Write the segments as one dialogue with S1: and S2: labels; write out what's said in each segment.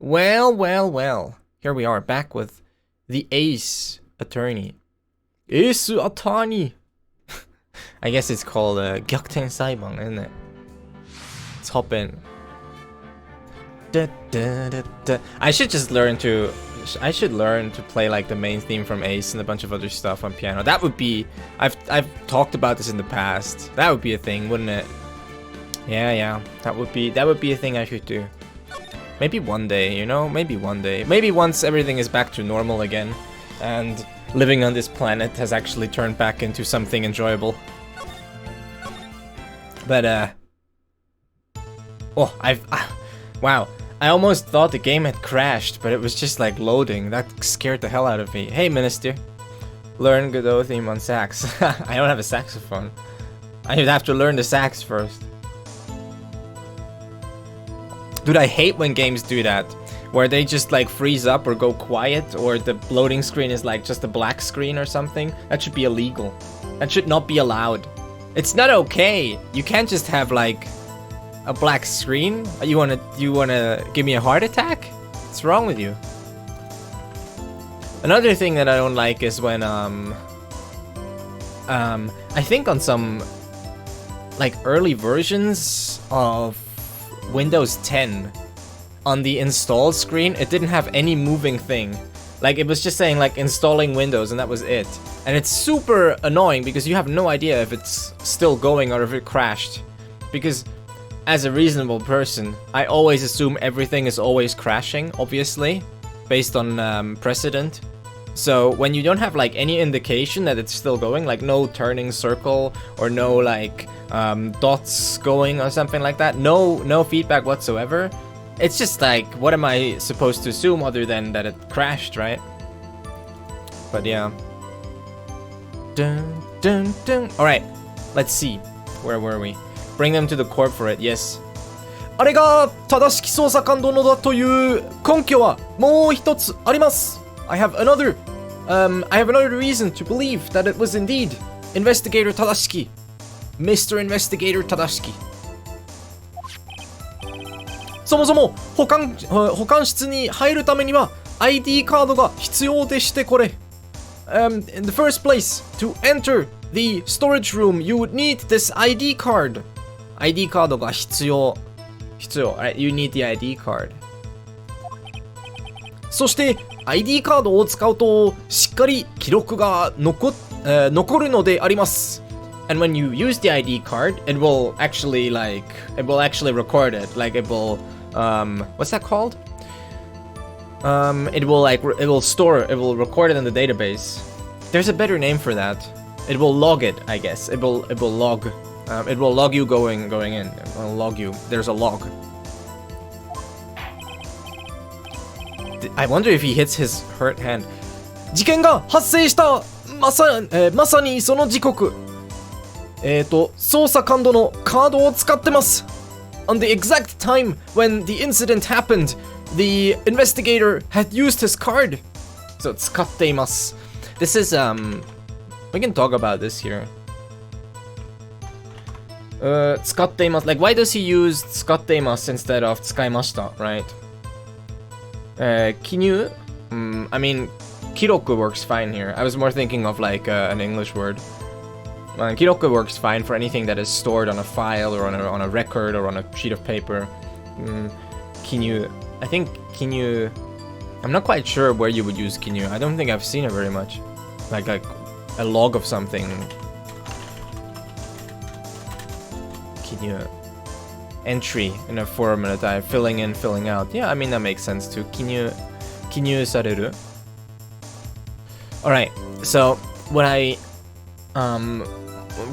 S1: Well, well, well. Here we are, back with the Ace Attorney. Ace Attorney! I guess it's called Gyakuten Saiban, isn't it? Let's hop in. I should just learn to... I should learn to play like the main theme from Ace and a bunch of other stuff on piano. That would be... I've talked about this in the past. That would be a thing, wouldn't it? Yeah. That would be a thing I should do. Maybe one day, you know? Maybe one day. Maybe once everything is back to normal again and living on this planet has actually turned back into something enjoyable. But, oh, wow. I almost thought the game had crashed, but it was just like loading. That scared the hell out of me. Hey, Minister. Learn Godot theme on sax. I don't have a saxophone. I would have to learn the sax first. Dude, I hate when games do that, where they just like freeze up or go quiet, or the loading screen is like just a black screen or something. That should be illegal. That should not be allowed. It's not okay. You can't just have like a black screen. You wanna give me a heart attack? What's wrong with you? Another thing that I don't like is when I think on some like early versions of Windows 10, on the install screen, it didn't have any moving thing. Like, it was just saying, like, installing Windows, and that was it. And it's super annoying, because you have no idea if it's still going or if it crashed. Because, as a reasonable person, I always assume everything is always crashing, obviously, based on precedent. So, when you don't have, like, any indication that it's still going, like, no turning circle, or no, like, dots going or something like that, no feedback whatsoever, it's just like, what am I supposed to assume other than that it crashed, right? But yeah. Dun, dun, dun. Alright, let's see. Where were we? Bring them to the court for it, yes. あれが正しき捜査官殿だという根拠はもう一つあります。I have another reason to believe that it was indeed Investigator Tadashiki. Mr. Investigator Tadashiki. そもそも保管室に入るためには ID カードが必要でしてこれ。In the first place, to enter the storage room, you would need this ID card. ID カードが必要。Right? You need the ID card. そして ID カードを使うとしっかり記録が残るのであります。And when you use the ID card, it will actually record it. Like it will, what's that called? It will record it in the database. There's a better name for that. It will log it, I guess. It will log you going in. It will log you. There's a log. I wonder if he hits his hurt hand. 事件が発生したまさにその時刻。捜査官殿のカードを使ってます。On the exact time when the incident happened, the investigator had used his card. So 使っています。This is we can talk about this here. 使っています。Like, why does he use 使っています instead of 使いました right? 記入 I mean, 記録 works fine here. I was more thinking of like an English word. Kiroku works fine for anything that is stored on a file or on a record or on a sheet of paper. Kinyu, I think Kinyu, I'm not quite sure where you would use Kinyu. I don't think I've seen it very much. Like a log of something. Kinyu. Entry in a format that I'm filling in, filling out. Yeah, I mean that makes sense too. Kinyu sareru. Alright, so what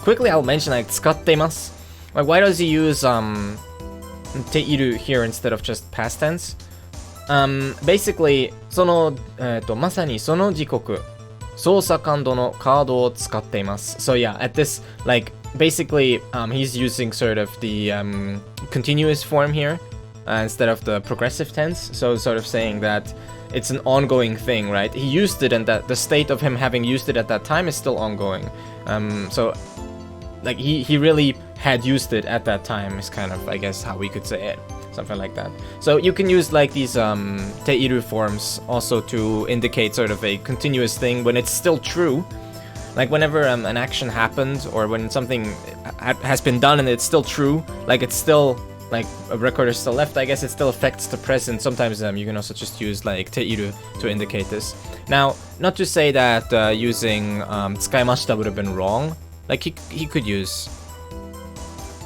S1: quickly I'll mention like 使っています. Like why does he use teiru here instead of just past tense? Basically まさにその時刻捜査官殿のカードを使っています. So yeah, at this like basically he's using sort of the continuous form here instead of the progressive tense. So sort of saying that it's an ongoing thing, right? He used it and that the state of him having used it at that time is still ongoing. So like he really had used it at that time is kind of, I guess, how we could say it. something like that. So you can use like these teiru forms also to indicate sort of a continuous thing when it's still true. Like whenever an action happened or when something has been done and it's still true, like it's still like a record is still left, I guess it still affects the present. Sometimes you can also just use like teiru to indicate this. Now, not to say that using tsukaimashita would have been wrong. Like he could use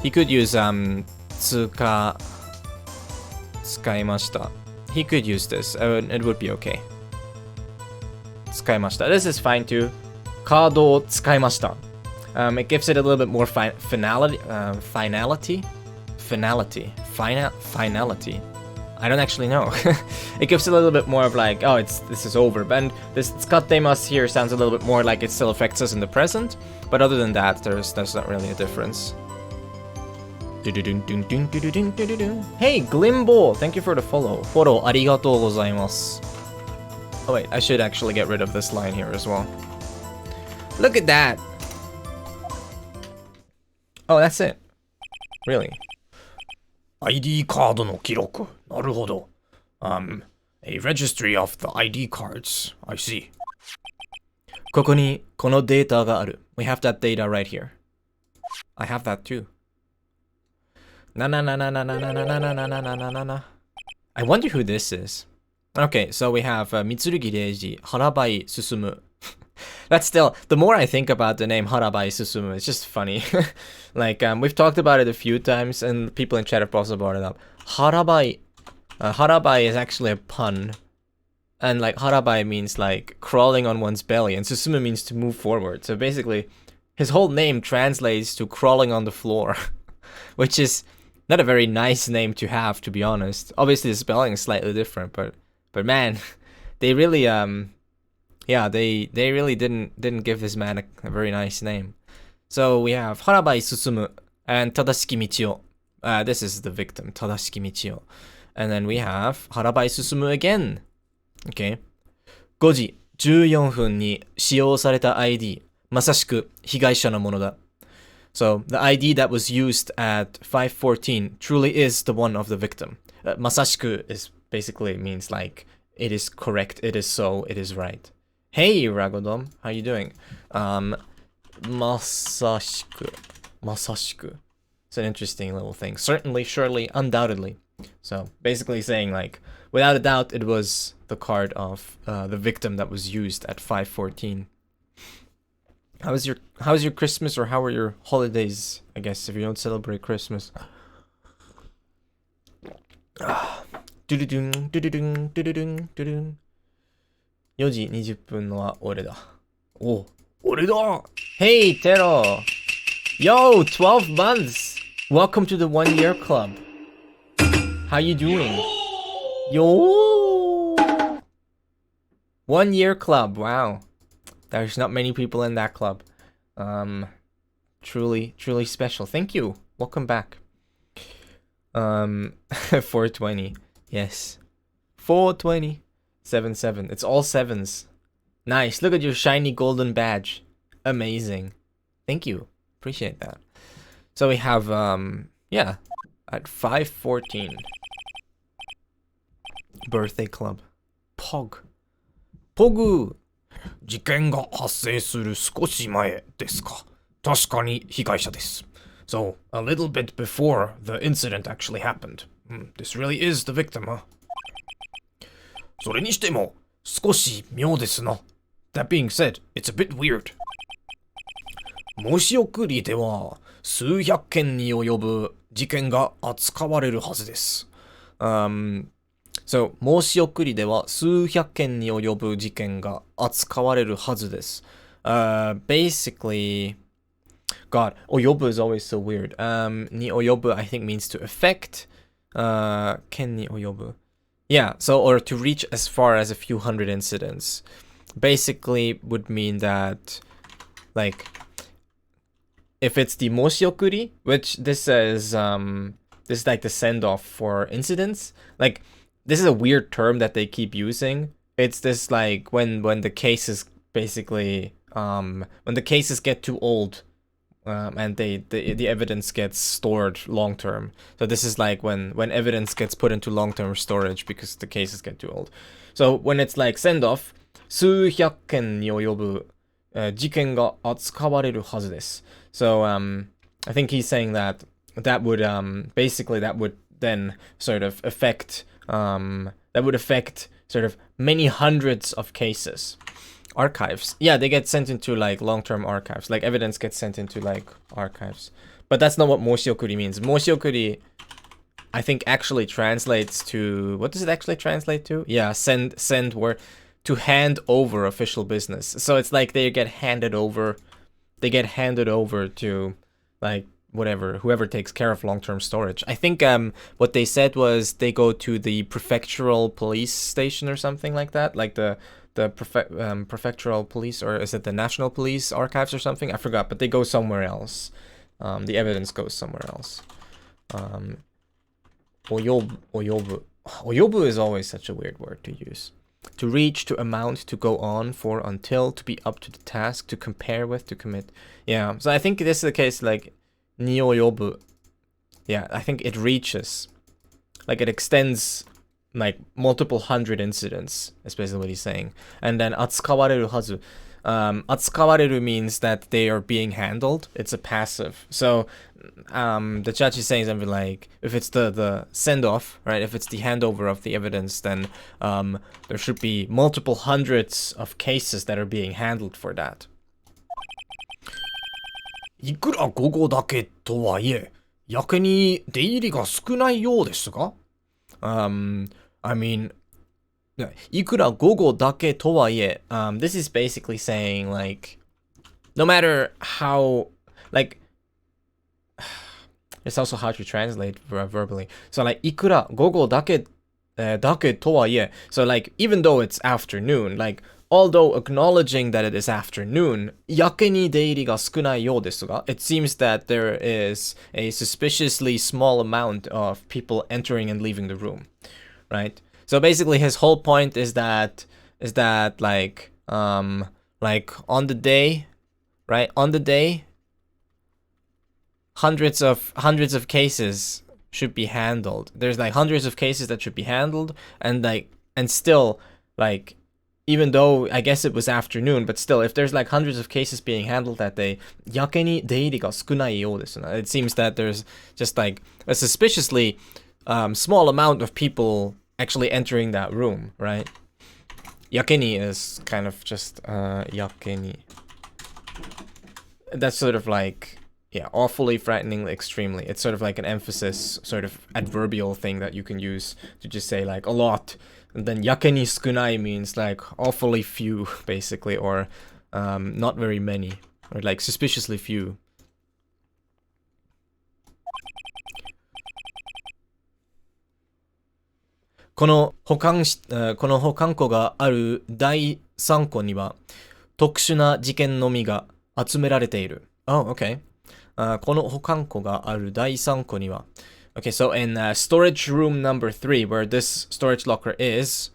S1: tsukaimashita. He could use this. It would be okay. Tsukaimashita. This is fine too. Kado o tsukaimashita. It gives it a little bit more finality. I don't actually know. It gives it a little bit more of like, oh, this is over. And this tsukatemasu here sounds a little bit more like it still affects us in the present. But other than that, there's not really a difference. Hey, Glimbo! Thank you for the follow. Follow, arigatou gozaimasu. Oh wait, I should actually get rid of this line here as well. Look at that! Oh, that's it. Really? ID カードの記録。なるほど。A registry of the ID cards. I see. ここにこのデータがある。We have that data right here. I have that too. Na na na na na na na na na na na na na na. I wonder who this is. Okay, so we have Mitsurugi Reiji, Harabai Susumu. That's still, the more I think about the name Harabai Susumu, it's just funny. Like, we've talked about it a few times, and people in chat have also brought it up. Harabai is actually a pun. And, like, Harabai means, like, crawling on one's belly, and Susumu means to move forward. So basically, his whole name translates to crawling on the floor. Which is not a very nice name to have, to be honest. Obviously, the spelling is slightly different, but man, they really, yeah, they really didn't give this man a very nice name. So we have Harabai Susumu and Tadashiki Michio. This is the victim, Tadashiki Michio. And then we have Harabai Susumu again. Okay. 5時14分に使用された ID。まさしく被害者のものだ。So the ID that was used at 5:14 truly is the one of the victim. Masashiku is basically means like it is correct, it is so, it is right. Hey Ragodom, how you doing? Masashiku. It's an interesting little thing. Certainly, surely, undoubtedly. So basically saying like, without a doubt, it was the card of the victim that was used at 5:14. How's your Christmas, or how are your holidays? I guess if you don't celebrate Christmas. 4時20分のは俺だ。お、俺だ! Hey, Tero! Yo, 12 months! Welcome to the 1 year club. How you doing? Yo! 1 year club, wow. There's not many people in that club. Truly special. Thank you. Welcome back. 420. Yes. 420. 77. It's all sevens. Nice. Look at your shiny golden badge. Amazing. Thank you. Appreciate that. So we have, yeah, at 5:14. Birthday club. Pog. Pogu! 事件が発生する少し前ですか。確かに被害者です。So, a little bit before the incident actually happened. This really is the victim, huh? それにしても少し妙ですな。That being said, it's a bit weird. 申し送りでは数百件に及ぶ事件が扱われるはずです。So, 申し送りでは数百件に及ぶ事件が扱われるはずです。Basically, God, 及ぶ is always so weird. に及ぶ I think means to affect. 件に及ぶ. Yeah, so, or to reach as far as a few hundred incidents. Basically would mean that, like, if it's the moshiokuri, which this is like the send-off for incidents, like, this is a weird term that they keep using. It's this, like, when the cases basically, when the cases get too old, and the evidence gets stored long term. So this is like when evidence gets put into long term storage because the cases get too old. So when it's like send off, 数百件に及ぶ、事件が扱われるはずです。So I think he's saying that would basically that would then sort of affect sort of many hundreds of cases. Archives. Yeah, they get sent into like long-term archives. Like evidence gets sent into like archives. But that's not what Moshiokuri means. Moshiokuri, I think, actually translates to, what does it actually translate to? Yeah, send word to hand over official business. So it's like they get handed over to like whatever, whoever takes care of long-term storage. I think what they said was they go to the prefectural police station or something like that, like the prefectural police, or is it the national police archives or something? I forgot, but they go somewhere else. The evidence goes somewhere else. Oyobu is always such a weird word to use. To reach, to amount, to go on, for, until, to be up to the task, to compare with, to commit. Yeah, so I think this is the case, like, ni oyobu. Yeah, I think it reaches. Like, it extends, like, multiple hundred incidents, is basically what he's saying. And then, atsukawareru hazu. Atsukawareru means that they are being handled. It's a passive. So, the judge is saying something like, if it's the send-off, right, if it's the handover of the evidence, then there should be multiple hundreds of cases that are being handled for that. いくら午後だけとはいえ、やけに出入りが少ないようですが? I mean, いくら午後だけとはいえ, this is basically saying, like, no matter how, like, it's also hard to translate verbally. So, like, いくら午後だけとはいえ, so, like, even though it's afternoon, like, although acknowledging that it is afternoon, やけに出入りが少ないようですが, it seems that there is a suspiciously small amount of people entering and leaving the room, right? So basically his whole point is that like on the day, right? On the day, hundreds of cases should be handled. There's like hundreds of cases that should be handled, and still, like, even though I guess it was afternoon, but still, if there's like hundreds of cases being handled that day, やけに出入りが少ないようですね. It seems that there's just like a suspiciously small amount of people actually entering that room, right? Yakeni is kind of just yakeni. That's sort of like, yeah, awfully, frighteningly, extremely. It's sort of like an emphasis, sort of adverbial thing that you can use to just say like a lot. And then yakeni sukunai means like awfully few, basically, or not very many, or like suspiciously few. この保管庫がある第3庫には特殊な事件のみが集められている. Oh, okay. この保管庫がある第3庫には. Okay, so in storage room number 3, where this storage locker is,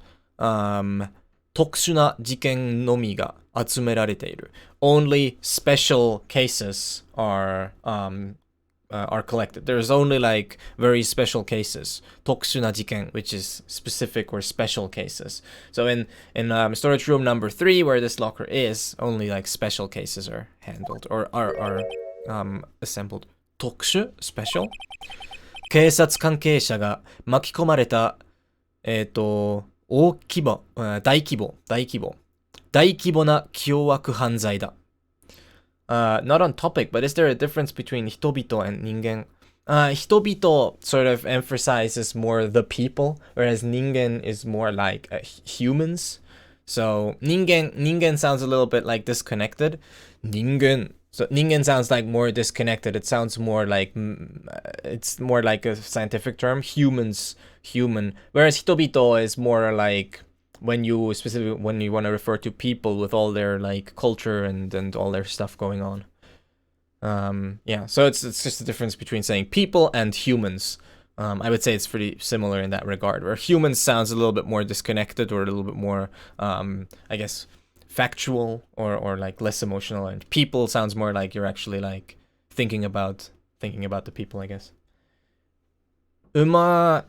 S1: 特殊な事件のみが集められている. Only special cases are collected. There's only like very special cases. 特殊な事件, which is specific or special cases. So in storage room number 3, where this locker is, only like special cases are handled or are assembled. 特殊? Special? 警察関係者が巻き込まれた、大規模な凶悪犯罪だ. Not on topic, but is there a difference between 人々 and 人間? 人々 sort of emphasizes more the people, whereas 人間 is more like humans. So 人間 sounds a little bit like disconnected. 人間 sounds like more disconnected. It sounds more like, it's more like a scientific term. Humans, human. Whereas 人々 is more like when you want to refer to people with all their like culture and all their stuff going on. Yeah, so it's just the difference between saying people and humans. I would say it's pretty similar in that regard, where humans sounds a little bit more disconnected or a little bit more, I guess, factual or like less emotional, and people sounds more like you're actually like thinking about the people, I guess. Uma,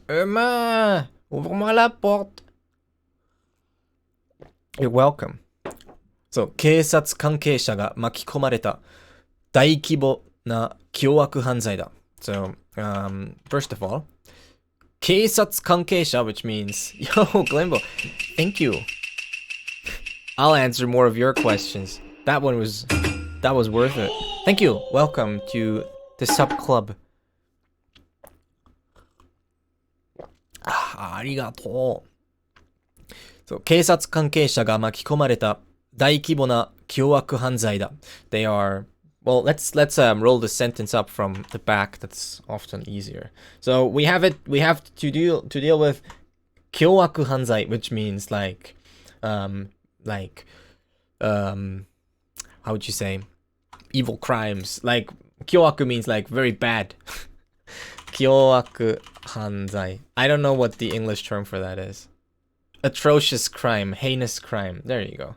S1: ouvre-moi la porte. You're welcome. So, 警察関係者が巻き込まれた大規模な凶悪犯罪だ. So, first of all, 警察関係者, which means, yo, Glimbo, thank you. I'll answer more of your questions. That was worth it. Thank you. Welcome to the sub club. ありがとう。So, 警察関係者が巻き込まれた大規模な凶悪犯罪だ. They are, well, let's roll the sentence up from the back. That's often easier. So we have to deal with 凶悪犯罪, which means like how would you say, evil crimes. Like 凶悪 means like very bad. 凶悪犯罪. I don't know what the English term for that is. Atrocious crime, heinous crime. There you go.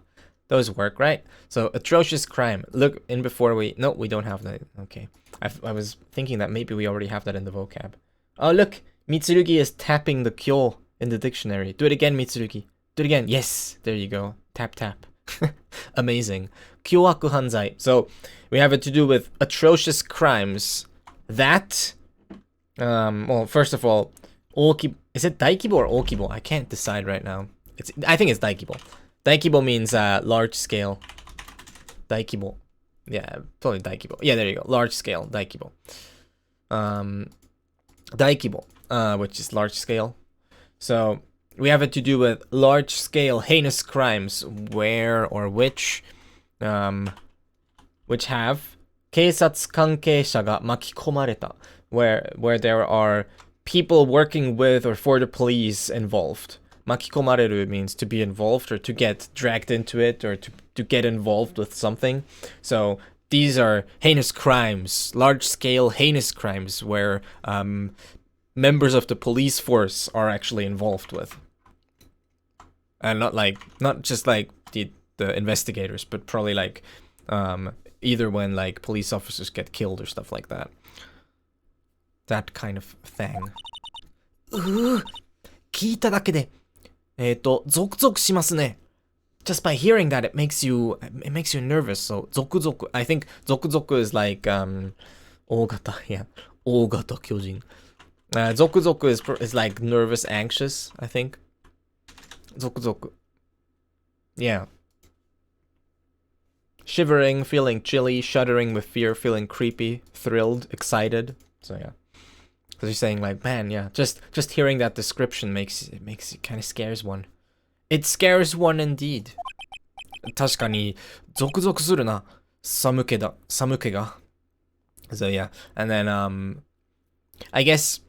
S1: Those work, right? So atrocious crime. Look in before we don't have that. Okay. I was thinking that maybe we already have that in the vocab. Oh look, Mitsurugi is tapping the kyo in the dictionary. Do it again, Mitsurugi. Do it again. Yes, there you go. Tap tap. Amazing. Kyoaku hanzai. So we have it to do with atrocious crimes that well, first of all, is it daikibo or okibo? I can't decide right now. I think it's daikibo. Daikibo means large scale. Daikibo. Yeah, probably daikibo. Yeah, there you go. Large scale. Daikibo. Daikibo, which is large scale. So we have it to do with large scale heinous crimes where or which have 警察関係者が巻き込まれた where there are people working with or for the police involved. 巻き込まれる means to be involved or to get dragged into it or to get involved with something. So these are heinous crimes, large-scale heinous crimes where members of the police force are actually involved with. And not just like the investigators, but probably like either when like police officers get killed or stuff like that. That kind of thing. 聞いただけでゾクゾクしますね. Just by hearing that, it makes you nervous. So ゾクゾク. I think ゾクゾク is like 大型, yeah, 大型巨人. ゾクゾク is like nervous, anxious, I think. ゾクゾク. Yeah. Shivering, feeling chilly, shuddering with fear, feeling creepy, thrilled, excited. So yeah. Because you're saying like, man, yeah, just hearing that description makes it kind of scares one. It scares one indeed. 確かにゾクゾクするな。寒気が。So yeah, and then I guess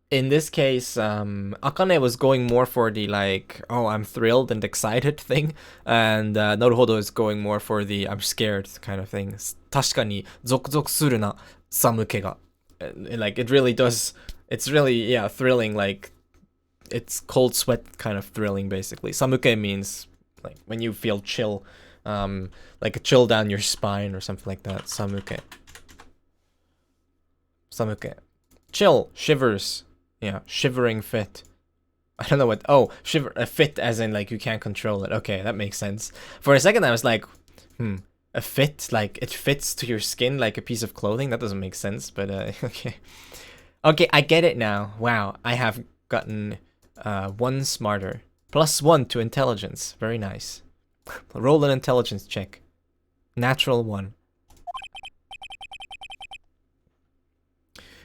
S1: in this case Akane was going more for the like, oh, I'm thrilled and excited thing, and Naruhodo is going more for the I'm scared kind of thing. 確かにゾクゾクするな。寒気が. Like it really does. It's really, yeah, thrilling. Like it's cold sweat kind of thrilling, basically. Samuke means like when you feel chill, like a chill down your spine or something like that. Samuke. Chill, shivers. Yeah, shivering fit. I don't know what. Oh, shiver, a fit as in like you can't control it. Okay, that makes sense. For a second, I was like, a fit, like it fits to your skin like a piece of clothing. That doesn't make sense, but okay. Okay, I get it now. Wow, I have gotten one smarter. +1 to intelligence. Very nice. Roll an intelligence check. Natural 1.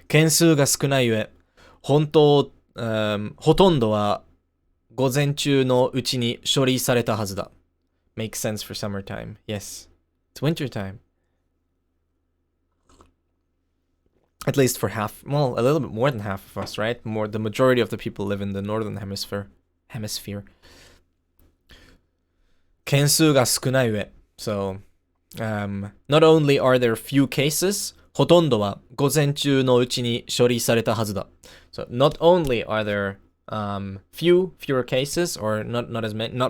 S1: 件数が少ないゆえ、ほとんどは午前中のうちに処理されたはずだ. Makes sense for summertime. Yes. It's winter time. At least for half, well, a little bit more than half of us, right? The majority of the people live in the northern hemisphere. 件数が少ない上. So, not only are there few cases, ほとんどは午前中のうちに処理されたはずだ. So, not only are there fewer cases, or not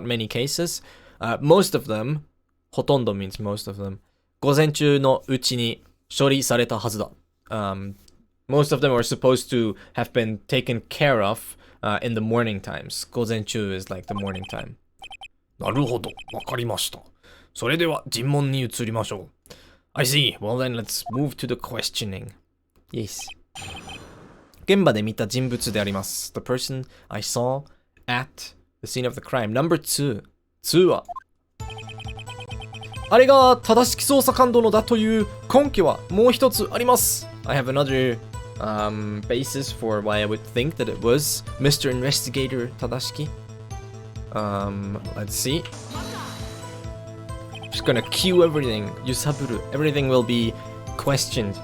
S1: many cases, most of them, ほとんど means most of them, 午前中のうちに処理されたはずだ。Most of them are supposed to have been taken care of in the morning times. 午前中 is like the morning time.
S2: なるほど、わかりました。それでは尋問に移りましょう。I see.
S1: Well then let's move to the questioning. Yes. 現場で見た人物であります。The person I saw at the scene of the crime. Number 2. 2はあれが正しき捜査感度のだという根拠はもう一つあります。I have another basis for why I would think that it was Mr. Investigator Tadashiki. Let's see. Just gonna cue everything. Yusaburu. Everything will be questioned.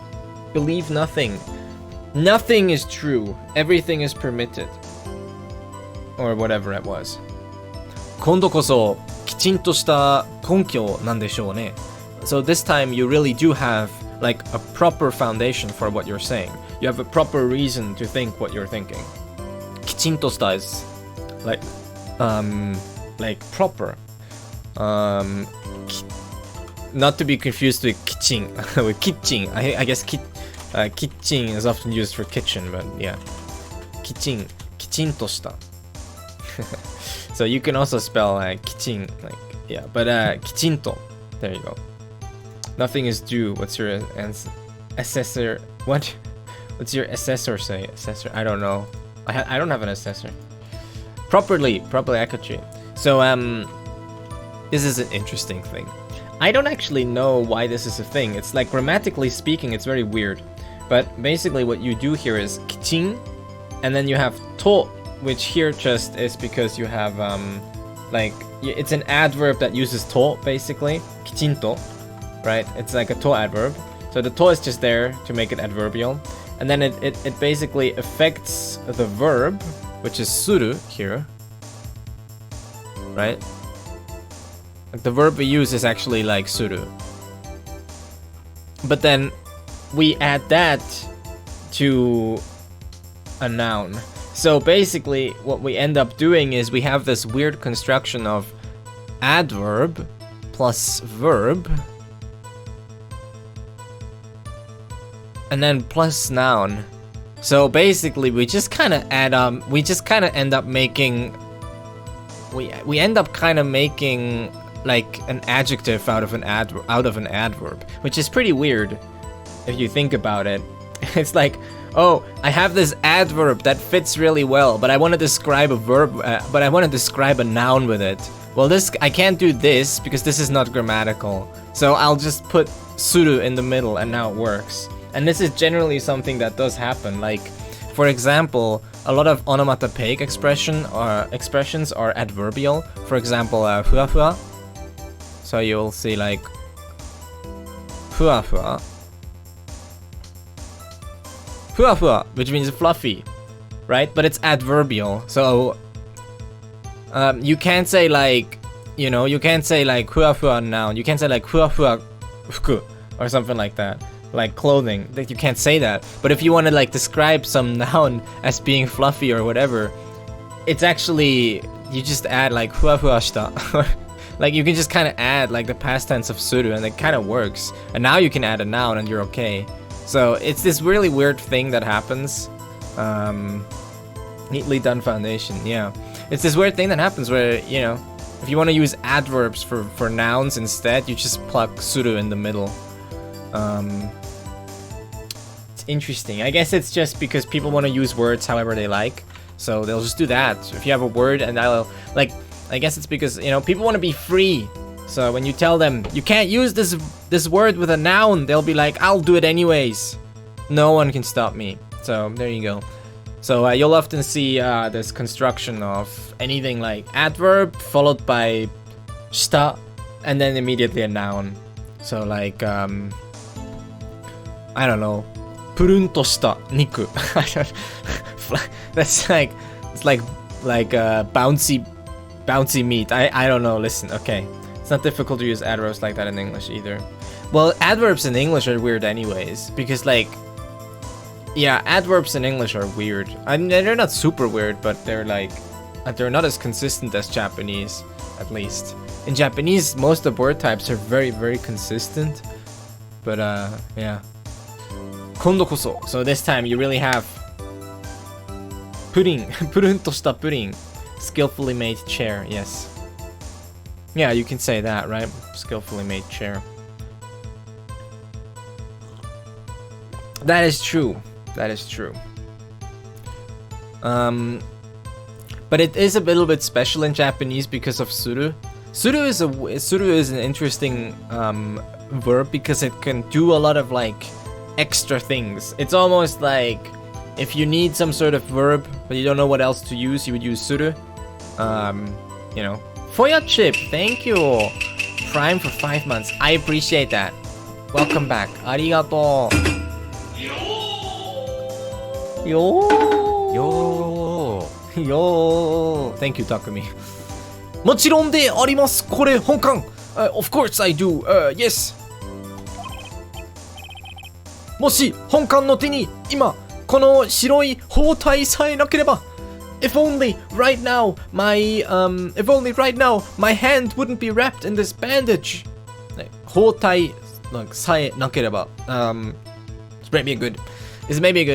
S1: Believe nothing. Nothing is true. Everything is permitted. Or whatever it was. 今度こそきちんとした根拠なんでしょうね。So this time you really do have like a proper foundation for what you're saying. You have a proper reason to think what you're thinking. きちんとした is like proper. Not to be confused with kitchen. With kitchen. I guess kitchen is often used for kitchen, but yeah. きちんとした So you can also spell kitchen, like, yeah, but きちんと there you go. Nothing is due. What's your assessor? What? What's your assessor say? Assessor? I don't know. I don't have an assessor. Properly accurate. So this is an interesting thing. I don't actually know why this is a thing. It's like grammatically speaking, it's very weird. But basically what you do here is kichin, and then you have to, which here just is because you have like it's an adverb that uses to basically. Kichinto, right? It's like a to adverb. So the to is just there to make it adverbial. And then it basically affects the verb, which is suru here. Right? Like the verb we use is actually like suru. But then we add that to a noun. So basically what we end up doing is we have this weird construction of adverb plus verb and then plus noun. So basically we just kind of end up making we end up kind of making like an adjective out of an adverb, which is pretty weird if you think about it. It's like, oh, I have this adverb that fits really well, but I want to describe a verb, but I want to describe a noun with it. Well, I can't do this because this is not grammatical. So I'll just put suru in the middle and now it works. And this is generally something that does happen. Like, for example, a lot of onomatopoeic expressions are adverbial. For example, fua fua. So you'll see like fua fua. Fua fua, which means fluffy, right? But it's adverbial. So you can't say like, you can't say like fua fua noun. You can't say like fua fua fuku or something like that. Like clothing, that you can't say that. But if you want to like describe some noun as being fluffy or whatever, it's actually, you just add like fua fua shita. Like you can just kind of add like the past tense of suru and it kind of works. And now you can add a noun and you're okay. So it's this really weird thing that happens. Neatly done foundation, yeah. It's this weird thing that happens where, if you want to use adverbs for nouns instead, you just plug suru in the middle. It's interesting. I guess it's just because people want to use words however they like. So they'll just do that. If you have a word and I guess it's because, people want to be free. So when you tell them, you can't use this word with a noun, they'll be like, I'll do it anyways. No one can stop me. So there you go. So you'll often see this construction of anything like adverb followed by shita and then immediately a noun. So like, I don't know, purun to shita niku. That's like, it's like bouncy meat. I don't know, listen, okay. It's not difficult to use adverbs like that in English either. Well, adverbs in English are weird anyways, because like, yeah, adverbs in English are weird. I mean, they're not super weird, but they're like, they're not as consistent as Japanese, at least. In Japanese, most of the word types are very, very consistent. But yeah. kondokoso. So this time you really have pudding, purun to shita pudding. Skillfully made chair, yes. Yeah, you can say that, right? Skillfully made chair. That is true. That is true. But it is a little bit special in Japanese because of suru. Suru is an interesting verb because it can do a lot of like extra things. It's almost like if you need some sort of verb but you don't know what else to use, you would use suru. You know. Foya chip, thank you. Prime for 5 months. I appreciate that. Welcome back. Arigato. Yo. Thank you, Takumi. もちろんであります。これ本館。Of course I do. Yes. もし本館の手に今この白い包帯さえなければ。If only right now my hand wouldn't be wrapped in this bandage. 包帯さえなければ。It's maybe a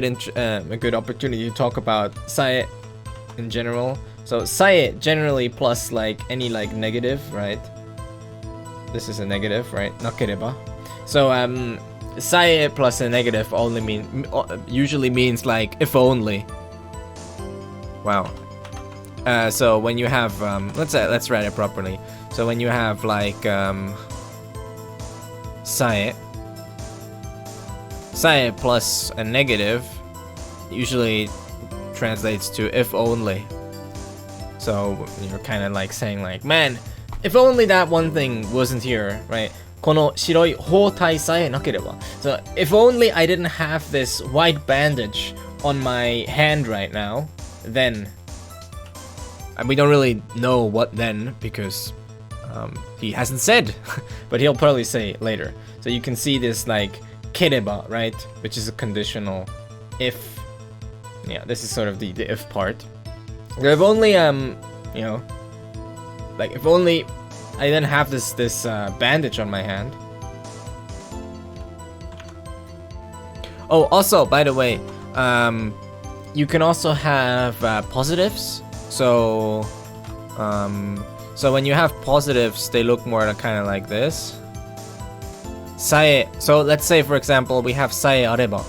S1: good opportunity to talk about sae in general. So sae generally plus like any like negative, right? This is a negative, right? Nakereba. So sae plus a negative usually means like if only. Wow. So when you have let's write it properly. So when you have like sae plus a negative usually translates to if only. So you're kind of like saying like, man, if only that one thing wasn't here, right? この白い包帯さえなければ. So if only I didn't have this white bandage on my hand right now, then we don't really know what then because he hasn't said, but he'll probably say later. So you can see this like kereba, right? Which is a conditional if. Yeah, this is sort of the if part. If only you know, like if only I didn't have this bandage on my hand. Oh, also by the way, you can also have positives. So when you have positives, they look more kind of like this. Sae. So let's say for example we have sae areba,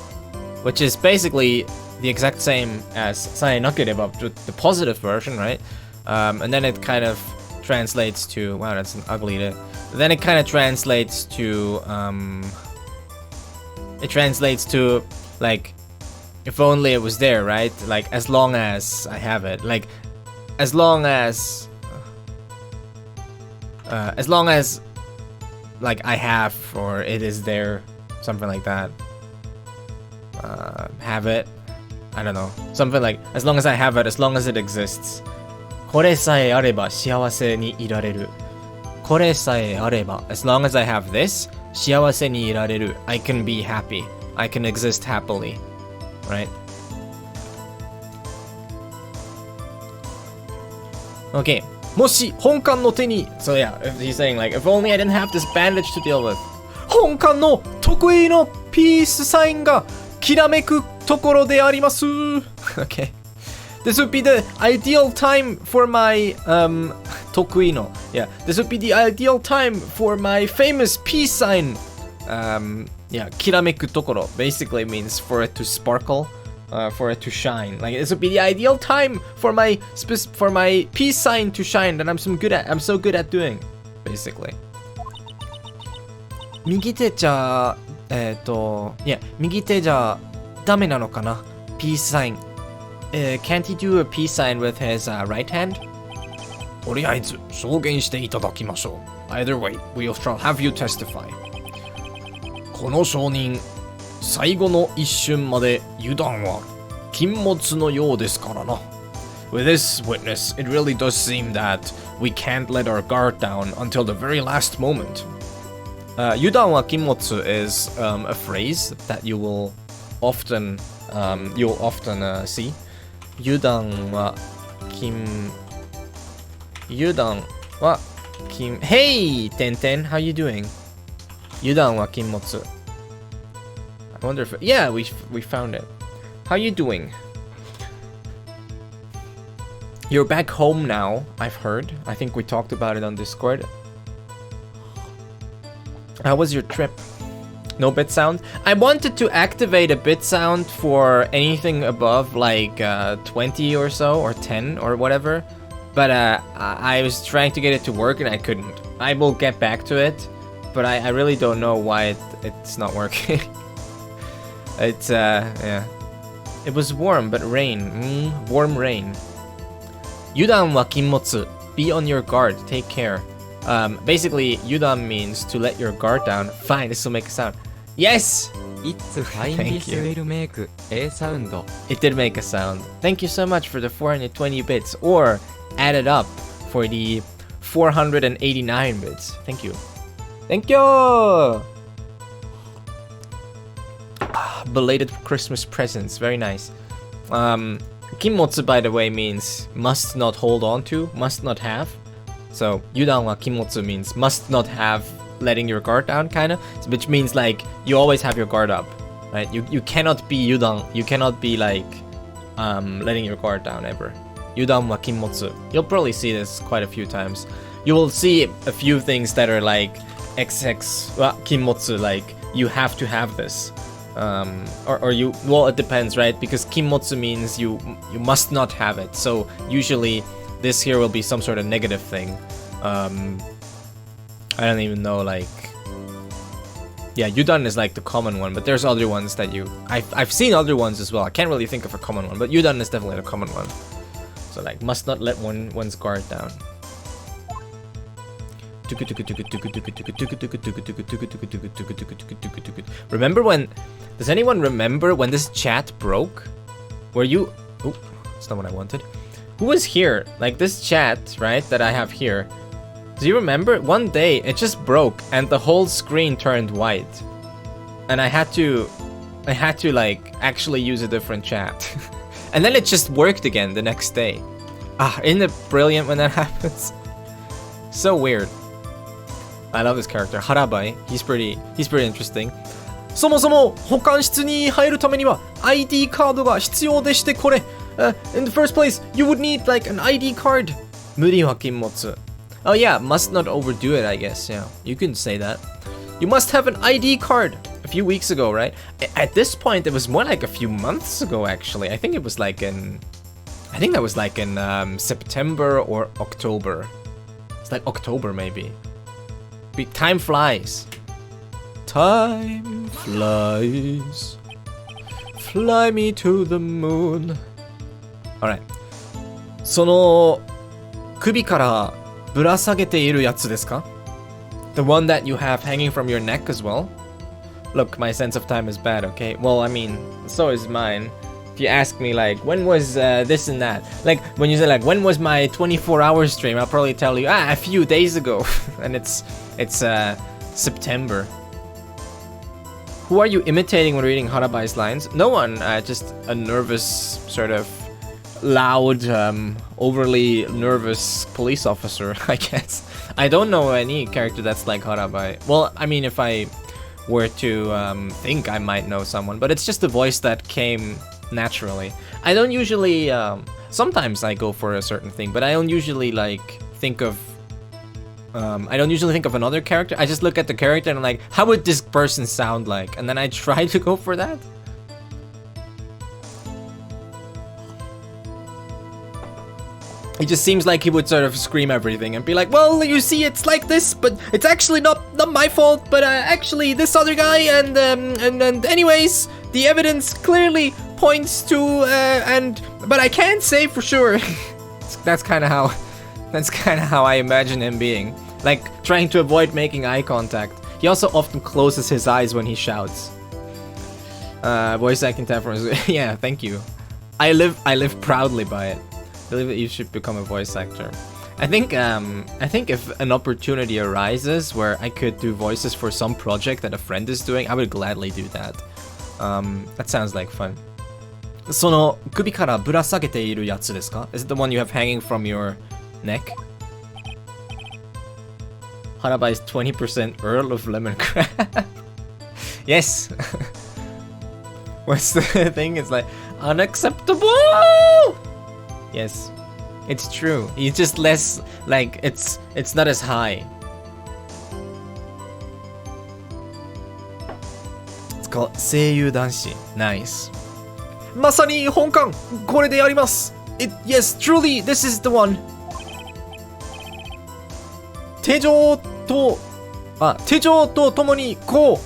S1: which is basically the exact same as sae nakereba, the positive version, right? And then it kind of translates to, wow, that's an ugly day. Then it kind of translates to like if only it was there, right? Like as long as I have it, like as long as like I have or it is there, something like that. Have it, I don't know, something like as long as I have it, as long as it exists. これさえあれば幸せにいられる。これさえあれば as long as I have this 幸せにいられる I can be happy, I can exist happily, right? Okay. もし本館の手に so yeah, if he's saying like if only I didn't have this bandage to deal with 本館の得意のピースサインがきらめくところであります。Okay. This would be the ideal time for my tokuino. Yeah, this would be the ideal time for my famous peace sign. Yeah, kirameku tokoro basically means for it to sparkle, for it to shine. Like this would be the ideal time for my peace sign to shine that I'm so good at doing, basically. 右手じゃ右手じゃダメなのかな? Peace sign. Can't he do a peace sign with his right hand?
S2: とりあえず証言していただきましょう。Either way, we shall have you testify. この証人、最後の一瞬まで油断は禁物のようですからな。With this witness, it really does seem that we can't let our guard down until the very last moment. 油断は禁物 is a phrase that you'll often see. 油断は禁 Hey, Tenten, how you doing? 油断は禁物
S1: I wonder if... Yeah, we found it. How you doing? You're back home now, I've heard. I think we talked about it on Discord. How was your trip? No bit sound? I wanted to activate a bit sound for anything above like 20 or so, or 10 or whatever. But I was trying to get it to work and I couldn't. I will get back to it, but I really don't know why it's not working. It's, yeah. It was warm, but rain. Warm rain. Yudan wa kinmotsu. Be on your guard. Take care. Basically, yudan means to let your guard down. Fine, this will make a sound. Yes!
S3: It's finely will make a sound.
S1: It did make a sound. Thank you so much for the 420 bits, or added up for the 489 bits. Thank you. Thank you! Belated Christmas presents. Very nice. Kinmotsu, by the way, means must not hold on to, must not have. So, yudan wa kinmotsu means must not have letting your guard down, kind of. Which means, like, you always have your guard up, right? You cannot be yudan. You cannot be, like, letting your guard down, ever. Yudan wa kinmotsu. You'll probably see this quite a few times. You will see a few things that are, like, XX wa kinmotsu, like, you have to have this. Or you, well, it depends, right? Because kinmotsu means you must not have it. So usually this here will be some sort of negative thing. I don't even know, like, yeah, yudan is like the common one, but there's other ones that I've seen other ones as well. I can't really think of a common one, but yudan is definitely the common one. So like, must not let one's guard down. Remember when... Does anyone remember when this chat broke? Were you... Oh, that's not what I wanted. Who was here? Like this chat, right, that I have here. Do you remember? One day, it just broke and the whole screen turned white. And I had to like, actually use a different chat. And then it just worked again the next day. Ah, isn't it brilliant when that happens? So weird. I love this character, Harabai. He's pretty interesting. そもそも保管室に入るためには ID カードが必要でしてこれ in the first place, you would need like an ID card. 無理は禁物. Oh yeah, must not overdo it, I guess. Yeah, you can say that. You must have an ID card. A few weeks ago, right? At this point, it was more like a few months ago, actually. I think it was like in... I think that was like in September or October. It's like October, maybe. Time flies. Time flies. Fly me to the moon. Alright. その首からぶら下げているやつですか? The one that you have hanging from your neck as well? Look, my sense of time is bad, okay? Well, I mean, so is mine. If you ask me, like, when was this and that? Like, when you say, like, when was my 24-hour stream? I'll probably tell you, a few days ago. And it's September. Who are you imitating when reading Harabai's lines? No one, just a nervous, sort of loud, overly nervous police officer, I guess. I don't know any character that's like Harabai. Well, I mean, if I were to think, I might know someone, but it's just a voice that came naturally. I don't usually, sometimes I go for a certain thing, but I don't usually like think of another character. I just look at the character and I'm like, how would this person sound like? And then I try to go for that. It just seems like he would sort of scream everything and be like, well, you see, it's like this, but it's actually not my fault, but actually this other guy, and anyways, the evidence clearly points to, but I can't say for sure. That's kind of how I imagine him being. Like, trying to avoid making eye contact. He also often closes his eyes when he shouts. Voice acting platforms. Yeah, thank you. I live proudly by it. I believe that you should become a voice actor. I think if an opportunity arises where I could do voices for some project that a friend is doing, I would gladly do that. That sounds like fun. その首からぶら下げているやつですか? Is it the one you have hanging from your neck? Harabai is 20% Earl of Lemongrass. Yes. What's the thing? It's like, unacceptable! Yes, it's true. He's just less, like, it's not as high. It's called 声優男子. Nice.
S2: まさに本館これでやります。Yes, truly, this is the one. 手錠と共にこう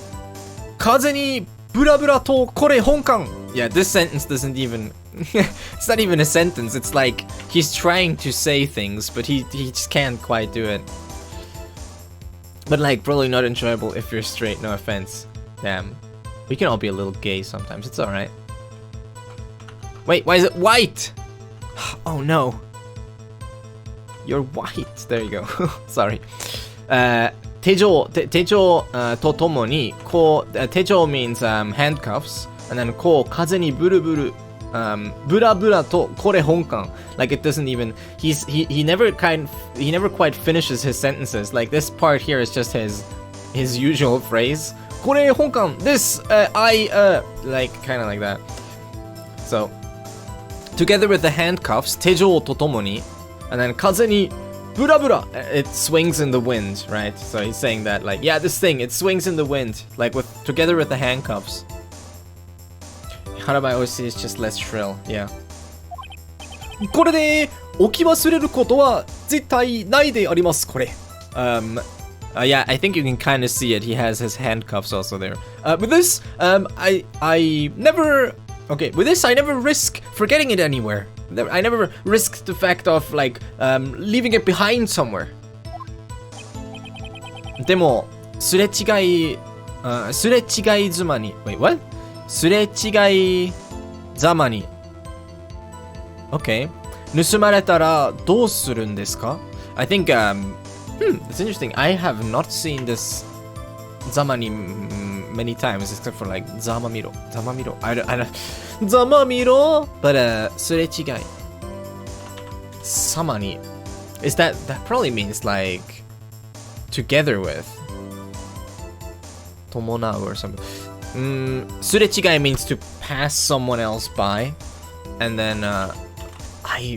S2: 風にブラブラとこれ本館。
S1: Yeah, this sentence doesn't even it's not even a sentence. It's like he's trying to say things, but he just can't quite do it. But like probably not enjoyable if you're straight, no offense. Damn. We can all be a little gay sometimes. It's alright. Wait, why is it white? Oh no. You're white. There you go. Sorry. 手錠とともにこう手錠 means handcuffs, and then こう風にブルブルブラブラとこれ本館. Like it doesn't even he never quite finishes his sentences. Like this part here is just his usual phrase. これ本館 this I like kind of like that. So together with the handcuffs 手錠とともに and then 風にブラブラ it swings in the wind, right? So he's saying that like yeah, this thing it swings in the wind, like with together with the handcuffs. Harabai OC is just less shrill, yeah.
S2: これで置き忘れることは絶対ないでありますこれ。
S1: Yeah, I think you can kind of see it. He has his handcuffs also there. With this, I never. Okay, with this, I never risk forgetting it anywhere. I never risk the fact of like leaving it behind somewhere. でも、すれ違いざまに。Wait, what? すれ違いざまに。Okay. 盗まれたらどうするんですか? I think, it's interesting. I have not seen this zamani many times, except for like zamamiro. I don't zamamiro, but surechigai. Samani. Is that probably means like together with. Tomonau or something. Surechigai means to pass someone else by, and then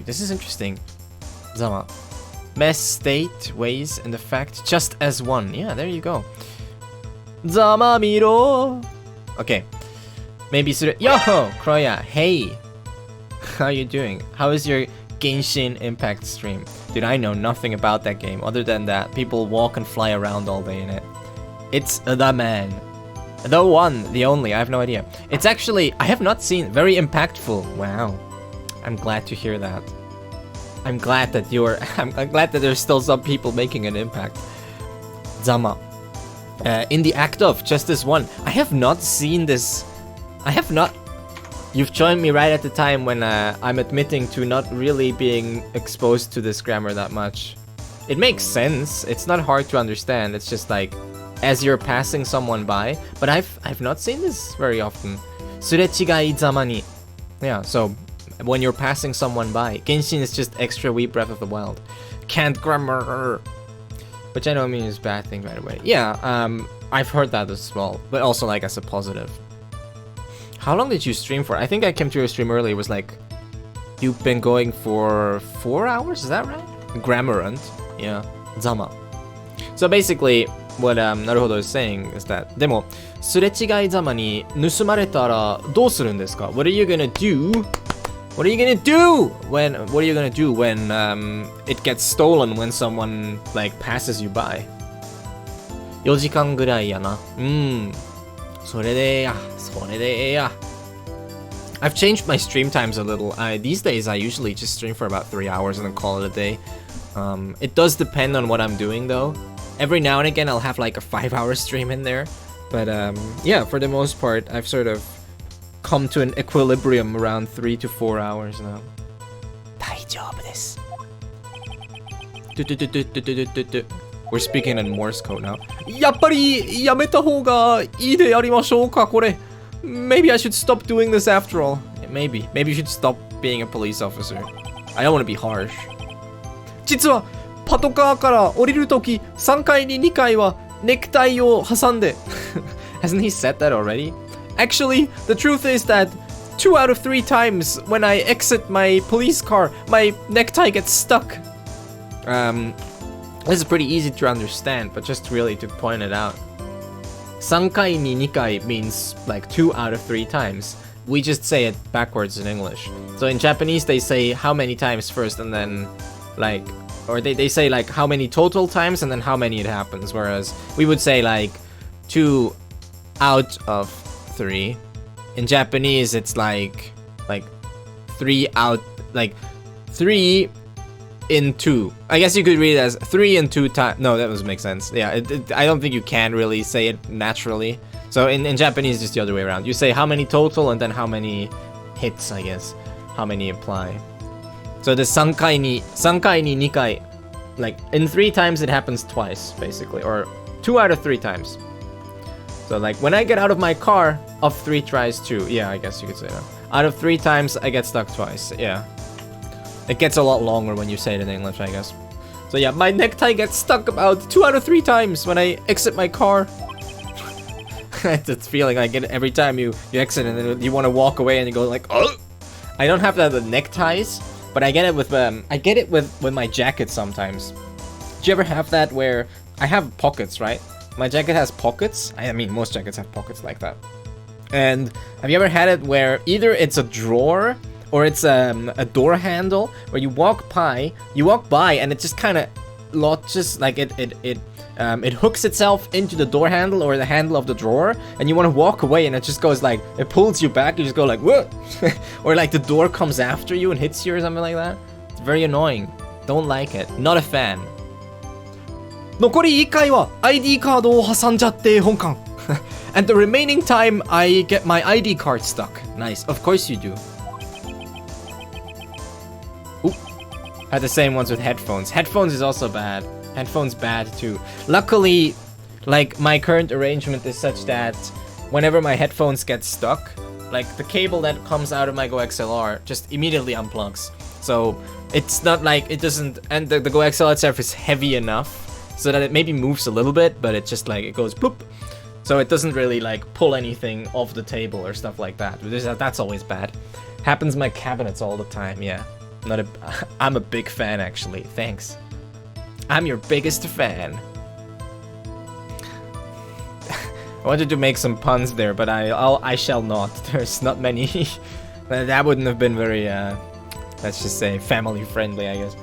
S1: this is interesting. Zama. Mess state, ways, and the fact just as one. Yeah, there you go. Zamamiro. Okay. Maybe Yoho! Kroya, hey! How you doing? How is your Genshin Impact stream? Dude, I know nothing about that game other than that people walk and fly around all day in it. It's the man. The one, the only, I have no idea. It's actually, I have not seen, very impactful. Wow. I'm glad to hear that. I'm glad that I'm glad that there's still some people making an impact. Zama. In the act of just this one. I have not seen this. I have not. You've joined me right at the time when I'm admitting to not really being exposed to this grammar that much. It makes sense. It's not hard to understand. It's just like as you're passing someone by. But I've not seen this very often. Surechigai zamani. Yeah, so when you're passing someone by. Genshin is just extra wee Breath of the Wild. Can't grammar. Which I don't mean is a bad thing, by the way. Yeah, I've heard that as well. But also like as a positive. How long did you stream for? I think I came to your stream early. It was like, you've been going for 4 hours? Is that right? Grammarant. Yeah. Zama. So basically, what Naruhodo is saying is that でも、すれ違いざまに盗まれたらどうするんですか? What are you gonna do? What are you gonna do when it gets stolen when someone like passes you by? 4時間ぐらいやな。それでや。I've changed my stream times a little. These days I usually just stream for about 3 hours and then call it a day. It does depend on what I'm doing though. Every now and again I'll have like a 5-hour stream in there. But yeah, for the most part I've sort of come to an equilibrium around 3 to 4 hours now. 大丈夫です. We're speaking in Morse code now.
S2: やっぱりやめた方がいいでありましょうかこれ。Maybe I should stop doing this after all.
S1: Maybe you should stop being a police officer. I don't want to be harsh.
S2: 実はパトカーから降りるとき3階に2階はネクタイを挟んで。
S1: Hasn't he said that already? Actually, the truth is that 2 out of 3 times when I exit my police car, my necktie gets stuck. This is pretty easy to understand, but just really to point it out. 3回に2回 means like 2 out of 3 times. We just say it backwards in English. So in Japanese, they say how many times first and then like, or they say like how many total times and then how many it happens. Whereas we would say like 2 out of 3. In Japanese, it's like 3 out, like 3 in 2. I guess you could read it as 3 in 2 times. No, that doesn't make sense. Yeah, I don't think you can really say it naturally. So in Japanese, it's just the other way around. You say how many total and then how many hits, I guess. How many apply. So the 3回に2回, like in 3 times it happens twice, basically. Or 2 out of 3 times. So like when I get out of my car, of 3 tries 2. Yeah, I guess you could say that. Out of 3 times, I get stuck twice. Yeah. It gets a lot longer when you say it in English, I guess. So yeah, my necktie gets stuck about 2 out of 3 times when I exit my car. It's feeling I get it every time you exit and then you want to walk away and you go like, oh! I don't have that with neckties, but I get it with my jacket sometimes. Do you ever have that where I have pockets, right? My jacket has pockets. I mean, most jackets have pockets like that. And have you ever had it where either it's a drawer or it's a door handle where you walk by and it just kind of lodges, like it hooks itself into the door handle or the handle of the drawer, and you want to walk away and it just goes like, it pulls you back, you just go like, whoa! Or like the door comes after you and hits you or something like that. It's very annoying. Don't like it. Not a fan.
S2: 残り1回は ID カードを挟んじゃって本館
S1: And the remaining time, I get my ID card stuck. Nice. Of course you do. Oop. I had the same ones with headphones. Headphones is also bad. Headphones bad too. Luckily, like my current arrangement is such that whenever my headphones get stuck, like the cable that comes out of my Go XLR just immediately unplugs. So it's not like it doesn't, and the Go XLR itself is heavy enough so that it maybe moves a little bit, but it just like, it goes bloop. So it doesn't really like pull anything off the table or stuff like that. That's always bad. Happens in my cabinets all the time, yeah. I'm a big fan actually, thanks. I'm your biggest fan. I wanted to make some puns there, but I shall not. There's not many. That wouldn't have been very, let's just say, family friendly, I guess.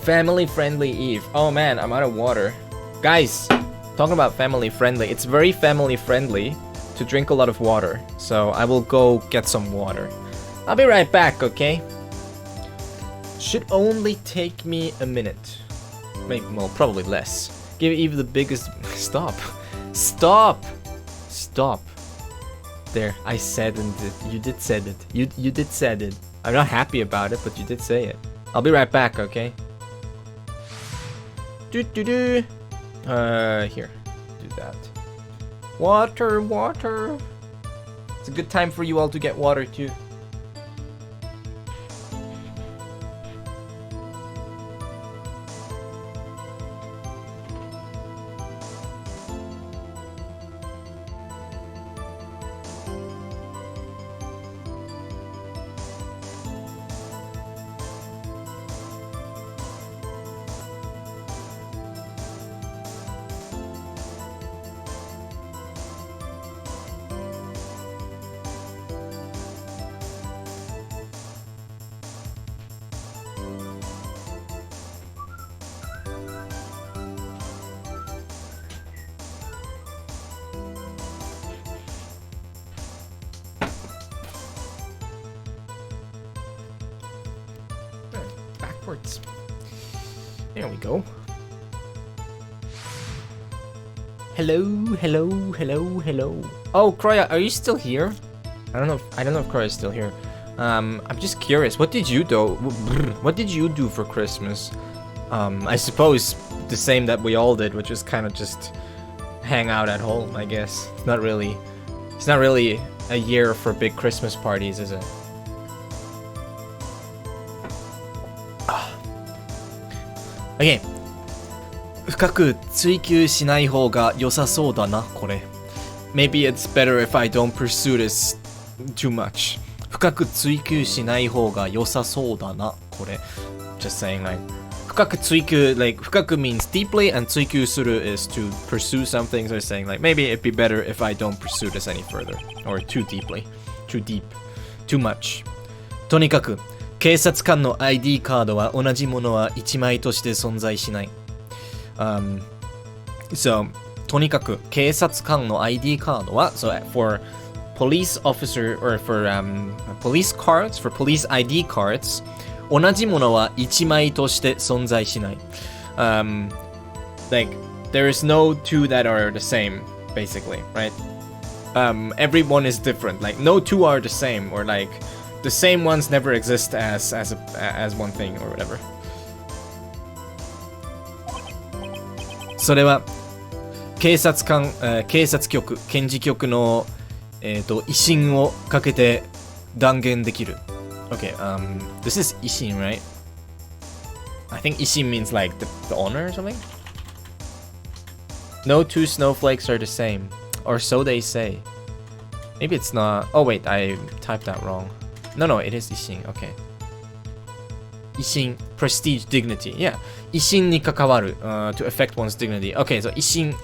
S1: Family friendly Eve. Oh man, I'm out of water. Guys, talking about family friendly, it's very family friendly to drink a lot of water. So I will go get some water. I'll be right back, okay? Should only take me a minute. Maybe, well, probably less. Give Eve the biggest... Stop. Stop. Stop. There, I said and you did said it. You did said it. I'm not happy about it, but you did say it. I'll be right back, okay? Here. Do that. Water, water. It's a good time for you all to get water too. Backwards. There we go. Hello, hello, hello, hello. Oh, Kroya, are you still here? I don't know if Kroya is still here. I'm just curious. What did you do? What did you do for Christmas? I suppose the same that we all did, which was kind of just hang out at home, I guess. It's not really a year for big Christmas parties, is it?
S2: Okay. 深く追求しない方が良さそうだな、これ。
S1: maybe it's better if I don't pursue this too much. 深く追求しない方が良さそうだな、これ。Just saying, like, 深く追求, like, 深く means deeply, and 追求する is to pursue something. So they're saying, like, maybe it'd be better if I don't pursue this any further. Or too deeply. Too deep. Too much. とにかく、警察官の ID カードは同じものは1枚として存在しない。So, とにかく、警察官の ID カードは、so for police officer, or for police cards, for police ID cards, 同じものは1枚として存在しない。Like, there is no two that are the same, basically, right? Everyone is different. Like, no two are the same, or like, the same ones never exist as one thing, or whatever. それは、警察局、検事局の、威信をかけて断言できる。Okay, this is Ishin, right? I think Ishin means like the honor or something? No two snowflakes are the same, or so they say. Maybe it's not. Oh wait, I typed that wrong. No, it is Ishin, okay. Ishin, prestige, dignity. Yeah, Ishin に関わる to affect one's dignity. Okay, so Ishin,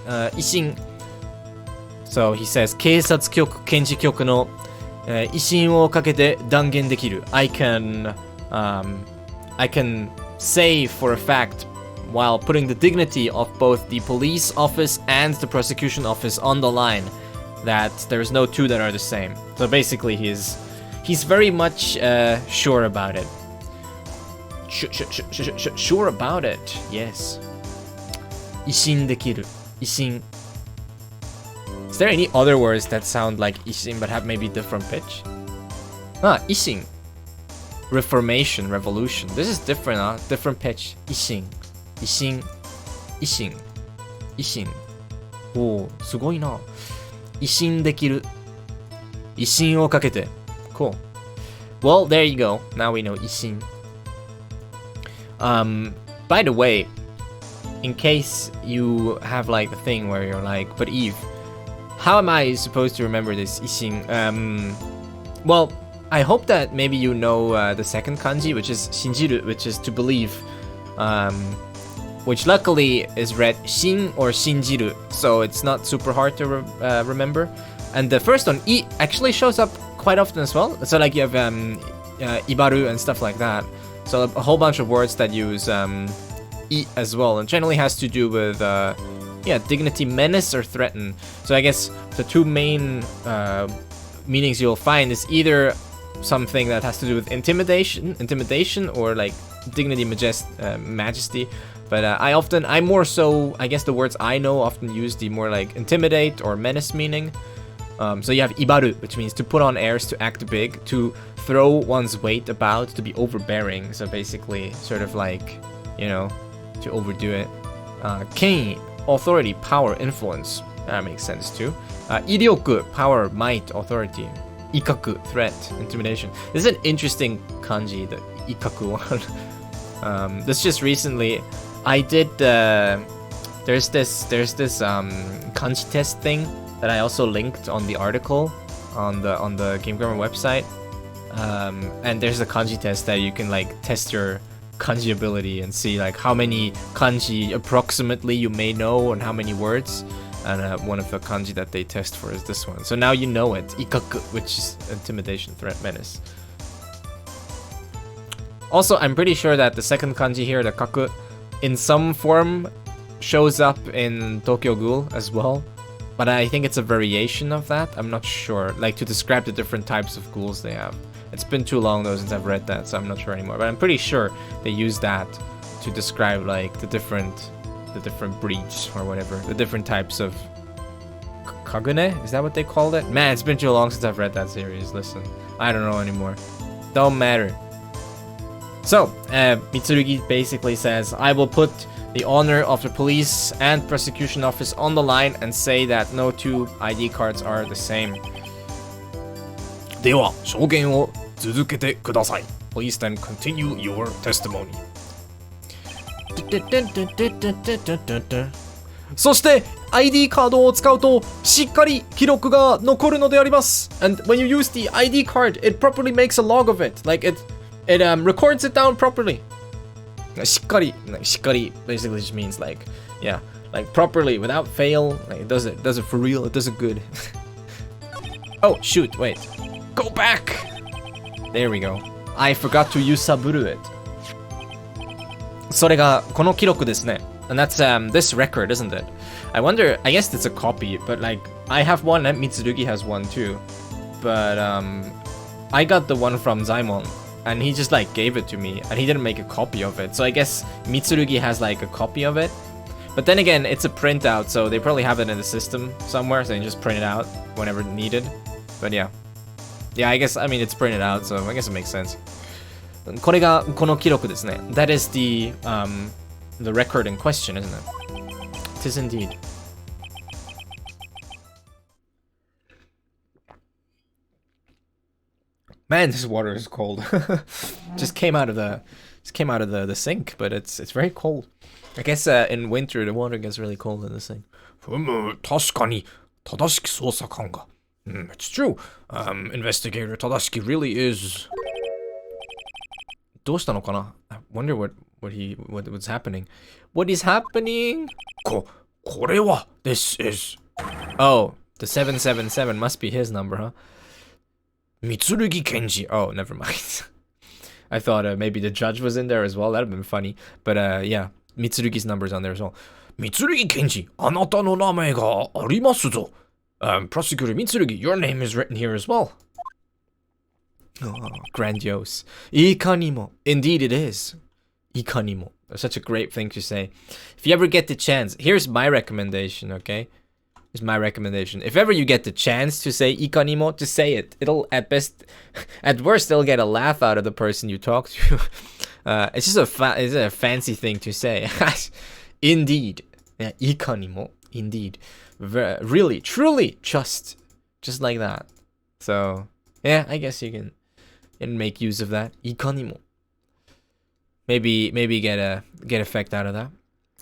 S1: so he says, 警察局、検事局の威信をかけて断言できる。I can say for a fact, while putting the dignity of both the police office and the prosecution office on the line, that there's no two that are the same. So basically, he's very much sure about it. Sure about it. Yes. 威信できる。威信。Is there any other words that sound like Ishin but have maybe different pitch? Ishin. Reformation, revolution. This is different, huh? Different pitch. Ishin. Ishin. Ishin. Ishin. Oh, すごいな。威信できる。威信をかけて。Cool. Well, there you go. Now we know Ishin. By the way, in case you have like a thing where you're like, but Eve, how am I supposed to remember this Ishin? Well, I hope that maybe you know the second kanji, which is shinjiru, which is to believe, which luckily is read shin or shinjiru, so it's not super hard to remember. And the first one, I, actually shows up quite often as well. So like you have ibaru and stuff like that. So a whole bunch of words that use I as well, and generally has to do with dignity, menace, or threaten. So I guess the two main meanings you'll find is either something that has to do with intimidation, or like dignity, majesty. But I'm more so, I guess the words I know often use the more like intimidate or menace meaning. So you have ibaru, which means to put on airs, to act big, to throw one's weight about, to be overbearing. So basically, sort of like, you know, to overdo it. Kei, authority, power, influence. That makes sense too. Iryoku, power, might, authority. Ikaku, threat, intimidation. This is an interesting kanji, the ikaku one. This just recently, I did. There's this kanji test thing that I also linked on the article on the Game Grammar website. And there's a kanji test that you can like test your kanji ability and see like how many kanji approximately you may know and how many words. And one of the kanji that they test for is this one. So now you know it. Ikaku, which is intimidation, threat, menace. Also, I'm pretty sure that the second kanji here, the kaku, in some form shows up in Tokyo Ghoul as well. But I think it's a variation of that. I'm not sure. Like to describe the different types of ghouls they have. It's been too long though since I've read that, so I'm not sure anymore. But I'm pretty sure they use that to describe like the different breeds or whatever, the different types of kagune. Is that what they called it? Man, it's been too long since I've read that series. Listen, I don't know anymore. Don't matter. So Mitsurugi basically says, I will put the honor of the police and prosecution office on the line and say that no two ID cards are the same.
S2: では、証言を続けてください。Please then continue your testimony. そして、ID カードを使うとしっかり記録が残るのであります。And when you use the ID card, it properly makes a log of it. Like it records it down properly. しっかり basically just means like, yeah, like properly without fail. Like it does it for real. It does it good. Oh shoot, wait. Go back. There we go. I forgot to yusaburu it. それがこの記録ですね。And that's this record, isn't it? I wonder, I guess it's a copy, but like I have one and Mitsurugi has one too. But I got the one from Zaimon and he just like gave it to me and he didn't make a copy of it. So I guess Mitsurugi has like a copy of it. But then again, it's a printout, so they probably have it in the system somewhere, so you can just print it out whenever needed. But yeah. Yeah, I guess, I mean, it's printed out, so I guess it makes sense. これがこの記録ですね。That is the record in question, isn't it? It is indeed. Man, this water is cold. just came out of the sink, but it's very cold. I guess in winter the water gets really cold in the sink. 確かに正しき捜査官が。It's true. Investigator Tadashiki really is. どうしたのかな? I wonder what's happening. What is happening? これは This is. Oh, the 777 must be his number, huh? Mitsurugi Kenji. Oh, never mind. I thought maybe the judge was in there as well. That'd have been funny. But yeah, Mitsurugi's number's on there as well. Mitsurugi Kenji, あなたの名前がありますぞ. Prosecutor Mitsurugi, your name is written here as well. Oh, grandiose. Ikanimo. Indeed it is. Ikanimo. Such a great thing to say. If you ever get the chance, here's my recommendation, okay? Here's my recommendation. If ever you get the chance to say ikanimo, just say it. It'll, at worst, it'll get a laugh out of the person you talk to. It's just a fancy thing to say. Indeed. Yeah, ikanimo. Indeed. Really, truly, just like that. So, yeah, I guess you can make use of that. Ikanimo. Maybe get effect out of that.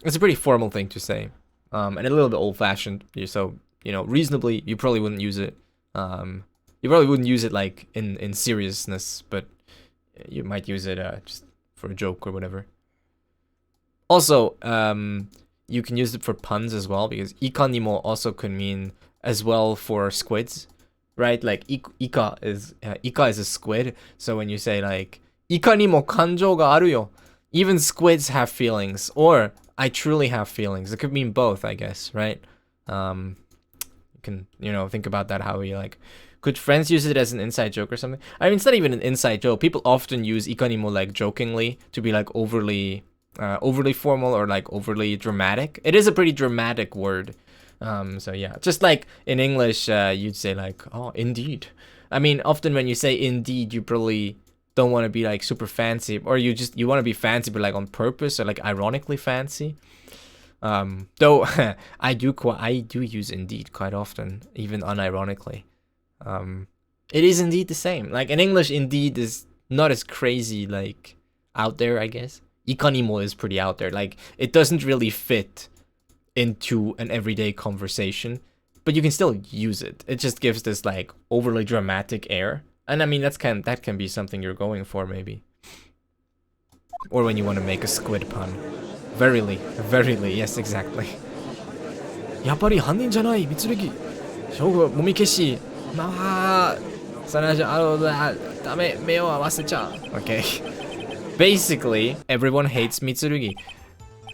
S2: It's a pretty formal thing to say, and a little bit old-fashioned. So, you know, reasonably, you probably wouldn't use it. You probably wouldn't use it like in seriousness, but you might use it just for a joke or whatever. Also, you can use it for puns as well, because ikanimo also could mean as well for squids, right? Like ika is a squid, so when you say like ikanimo kanjou ga aru yo, even squids have feelings, or I truly have feelings. It could mean both, I guess, right? You can, you know, think about that, how we like, could friends use it as an inside joke or something? I mean, it's not even an inside joke. People often use ikanimo like jokingly to be like overly formal or like overly dramatic. It is a pretty dramatic word. So yeah, just like in English, you'd say like, oh, indeed. I mean, often when you say indeed, you probably don't want to be like super fancy, or you want to be fancy, but like on purpose, or like ironically fancy. Though I do use indeed quite often, even unironically. It is indeed the same. Like in English, indeed is not as crazy, like out there, I guess. Ikanimo is pretty out there. Like, it doesn't really fit into an everyday conversation, but you can still use it. It just gives this like overly dramatic air, and I mean that can be something you're going for, maybe. Or when you want to make a squid pun. Verily, yes, exactly. やっぱり犯人じゃない、Mitsurugi。証拠もみ消し。まあ、それじゃダメ、目を合わせちゃう。Okay. Basically, everyone hates Mitsurugi.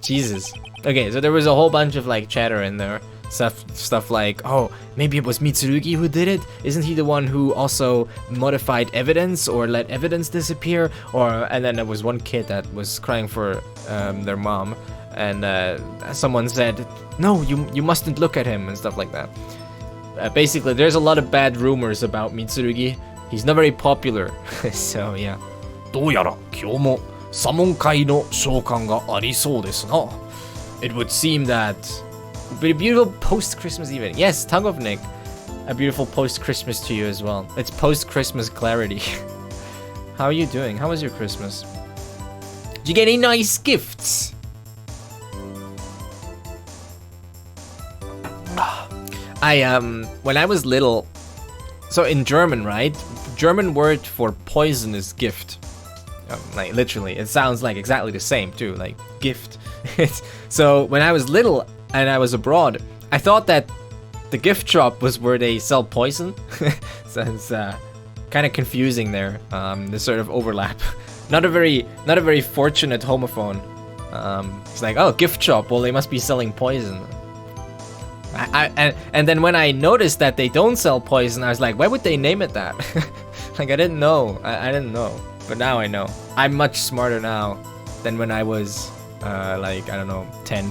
S2: Jesus. Okay, so there was a whole bunch of like chatter in there. Stuff like, oh, maybe it was Mitsurugi who did it? Isn't he the one who also modified evidence or let evidence disappear? And then there was one kid that was crying for their mom, and someone said, no, you mustn't look at him, and stuff like that. Basically, there's a lot of bad rumors about Mitsurugi. He's not very popular, so yeah. どうやら今日も左門会の召喚がありそうですな。It would seem that a beautiful post-Christmas evening. Yes, Tagovnik, a beautiful post-Christmas to you as well. It's post-Christmas clarity. How are you doing? How was your Christmas? Did you get any nice gifts?
S1: When I was little, so in German, right? German word for poison is gift. Like literally, it sounds like exactly the same too, like gift. So when I was little and I was abroad, I thought that the gift shop was where they sell poison. So it's kind of confusing there. This sort of overlap. Not a very fortunate homophone. It's like, oh, gift shop. Well, they must be selling poison. And then when I noticed that they don't sell poison, I was like, why would they name it that? Like I didn't know. I didn't know. But now I know. I'm much smarter now than when I was like, I don't know, 10.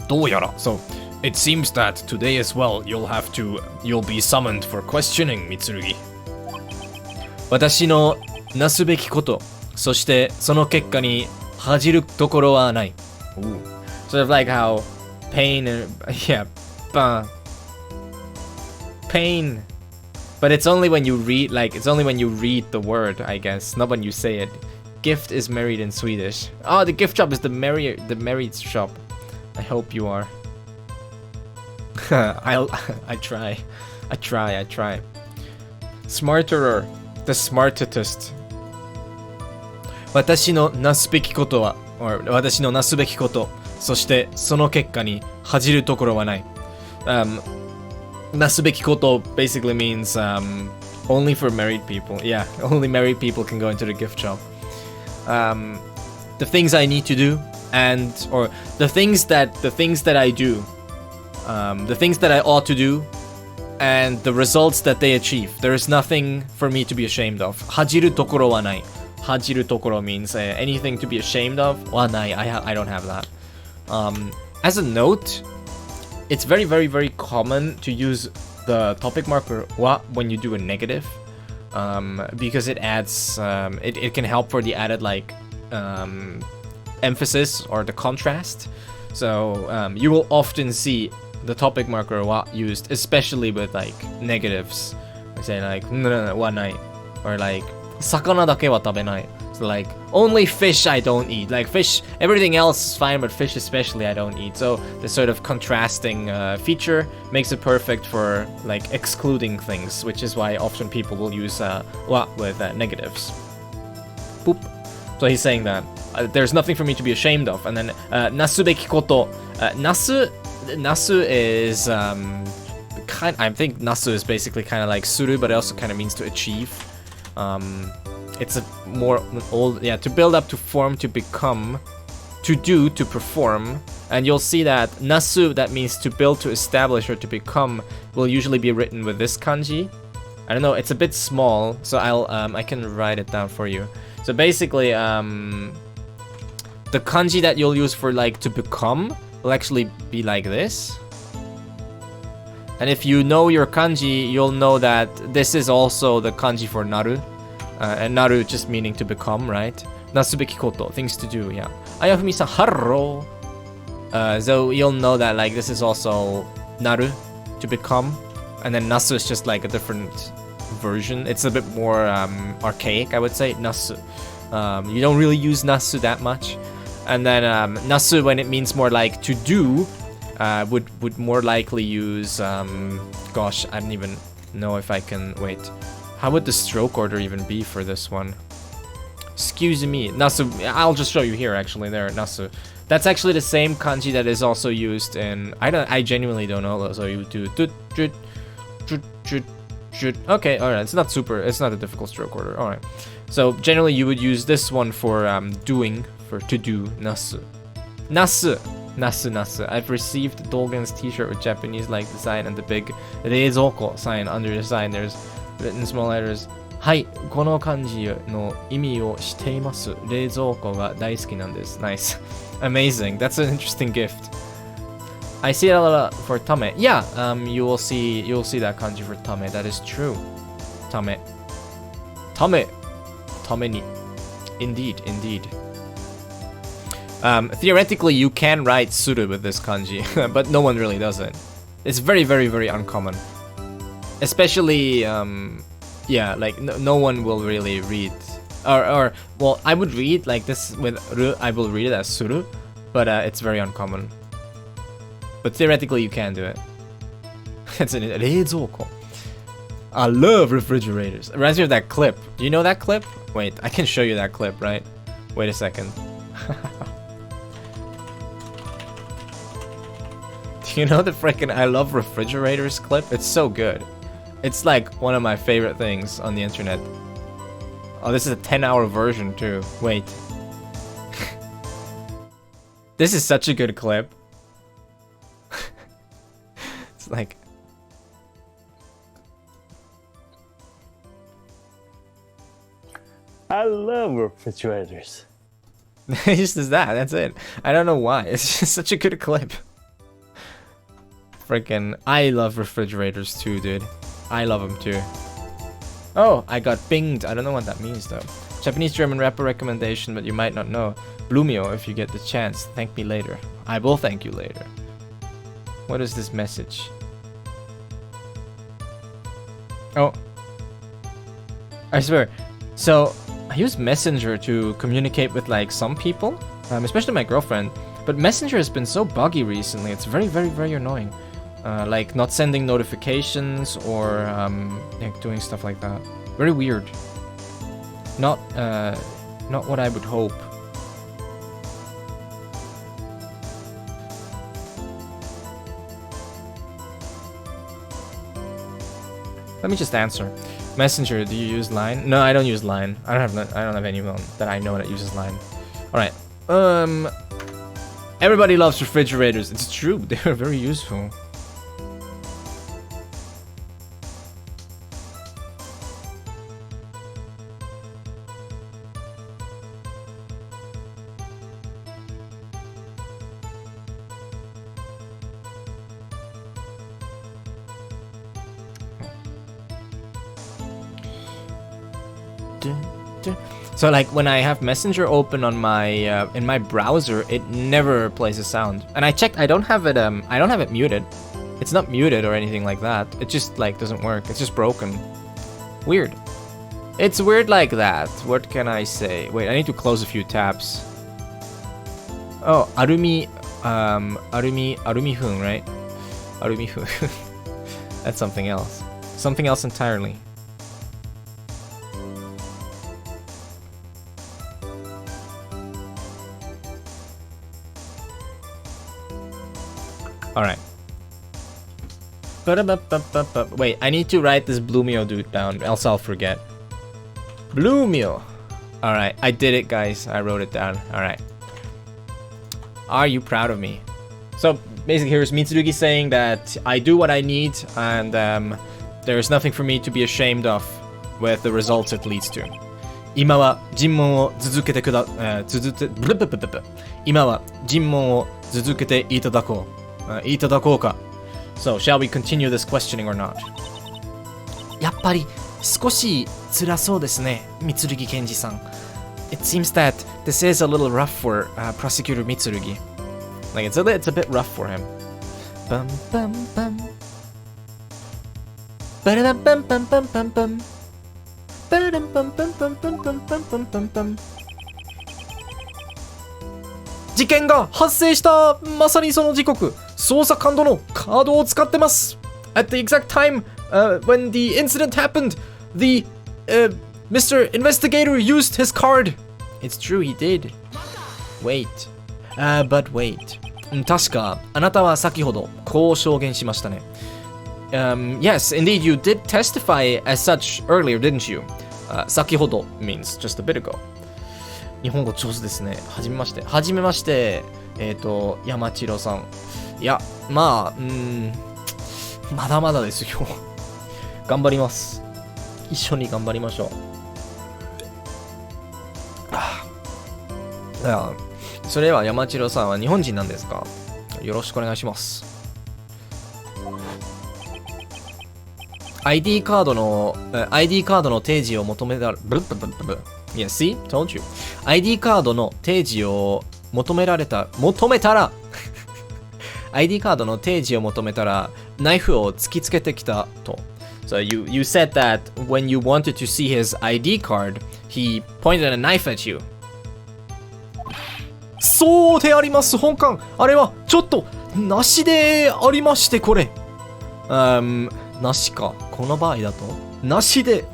S2: どうやら So it seems that today as well you'll be summoned for questioning, Mitsurugi.
S1: 私のなすべきこと、そしてその結果に恥じるところはない。Ooh. Sort of like how pain and pain, but it's only when you read the word, I guess, not when you say it. Gift is married in Swedish. Oh, the gift shop is the married shop. I hope you are. I try. Smarterer, the smartest. 私のなすべきことは、or 私のなすべきこと、そしてその結果に恥じるところはない。なすべきこと basically means only for married people. Yeah, only married people can go into the gift shop. The things I need to do, or the things that I do, the things that I ought to do, and the results that they achieve. There is nothing for me to be ashamed of. 恥じるところはない。恥じるところ means anything to be ashamed of. はない。I don't have that. As a note, it's very, very, very common to use the topic marker wa when you do a negative, because it adds, it can help for the added like emphasis or the contrast. So you will often see the topic marker wa used, especially with like negatives. I say like wa nai, or like 魚だけは食べない. So like only fish I don't eat. Like fish, everything else is fine, but fish especially I don't eat. So the sort of contrasting feature makes it perfect for like excluding things, which is why often people will use wa with negatives. Boop. So he's saying that there's nothing for me to be ashamed of. And then nasubeki koto. Nasu is I think nasu is basically kind of like suru, but it also kind of means to achieve. It's a more old, to build up, to form, to become, to do, to perform. And you'll see that nasu, that means to build, to establish, or to become, will usually be written with this kanji. I don't know, it's a bit small, so I can write it down for you. So basically, the kanji that you'll use for like to become will actually be like this. And if you know your kanji, you'll know that this is also the kanji for naru. And naru just meaning to become, right? Nasubeki koto, things to do, yeah. Ayafumi-san, harro. So you'll know that like this is also naru, to become. And then nasu is just like a different version. It's a bit more archaic, I would say, nasu. You don't really use nasu that much. And then nasu, when it means more like to do, would more likely use, gosh, I don't even know if I can, wait. How would the stroke order even be for this one? Excuse me, nasu, I'll just show you here actually, there, nasu. That's actually the same kanji that is also used in, I genuinely don't know, so you do, okay, alright, it's not a difficult stroke order, alright. So generally you would use this one for doing, for to do, nasu. Nasu. I've received Dolgen's t-shirt with Japanese-like design and the big reizoko sign under the sign. There's written small letters. はい、この漢字の意味を知っています。冷蔵庫が大好きなんです。Nice. Amazing. That's an interesting gift. I see that for tame. Yeah, you'll see that kanji for tame. That is true. Tame. Tame ni. Indeed. Theoretically, you can write suru with this kanji, but no one really does it. It's very, very, very uncommon. Especially, like no one will really read, or well, I would read like this with ru. I will read it as suru, but it's very uncommon. But theoretically, you can do it. That's it. 冷蔵庫. I love refrigerators. It reminds me of that clip. Do you know that clip? Wait, I can show you that clip, right? Wait a second. Do you know the freaking I love refrigerators clip? It's so good. It's like one of my favorite things on the internet. Oh, this is a 10-hour version too. Wait. This is such a good clip. It's like...
S4: I love refrigerators.
S1: It just is that. That's it. I don't know why. It's just such a good clip. Freaking, I love refrigerators too, dude. I love them too. Oh, I got pinged. I don't know what that means though. Japanese German rapper recommendation, but you might not know. Blumio, if you get the chance, thank me later. I will thank you later. What is this message? Oh. I swear. So, I use Messenger to communicate with like some people, especially my girlfriend. But Messenger has been so buggy recently. It's very, very, very annoying. Like not sending notifications or like doing stuff like that. Very weird. Not what I would hope. Let me just answer. Messenger, do you use Line? No, I don't use Line. I don't have anyone that I know that uses Line. All right. Everybody loves refrigerators. It's true. They are very useful. So like when I have Messenger open on my in my browser, it never plays a sound. And I checked, I don't have it muted. It's not muted or anything like that. It just like doesn't work. It's just broken. Weird. It's weird like that. What can I say? Wait, I need to close a few tabs. Oh, Arumi Fun, right? Arumi Fun. That's something else. Something else entirely. Alright. Wait, I need to write this Blumio dude down, else I'll forget. Blumio! Alright, I did it, guys. I wrote it down. Alright. Are you proud of me? So, basically, here's Mitsurugi saying that I do what I need, and there is nothing for me to be ashamed of with the results it leads to. 今は尋問を続けてくだ、今は尋問を続けていただこう。いただこうか。So, shall we continue this questioning or not? やっぱり少し辛そうですね、Mitsurugi Kenjiさん。It seems that this is a little rough for Prosecutor Mitsurugi. Like it's a bit rough for him. Bum bum bum. Ba-da-bum bum bum bum bum bum. Ba-da-bum bum bum bum bum bum bum bum bum. 事件が発生したまさにその時刻、捜査官のカードを使ってます。At the exact time when the incident happened, the Mr. Investigator used his card. It's true, he did. Wait. But wait. 確かあなたは先ほどこう証言しましたね。Yes, indeed, you did testify as such earlier, didn't you? 先ほど means just a bit ago. 日本語上手ですね。はじめまして。はじめまして。山千代さん。いや、まあ、まだまだですよ。頑張ります。一緒に頑張りましょう。いや、それは山千代さんは日本人なんですか？よろしくお願いします。ID カードの提示を求めたら、Yeah, see? Told you. ID カードの提示を求めたらID カードの提示を求めたらナイフを突きつけてきたと。So you said that when you wanted to see his ID card, he pointed a knife at you. そうであります、本館。あれはちょっとなしでありまして、これ。
S2: なしか。この場合だと。なしで。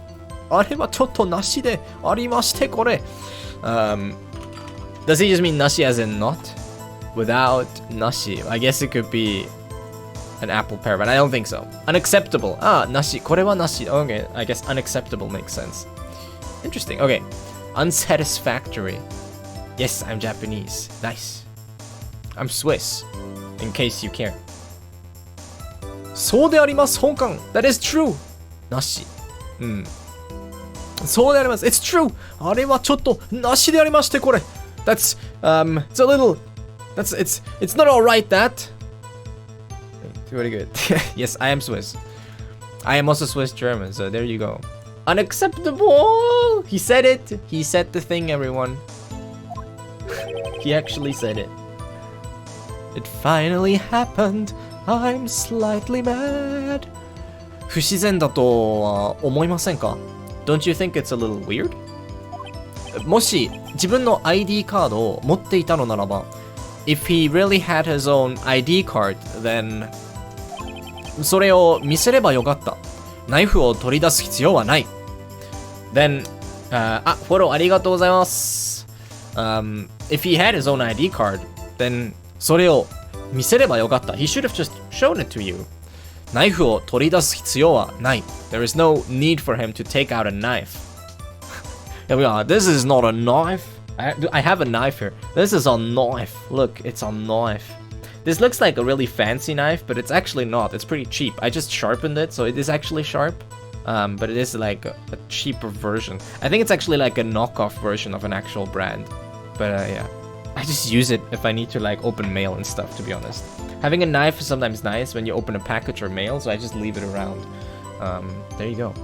S2: あれはちょっとなしでありましてこれ。
S1: Does he just mean nashi as in not? Without nashi? I guess it could be an apple pear, but I don't think so. Unacceptable. Ah, nashi. これはnashi. Okay, I guess unacceptable makes sense. Interesting. Okay. Unsatisfactory. Yes, I'm Japanese. Nice. I'm Swiss. In case you care.
S2: そうであります、本館。That is true.
S1: なし。
S2: そうであります。It's true. あれはちょっとなしでありましてこれ。That's it's a little. It's not alright that.
S1: Very good. Yes, I am Swiss. I am also Swiss German, so there you go. Unacceptable! He said it. He said the thing, everyone. He actually said it. It finally happened. I'm slightly mad.
S2: 不自然だとは思いませんか？
S1: Don't you think it's a little weird?
S2: もし自分の ID カードを持っていたのならば、
S1: If he really had his own ID card, then
S2: それを見せればよかった。ナイフを取り出す必要はない。
S1: then フォローありがとうございます。If he had his own ID card, then
S2: それを見せればよかった。He should have just shown it to you. ナイフを取り出す必要はない。
S1: There is no need for him to take out a knife.
S2: Here we are. This is not a knife. I have a knife here. This is a knife. Look, it's a knife.
S1: This looks like a really fancy knife, but it's actually not. It's pretty cheap. I just sharpened it, so it is actually sharp. But it is like a cheaper version. I think it's actually like a knockoff version of an actual brand. But yeah. I just use it if I need to like open mail and stuff, to be honest. Having a knife is sometimes nice when you open a package or mail, so I just leave it around. There you go.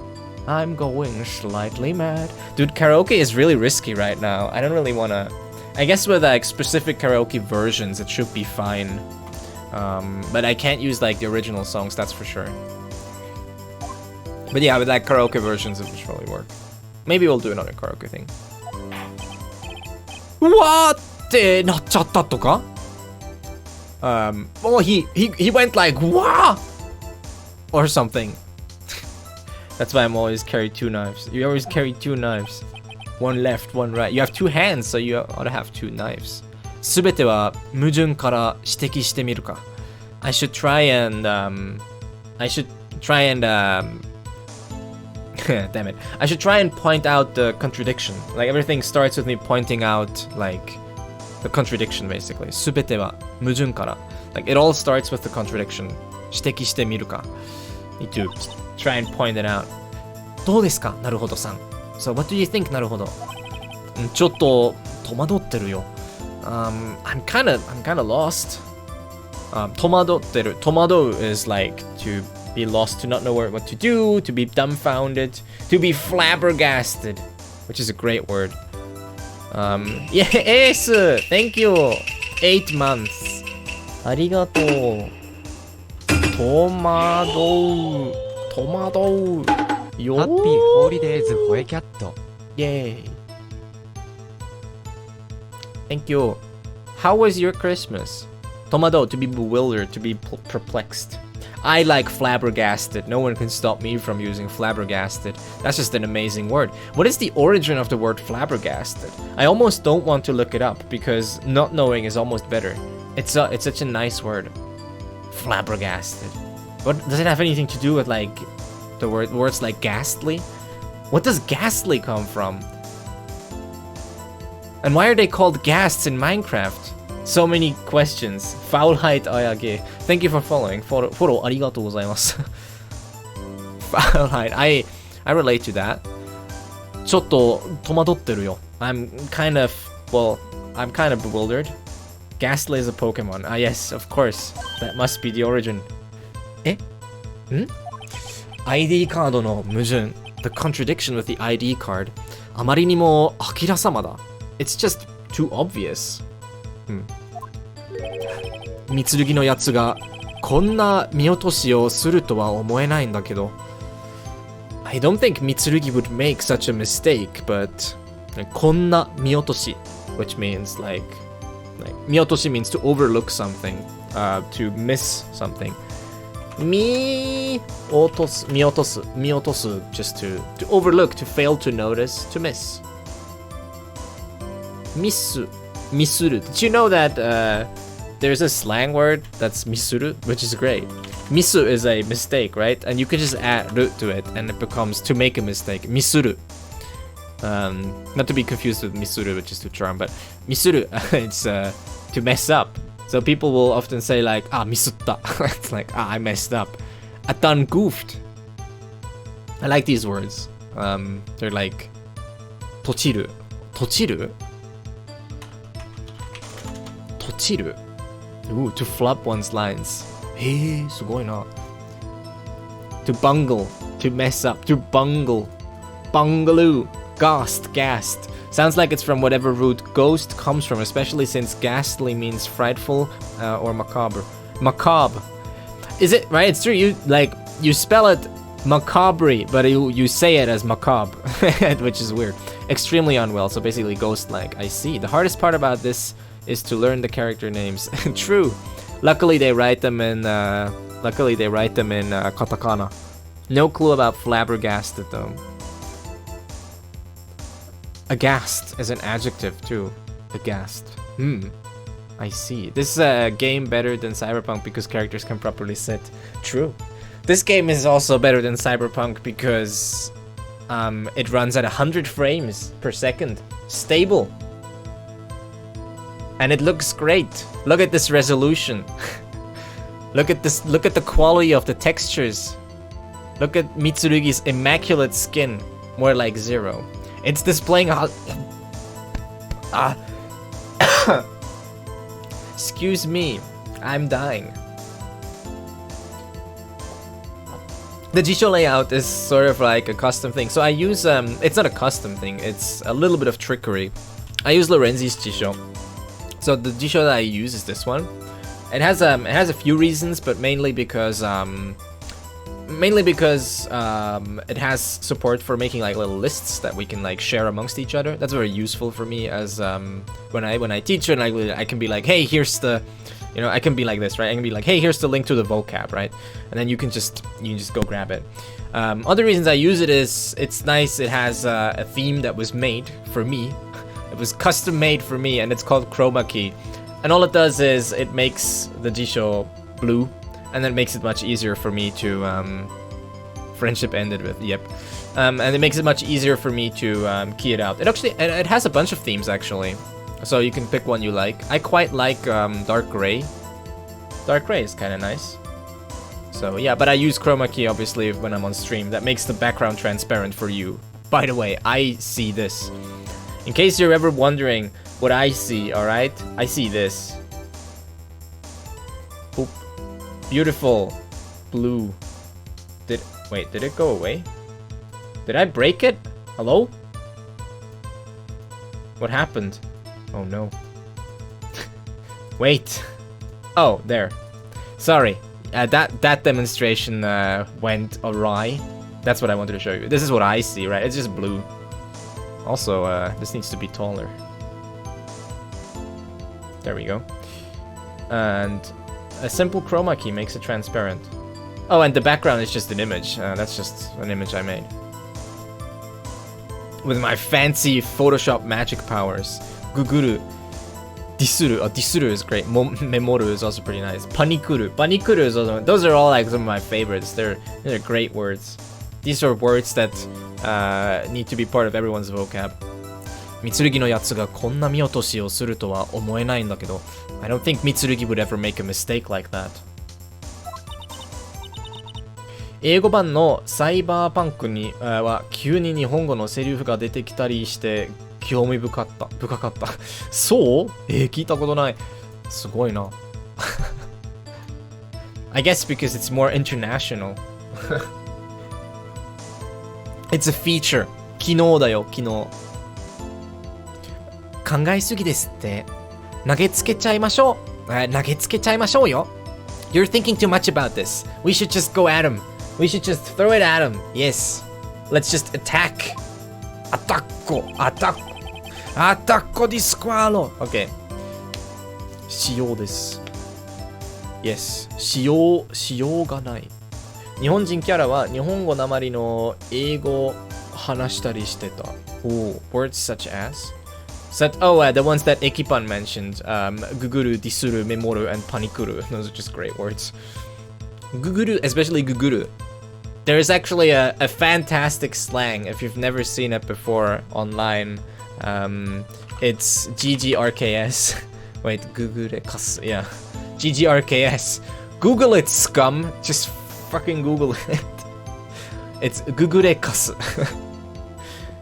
S1: I'm going slightly mad. Dude, karaoke is really risky right now. I don't really wanna... I guess with like specific karaoke versions, it should be fine. But I can't use like the original songs, that's for sure. But yeah, with like karaoke versions, it would probably work. Maybe we'll do another karaoke thing.
S2: What? ってなっちゃったとか?
S1: Well, he went like, "Wah!" or something. That's why I'm always carry two knives. You always carry two knives. One left, one right. You have two hands, so you ought to have two knives.
S2: すべては矛盾から指摘してみるか.
S1: I should try and damn it. I should try and point out the contradiction. Like everything starts with me pointing out like the contradiction basically.
S2: すべては矛盾から.
S1: Like it all starts with the contradiction.
S2: 指摘してみるか.
S1: Need to try and point it out.
S2: どうですか、なるほどさん.
S1: So what do you think, なるほど?
S2: ちょっと戸惑ってるよ.
S1: I'm kind of lost.
S2: 戸惑ってる. 戸惑
S1: is like to be lost, to not know what to do, to be dumbfounded, to be flabbergasted, which is a great word. Yes, thank you. 8 months.
S2: ありがとう. 戸惑うよ.
S3: ハッピーホーリデーズホエキャット。
S1: Yay. Thank you. How was your Christmas? Tomado, to be bewildered, to be perplexed. I like flabbergasted. No one can stop me from using flabbergasted. That's just an amazing word. What is the origin of the word flabbergasted? I almost don't want to look it up because not knowing is almost better. It's such a nice word. Flabbergasted. What does it have anything to do with like the words like ghastly? What does ghastly come from? And why are they called ghasts in Minecraft? So many questions. Faulheit Ayage. Thank you for following. Follow ありがとうございます。Faulheit. I relate to that.
S2: ちょっと戸惑ってるよ.
S1: I'm kind of bewildered. Ghastly is a Pokemon. Ah yes, of course. That must be the origin.
S2: ID カードの矛盾. The contradiction with the ID card. あまりにも明らさまだ.
S1: It's just too obvious.
S2: 三剣のやつがこんな見落としをするとは思えないんだけど.
S1: I don't think Mitsurugi would make such a mistake, but
S2: こんな見落とし,
S1: which means like 見落とし means to overlook something, to miss something. Miotosu, just to overlook, to fail to notice, to miss. Misuru. Did you know that there's a slang word that's misuru, which is great. Misu is a mistake, right? And you can just add ru to it, and it becomes to make a mistake. Misuru. Not to be confused with misuru, which is to charm, but misuru, it's to mess up. So people will often say like, misutta. It's like, I messed up. I done goofed. I like these words. They're like, tochiru. Tochiru? Tochiru. Ooh, to flub one's lines. Hey, sugoi na. To bungle. To mess up. To bungle. Bungaloo. Gassed. Sounds like it's from whatever root ghost comes from, especially since ghastly means frightful or macabre. Macabre. Is it right? It's true. You spell it macabre, but you say it as macabre, which is weird. Extremely unwell. So basically, ghost-like. I see. The hardest part about this is to learn the character names. True. Luckily, they write them in. Katakana. No clue about flabbergasted though. Aghast is an adjective too. Aghast. I see. This is a game better than Cyberpunk because characters can properly sit. True. This game is also better than Cyberpunk because it runs at 100 frames per second. Stable. And it looks great. Look at this resolution. Look at this. Look at the quality of the textures. Look at Mitsurugi's immaculate skin. More like 0. It's displaying excuse me, I'm dying. The Jisho layout is sort of like a custom thing. So I use it's not a custom thing, it's a little bit of trickery. I use Lorenzi's Jisho. So the Jisho that I use is this one. It has a few reasons, but mainly because it has support for making like little lists that we can like share amongst each other. That's very useful for me as when I teach, and I can be like, hey, here's the, I can be like this, right? I can be like, hey, here's the link to the vocab, right? And then you can just go grab it. Other reasons I use it is it's nice. It has a theme that was made for me. It was custom made for me, and it's called Chroma Key. And all it does is it makes the Jisho blue. And then makes it much easier for me to, friendship ended with, yep. And it makes it much easier for me to key it out. It has a bunch of themes actually. So you can pick one you like. I quite like Dark Gray. Dark Gray is kind of nice. So yeah, but I use Chroma Key obviously when I'm on stream. That makes the background transparent for you. By the way, I see this. In case you're ever wondering what I see, alright? I see this. Boop. Beautiful blue. Did it go away? Did I break it? Hello? What happened? Oh no. Wait. Oh, there. Sorry. That demonstration went awry. That's what I wanted to show you. This is what I see, right? It's just blue. Also, this needs to be taller. There we go. And a simple chroma key makes it transparent. Oh, and the background is just an image. That's just an image I made. With my fancy Photoshop magic powers. Guguru. Disuru. Oh, Disuru is great. Memoru is also pretty nice. Panikuru. Panikuru is also... Those are all like some of my favorites. They're great words. These are words that need to be part of everyone's vocab. Mitsurugi no yatsu ga konna miotoshi o suru to wa omoenai nda kedo. I don't think Mitsurugi would ever make a mistake like that. 英語版のサイバーパンクには急に日本語のセリフが出てきたりして興味深かった。そう？聞いたことない。すごいな。I guess because it's more international. It's a feature. 機能だよ、機能。考えすぎですって。投げつけちゃいましょう。投げつけちゃいましょうよ。You're thinking too much about this. We should just go at him. We should just throw it at him. Yes. Let's just attack. Attacco. Attacco di squalo. Okay. しようです。Yes. しようがない。日本人キャラは日本語なまりの英語話したりしてた。Oh, words such as? The ones that Ekipan mentioned. Guguru, disuru, memoru, and panikuru. Those are just great words. Guguru, especially guguru. There is actually a fantastic slang if you've never seen it before online. It's GGRKS. Wait, gugure-kasu. Yeah. GGRKS. Google it, scum. Just fucking Google it. It's gugure-kasu.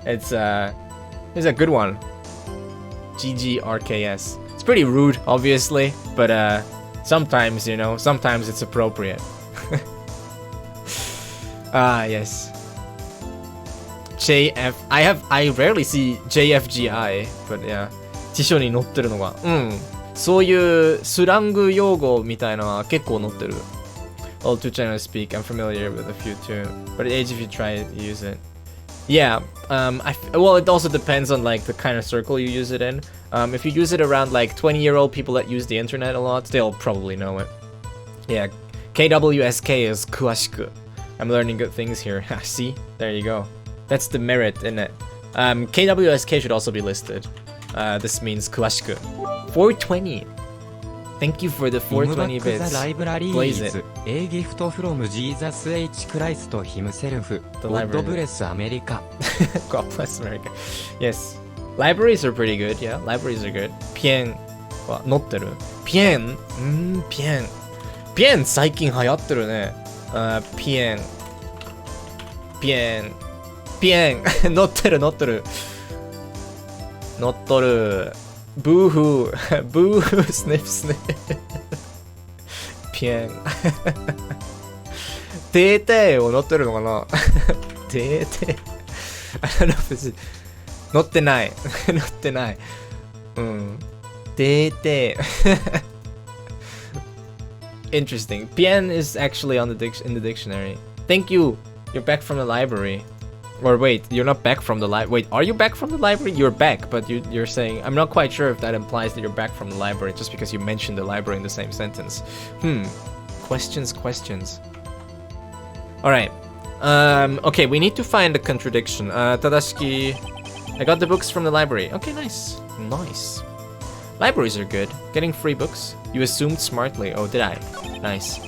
S1: It's a good one. GGRKS. It's pretty rude, obviously, but sometimes, you know, sometimes it's appropriate. Yes. I rarely see JFGI, but yeah. 辞書に載ってるのが、そういうスラング用語みたいなのは結構載ってる。All too China speak. I'm familiar with a few too, but if you try it, use it. Yeah, well, it also depends on like the kind of circle you use it in. If you use it around like 20-year-old people that use the internet a lot, they'll probably know it. Yeah, KWSK is kuashiku. I'm learning good things here. See? There you go. That's the merit in it. KWSK should also be listed. This means kuashiku. 420. Thank you for the 420 bits. Blaze it.
S3: A gift from Jesus H. Christ himself. God bless America.
S1: God bless America. Yes. Libraries are pretty good, yeah. Libraries are good. Pien. 載ってる Pien. Pien. Pien 最近流行ってるね。Pien. Pien. Pien. 載ってる。載っとる。Boo-hoo. Boo-hoo. Sniff, sniff. Pien. てーてーを載ってるのかなてーてー I don't know if this is... 載ってない。載ってない。てーてー Interesting. Pien is actually on the in the dictionary. Thank you. You're back from the library. Or wait, you're not back from the library. Wait, are you back from the library? You're back, but you're saying... I'm not quite sure if that implies that you're back from the library just because you mentioned the library in the same sentence. Questions. Alright. Okay, we need to find a contradiction. Tadashiki... I got the books from the library. Okay, nice. Nice. Libraries are good. Getting free books. You assumed smartly. Oh, did I? Nice.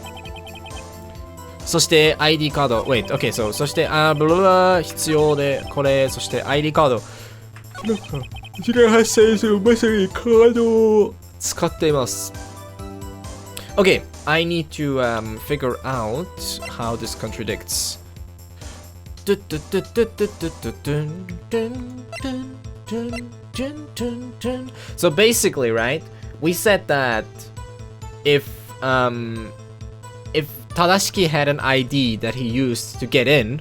S1: そして ID カード Wait, okay, so そしてブルー必要でこれそして ID カード1年発生するまさにカードを使っています Okay, I need to figure out how this contradicts So basically, right, we said that if Tadashiki had an ID that he used to get in,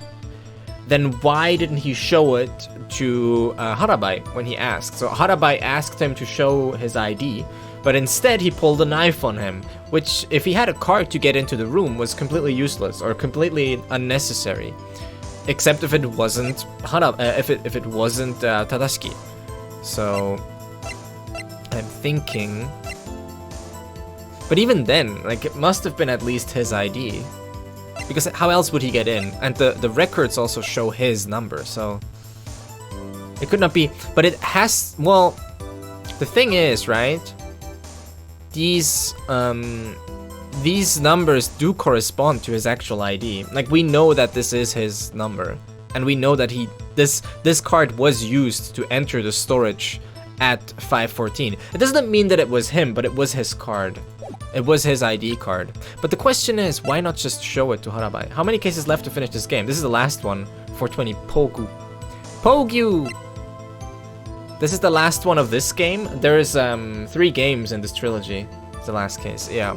S1: then why didn't he show it to Harabai when he asked? So Harabai asked him to show his ID, but instead he pulled a knife on him, which if he had a card to get into the room was completely useless or completely unnecessary, except if it wasn't if it wasn't Tadashiki. So I'm thinking. But even then, like, it must have been at least his ID. Because how else would he get in? And the records also show his number, so... It could not be... But it has... Well, the thing is, right? These numbers do correspond to his actual ID. Like, we know that this is his number. And we know that this card was used to enter the storage at 514. It doesn't mean that it was him, but it was his card. It was his ID card. But the question is, why not just show it to Harabai? How many cases left to finish this game? This is the last one. 420 Pogu. Pogyu! This is the last one of this game. There's 3 games in this trilogy. It's the last case, yeah.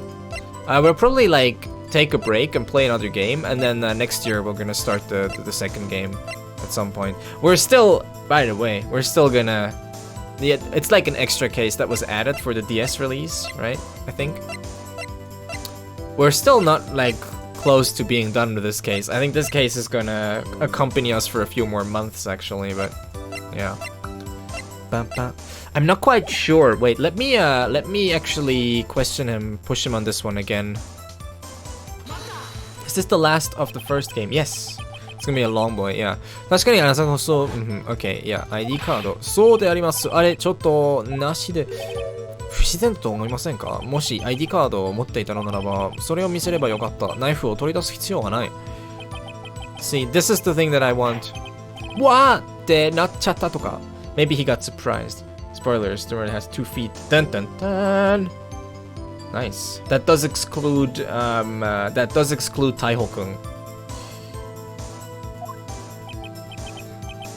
S1: We'll probably like take a break and play another game, and then next year we're gonna start the second game at some point. We're still, by the way, we're still gonna... Yeah, it's like an extra case that was added for the DS release, right? I think. We're still not like close to being done with this case. I think this case is gonna accompany us for a few more months actually, but yeah. I'm not quite sure. Wait, let me actually question him, push him on this one again. Is this the last of the first game? Yes. It's gonna be a long boy, yeah. 確かにあなたこそ、okay, yeah, ID カード。そうであります。あれ、ちょっと、なしで、不自然だと思いませんか？もし ID カードを持っていたのならば、それを見せればよかった。ナイフを取り出す必要はない。See, this is the thing that I want. わーってなっちゃったとか。Maybe he got surprised. Spoilers, the bird has 2 feet. Dun dun dun! Nice. That does exclude, Taiho-kun.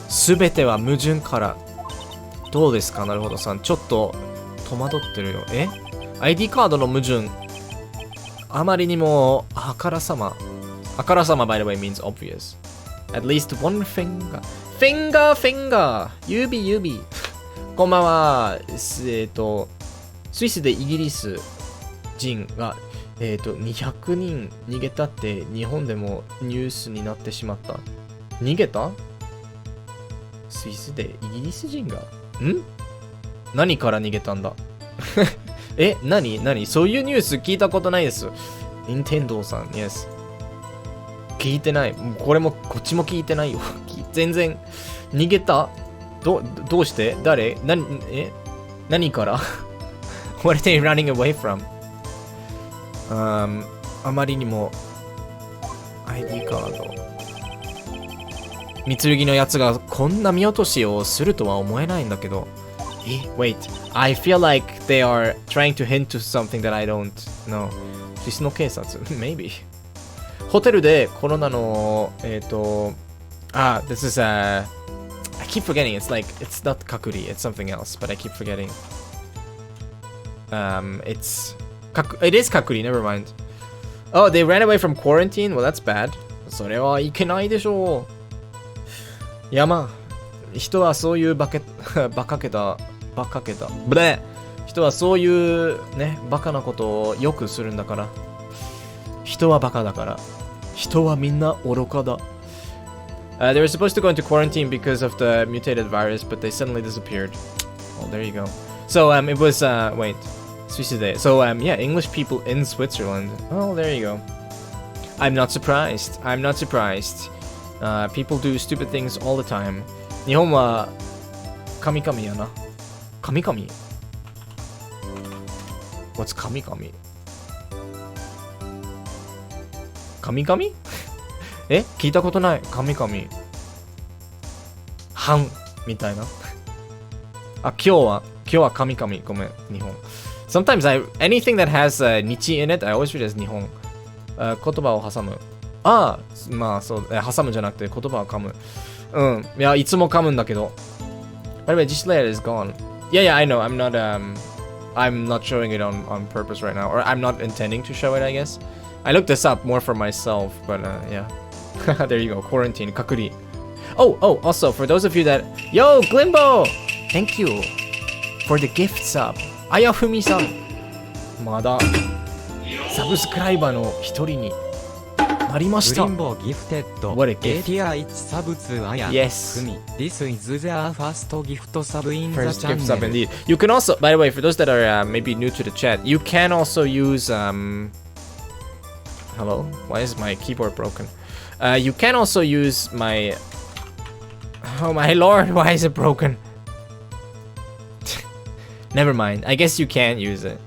S1: すべては矛盾から。どうですかなるほどさん。ちょっと戸惑ってるよ。え ?ID カードの矛盾。あまりにもあからさま。あからさま by the way means obvious. At least one finger. Finger! 指。こんばんは。スイスでイギリス人が、200人逃げたって日本でもニュースになってしまった。逃げた？スイスでイギリス人が何から逃げたんだえ、何そういうニュース聞いたことないです。任天堂さん、Yes。聞いてない。こっちも聞いてないよ。全然。逃げた？どうして？誰？何から？ What are they running away from? あまりにも ID カード。三剣のやつがこんな見落としをするとは思えないんだけど。Wait. I feel like they are trying to hint to something that I don't know. スイスの警察 Maybe. ホテルでコロナのthis is I keep forgetting. It's like it's not kakuri. It's something else, but I keep forgetting. It is kakuri. Never mind. Oh, they ran away from quarantine. Well, that's bad. それはいけないでしょう。いやまあ、人はそういうバカけた。ブレ。人はそういうね、バカなことをよくするんだから。人はバカだから。人はみんな愚かだ。They were supposed to go into quarantine because of the mutated virus, but they suddenly disappeared. Oh, there you go. So, it was, wait. Suicide. So, yeah, English people in Switzerland. Oh, there you go. I'm not surprised. People do stupid things all the time. 日本は、神々やな。神々 What's 神々神々聞いたことない。神々。半みたいな。あ、今日は神々。ごめん、日本。Sometimes anything that has nichi in it, I always read as 日本。言葉を挟む。まあそう、挟むじゃなくて言葉を噛む。いや、いつも噛むんだけど。By the way, just later is gone. Yeah, I know. I'm not showing it on purpose right now. Or I'm not intending to show it, I guess. I looked this up more for myself, but yeah. There you go. Quarantine. Kakuri. Oh, also, for those of you that... Yo, Glimbo! Thank you for the gift sub. Ayafumi-san. まだ、サブスクライバーの一人になりました。
S3: グリンボギフテッド。
S1: What a gift.
S3: ATR1 サブ2アヤ。
S1: Yes.
S3: This is their first gift sub in the
S1: First
S3: channel.
S1: gift sub indeed. You can also, by the way, for those that are maybe new to the chat, you can also use... Hello? Why is my keyboard broken? You can also use my... Oh my lord, why is it broken? Never mind. I guess you can use it.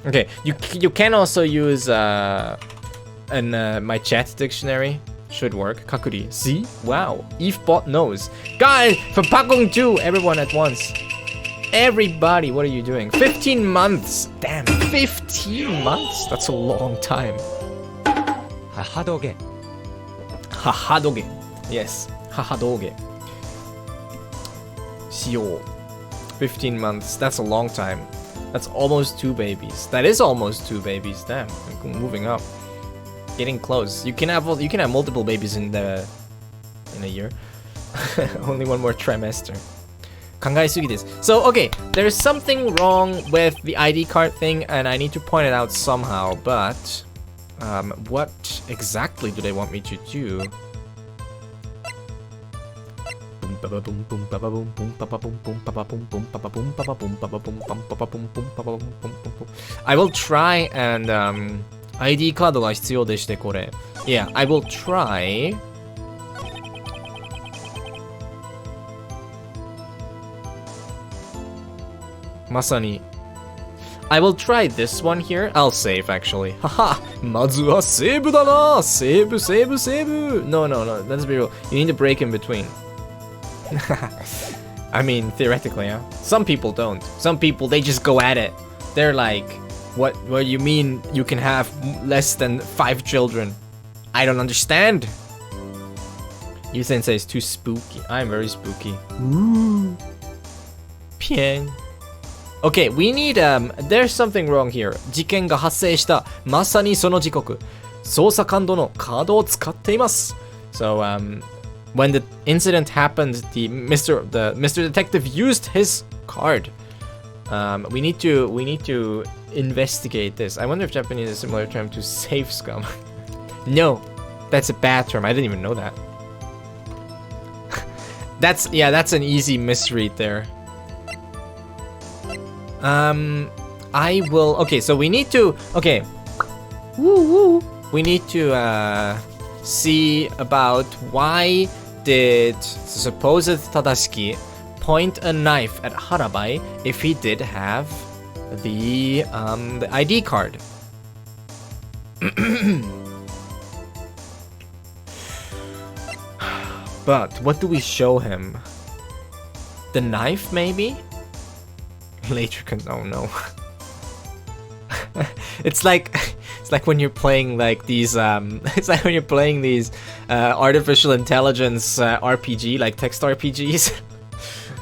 S1: Okay, you can also use my chat dictionary. Should work. Kakuri. See? Wow. EveBot knows. Guys, for Pakong 2, everyone at once. Everybody, what are you doing? 15 months. Damn, 15 months? That's a long time.
S3: Hahadoge.
S1: Hahadoge. Yes. Hahadoge. Shio. 15 months. That's a long time. That's almost 2 babies. That is almost 2 babies. Damn. Moving up. Getting close. You can have multiple babies in a year. Only one more trimester. 考えすぎです. So, okay, there's something wrong with the ID card thing, and I need to point it out somehow, but what exactly do they want me to do? I will try and ID カードが必要でしてこれ Yeah, I will try Masani I will try this one here. I'll save actually. Haha! まずはセーブだな! Save. No, let's be real. You need to break in between. I mean, theoretically, yeah. Some people don't. Some people, they just go at it. They're like, what you mean you can have less than 5 children? I don't understand. You sensei is too spooky. I'm very spooky. Ooh. Piang. Okay, we need, there's something wrong here. 事件が発生した。まさにその時刻。捜査感度のカードを使っています。So, when the incident happened, Mr. Detective used his card. We need to investigate this. I wonder if Japanese is a similar term to safe scum. No, that's a bad term. I didn't even know that. That's an easy misread there. I will. Okay, so we need to. Okay. We need to see about why did supposed Tadashiki point a knife at Harabai if he did have the ID card. But what do we show him? The knife, maybe? Later oh no. It's like when you're playing like these artificial intelligence RPG, like text RPGs.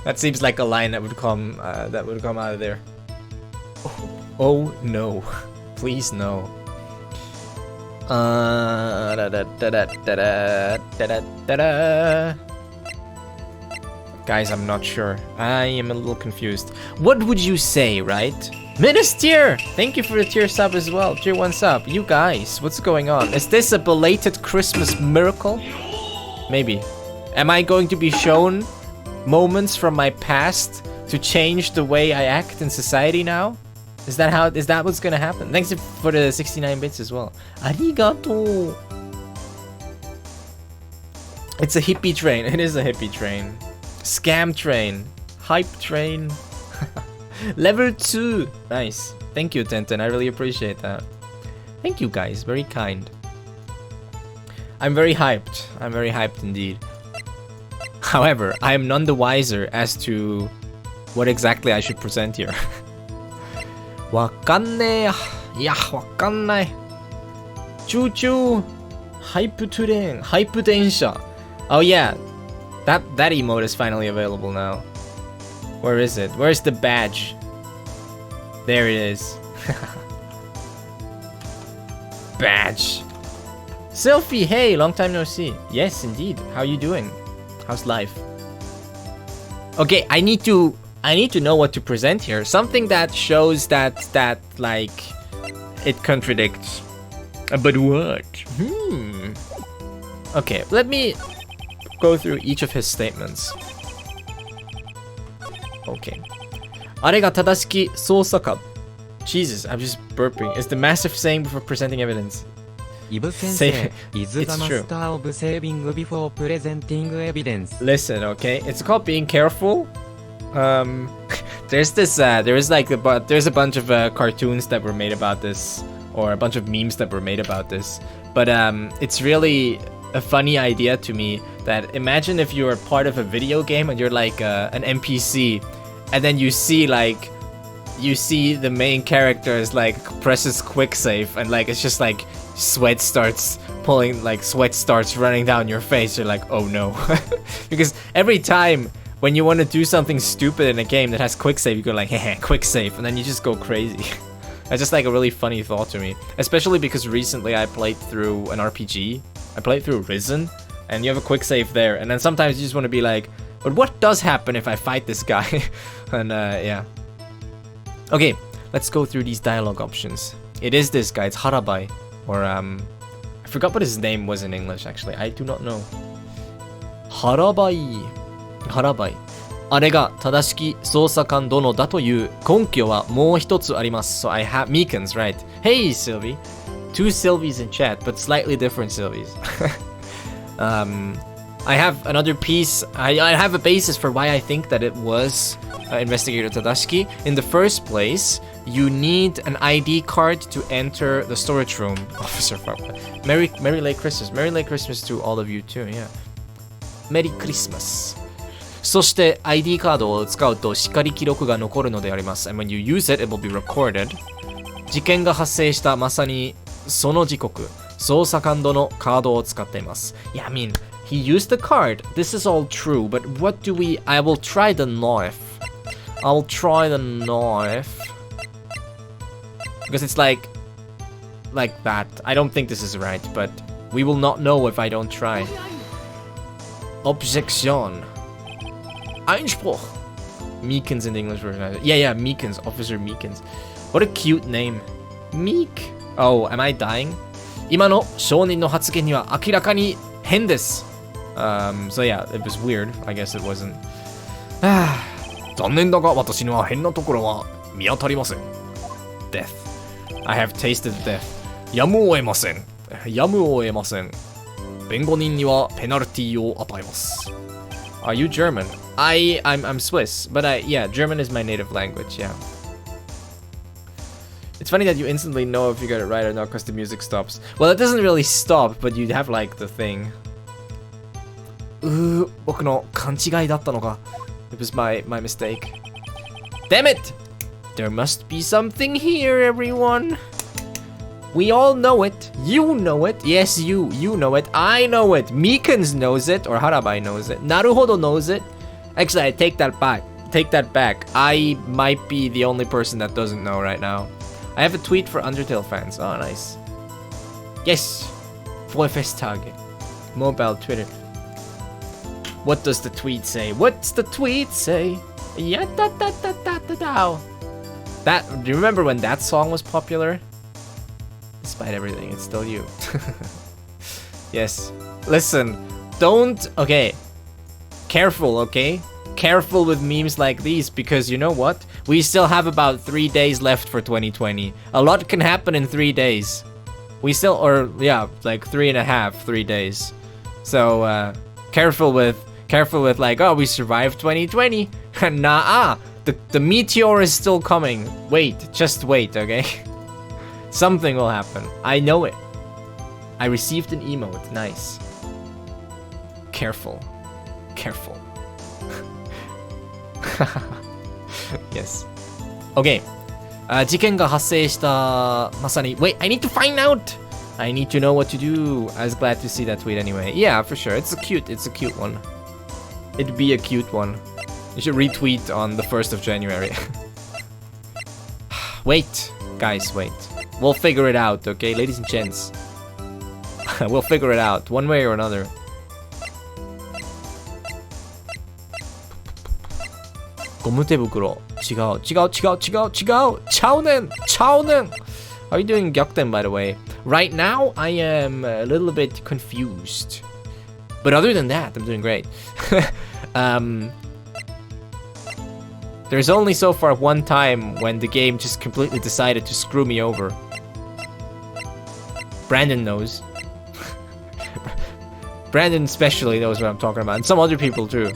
S1: That seems like a line that would come out of there. Oh no. Please no. Guys, I'm not sure. I am a little confused. What would you say, right? Minister! Thank you for the tier sub as well. Tier 1 sub. You guys, what's going on? Is this a belated Christmas miracle? Maybe. Am I going to be shown moments from my past to change the way I act in society now? Is that what's gonna happen? Thanks for the 69 bits as well. Arigato! It's a hippie train. It is a hippie train. Scam train. Hype train. Level 2. Nice. Thank you, Tenten. I really appreciate that. Thank you, guys. Very kind. I'm very hyped. I'm very hyped indeed. However, I am none the wiser as to what exactly I should present here. わかんねえや。いや、わかんない。チューチュー。ハイプトレーン。ハイプ電車。Oh yeah. That emote is finally available now. Where is it? Where's the badge? There it is. Badge. Selfie, hey, long time no see. Yes, indeed. How you doing? How's life? Okay, I need to know what to present here. Something that shows that like it contradicts. But what? Okay, let me go through each of his statements. Okay. あれが正しき捜査官. Jesus, I'm just burping. It's the massive saying before presenting evidence.
S3: イブ先生 is the master of saving before presenting evidence.
S1: Listen, okay? It's called being careful. There's a bunch of cartoons that were made about this, or a bunch of memes that were made about this. But it's really a funny idea to me that imagine if you're part of a video game and you're like an NPC, and then you see the main characters like presses quick save, and like it's just like sweat starts running down your face. You're like, oh no. Because every time when you want to do something stupid in a game that has quick save, you go like, hey, quick save, and then you just go crazy. That's just like a really funny thought to me, especially because recently I played through an RPG. I played through Risen, and you have a quick save there, and then sometimes you just want to be like, but what does happen if I fight this guy? And yeah. Okay, let's go through these dialogue options. It is this guy, it's Harabai, or I forgot what his name was in English actually, I do not know. Harabai. ハラバイ。あれが正しき捜査官殿だという根拠はもう一つあります。So I have Meekins, right? Hey, Sylvie. Two Sylvies in chat, but slightly different Sylvies. I have another piece. I have a basis for why I think that it was Investigator Tadashiki. In the first place, you need an ID card to enter the storage room. Officer Farpa. Merry late Christmas. Merry late Christmas to all of you too, yeah. Merry Christmas. そして ID カードを使うとしっかり記録が残るのであります。And when you use it, it will be recorded. 事件が発生したまさにその時刻、捜査官殿のカードを使っています。Yeah, I mean, he used the card. This is all true, but what do we... I will try the knife. I'll try the knife. Because it's like that. I don't think this is right, but we will not know if I don't try. Objection. Einspruch. Meekins in the English version. Yeah, Meekins. Officer Meekins. What a cute name. Meek. Oh, am I dying? 今の証人の発言には明らかに変です。So yeah, it was weird. I guess it wasn't.
S2: 残念だが私には変なところは見当たりません。
S1: Death. I have tasted death.
S2: やむを得ません。やむを得ません。弁護人にはペナルティを与えます。
S1: Are you German? I'm Swiss, but yeah, German is my native language, yeah. It's funny that you instantly know if you got it right or not because the music stops. Well, it doesn't really stop, but you have like the thing. 僕の勘違いだったのか。It was my mistake. Damn it! There must be something here, everyone. We all know it. You know it. Yes, you know it. I know it. Meekins knows it, or Harabai knows it. Naruhodo knows it. Actually, I take that back. Take that back. I might be the only person that doesn't know right now. I have a tweet for Undertale fans. Oh, nice. Yes. Vorfesttage. Mobile Twitter. What does the tweet say? What's the tweet say? Yeah, da. That. Do you remember when that song was popular? Despite everything, it's still you. Yes. Listen, don't. Okay. Careful, okay? Careful with memes like these because you know what? We still have about 3 days left for 2020. A lot can happen in 3 days. We still, or yeah, like 3 days. So careful with like, oh, we survived 2020. Nah, the meteor is still coming. Wait, just wait, okay? Something will happen. I know it. I received an emote. Nice. Careful. Yes. Okay. 事件が発生したまさに Wait, I need to find out! I need to know what to do. I was glad to see that tweet anyway. Yeah, for sure. It's a cute one. It'd be a cute one. You should retweet on the 1st of January. Wait. Guys, wait. We'll figure it out, okay? Ladies and gents. We'll figure it out, one way or another. 고무대부끄러. 違う. 차오는. How are you doing, Gyokten, by the way? Right now, I am a little bit confused. But other than that, I'm doing great. There's only so far one time when the game just completely decided to screw me over. Brandon knows. Brandon especially knows what I'm talking about, and some other people too.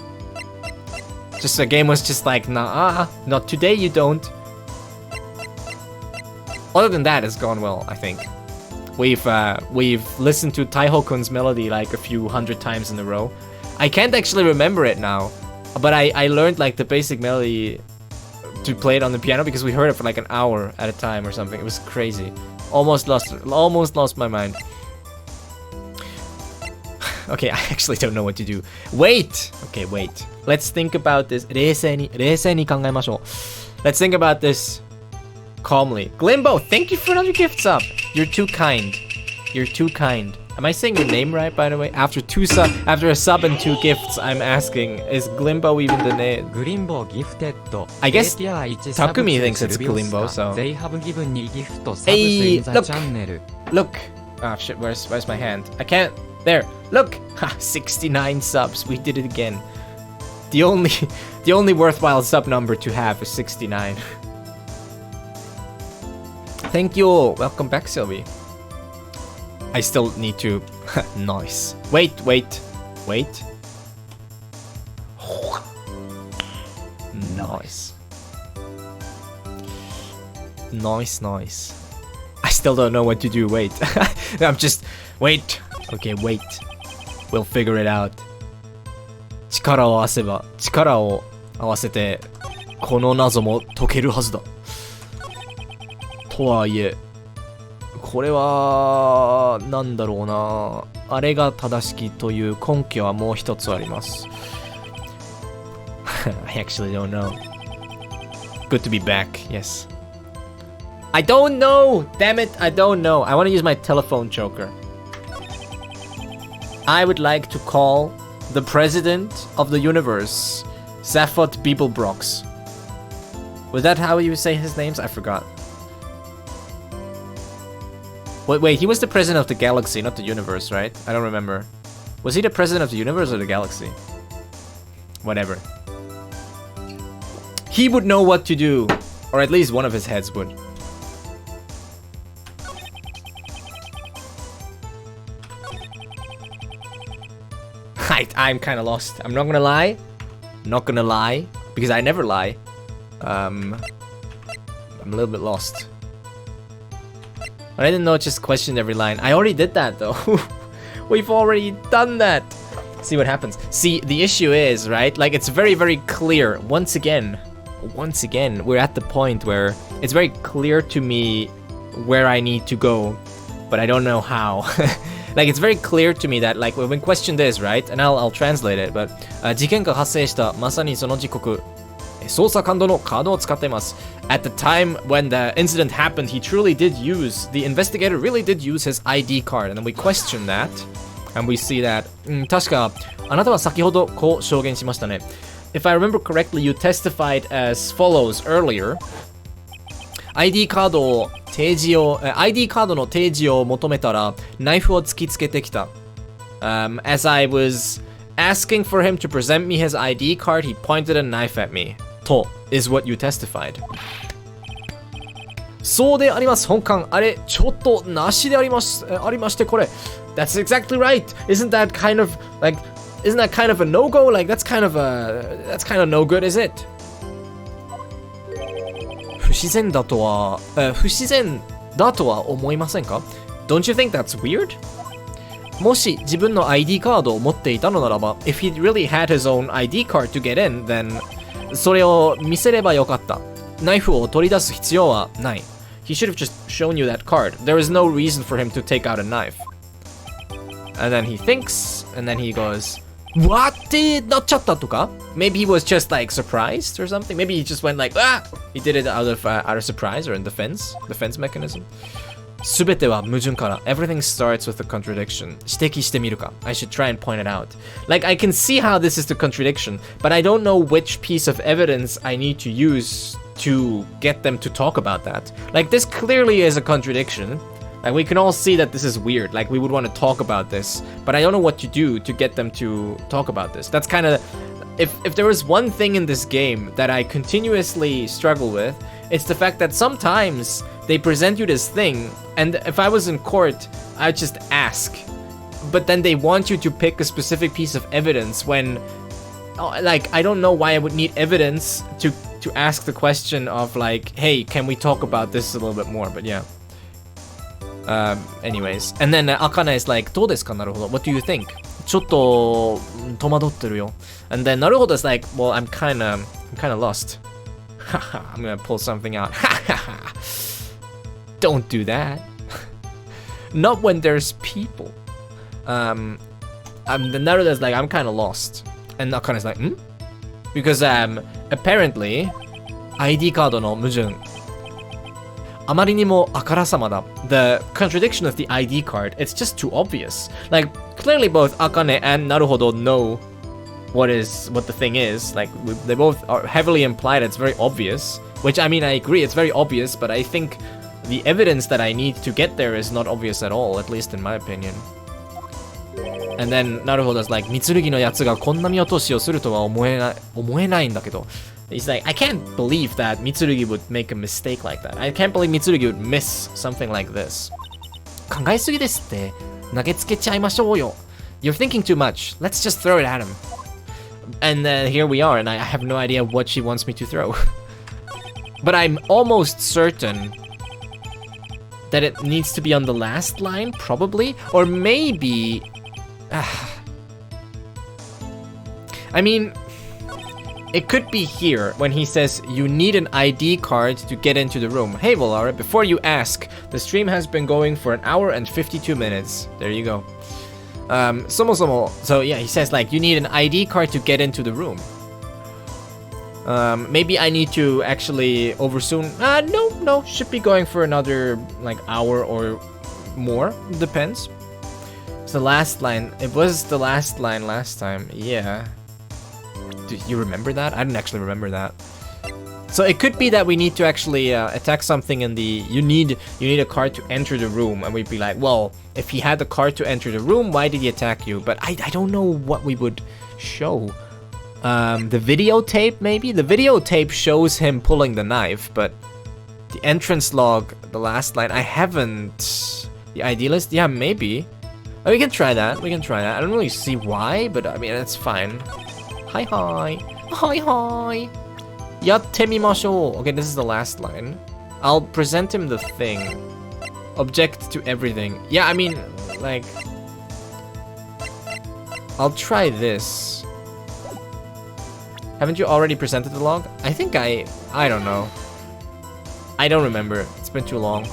S1: Just the game was just like, nah, not today you don't. Other than that, it's gone well, I think. We've listened to Taiho-kun's melody like a few hundred times in a row. I can't actually remember it now, but I learned like the basic melody to play it on the piano because we heard it for like an hour at a time or something. It was crazy. Almost lost my mind. Okay, I actually don't know what to do. Wait! Okay, wait. Let's think about this. 冷静に考えましょう. Let's think about this calmly. Glimbo, thank you for another gift sub. You're too kind. Am I saying your name right, by the way? After a sub and 2 gifts, I'm asking, is Glimbo even the name?
S3: Glimbo gifted.
S1: I guess Takumi thinks it's Glimbo, so.
S3: They have given me gift subs
S1: hey,
S3: in the channel.
S1: Look. Ah, shit, where's my hand? I can't. There. Look. 69 subs. We did it again. The only worthwhile sub number to have is 69. Thank you. Welcome back, Sylvie. I still need to... Nice. Wait. Nice. Nice. I still don't know what to do. Wait. I'm just... Wait. Okay, wait. We'll figure it out. 力を合わせば、力を合わせて、この謎も解けるはずだ。とはいえ、これは、なんだろうな。あれが正しきという根拠はもう一つあります。I actually don't know. Good to be back, yes. I don't know! Damn it, I don't know. I want to use my telephone choker. I would like to call the president of the universe, Zaphod Beeblebrox. Was that how you say his names? I forgot. Wait, he was the president of the galaxy, not the universe, right? I don't remember. Was he the president of the universe or the galaxy? Whatever. He would know what to do, or at least one of his heads would. I'm kind of lost. I'm not gonna lie. Because I never lie. I'm a little bit lost. But I didn't know it just questioned every line. I already did that though. We've already done that. See what happens. See, the issue is, right? Like, it's very, very clear. Once again, we're at the point where it's very clear to me where I need to go, but I don't know how. Like, it's very clear to me that, like, when question this, right? And I'll translate it, but 事件が発生したまさにその時刻、捜査感度のカードを使っています。At the time when the incident happened, he truly did use, the investigator really did use his ID card, and then we question that, and we see that, 確かあなたは先ほどこう証言しましたね。If I remember correctly, you testified as follows earlier. ID カードの提示を求めたらナイフを突きつけてきた。As I was asking for him to present me his ID card, he pointed a knife at me. と is what you testified. そうであります。本館あれちょっとなしでありましてこれ。That's exactly right. Isn't that kind of a no-go? Like that's kind of no good, is it? 不自然だとは思いませんか? Don't you think that's weird? もし自分の ID カードを持っていたのならば if he really had his own ID card to get in, then それを見せればよかった。ナイフを取り出す必要はない。He should have just shown you that card. There is no reason for him to take out a knife. And then he thinks, and then he goes, What? ってなっちゃったとか? Maybe he was just like surprised or something. Maybe he just went like, ah! He did it out of surprise or in defense mechanism. すべては矛盾から Everything starts with a contradiction. 指摘してみるか? I should try and point it out. Like, I can see how this is the contradiction, but I don't know which piece of evidence I need to use to get them to talk about that. Like, this clearly is a contradiction. Like, we can all see that this is weird. Like, we would want to talk about this, but I don't know what to do to get them to talk about this. That's kind of... If there was one thing in this game that I continuously struggle with, it's the fact that sometimes they present you this thing, and if I was in court, I'd just ask. But then they want you to pick a specific piece of evidence when... like, I don't know why I would need evidence to ask the question of, like, hey, can we talk about this a little bit more? But yeah. Anyways. And then Akane is like, どうですか? Naruhodo. What do you think? ちょっと戸惑ってるよ. And then Naruhodo is like, well, I'm kind of lost. I'm gonna pull something out. Don't do that. Not when there's people. The Naruhodo is like, I'm kind of lost. And Akane is like, Because apparently ID カードの矛盾あまりにもあからさまだ The contradiction of the ID card, it's just too obvious. Like, clearly both Akane and Naruhodo know what the thing is. Like, they both are heavily implied it's very obvious. Which, I mean, I agree, it's very obvious, but I think the evidence that I need to get there is not obvious at all, at least in my opinion. And then Naruhodo's like, 三剣のやつがこんな見落としをするとは思えないんだけど. He's like, I can't believe that Mitsurugi would make a mistake like that. I can't believe Mitsurugi would miss something like this. 考えすぎですって。投げつけちゃいましょうよ. You're thinking too much. Let's just throw it at him. And then here we are, and I have no idea what she wants me to throw. But I'm almost certain that it needs to be on the last line, probably. Or maybe... I mean... It could be here, when he says, you need an ID card to get into the room. Hey, Volare, before you ask, the stream has been going for 1 hour and 52 minutes. There you go. So yeah, he says, like, you need an ID card to get into the room. Maybe I need to actually oversoon. No, should be going for another, like, hour or more. Depends. It's the last line. It was the last line last time. Yeah. Do you remember that? I didn't actually remember that. So it could be that we need to actually attack something in the... You need a card to enter the room. And we'd be like, well, if he had the card to enter the room, why did he attack you? But I don't know what we would show. The videotape, maybe? The videotape shows him pulling the knife, but... The entrance log, the last line, I haven't... The ID list? Yeah, maybe. Oh, we can try that. I don't really see why, but I mean, it's fine. Hi. Yatte mimashou. Okay, this is the last line. I'll present him the thing. Object to everything. Yeah, I mean, like... I'll try this. Haven't you already presented the log? I think I don't know. I don't remember. It's been too long.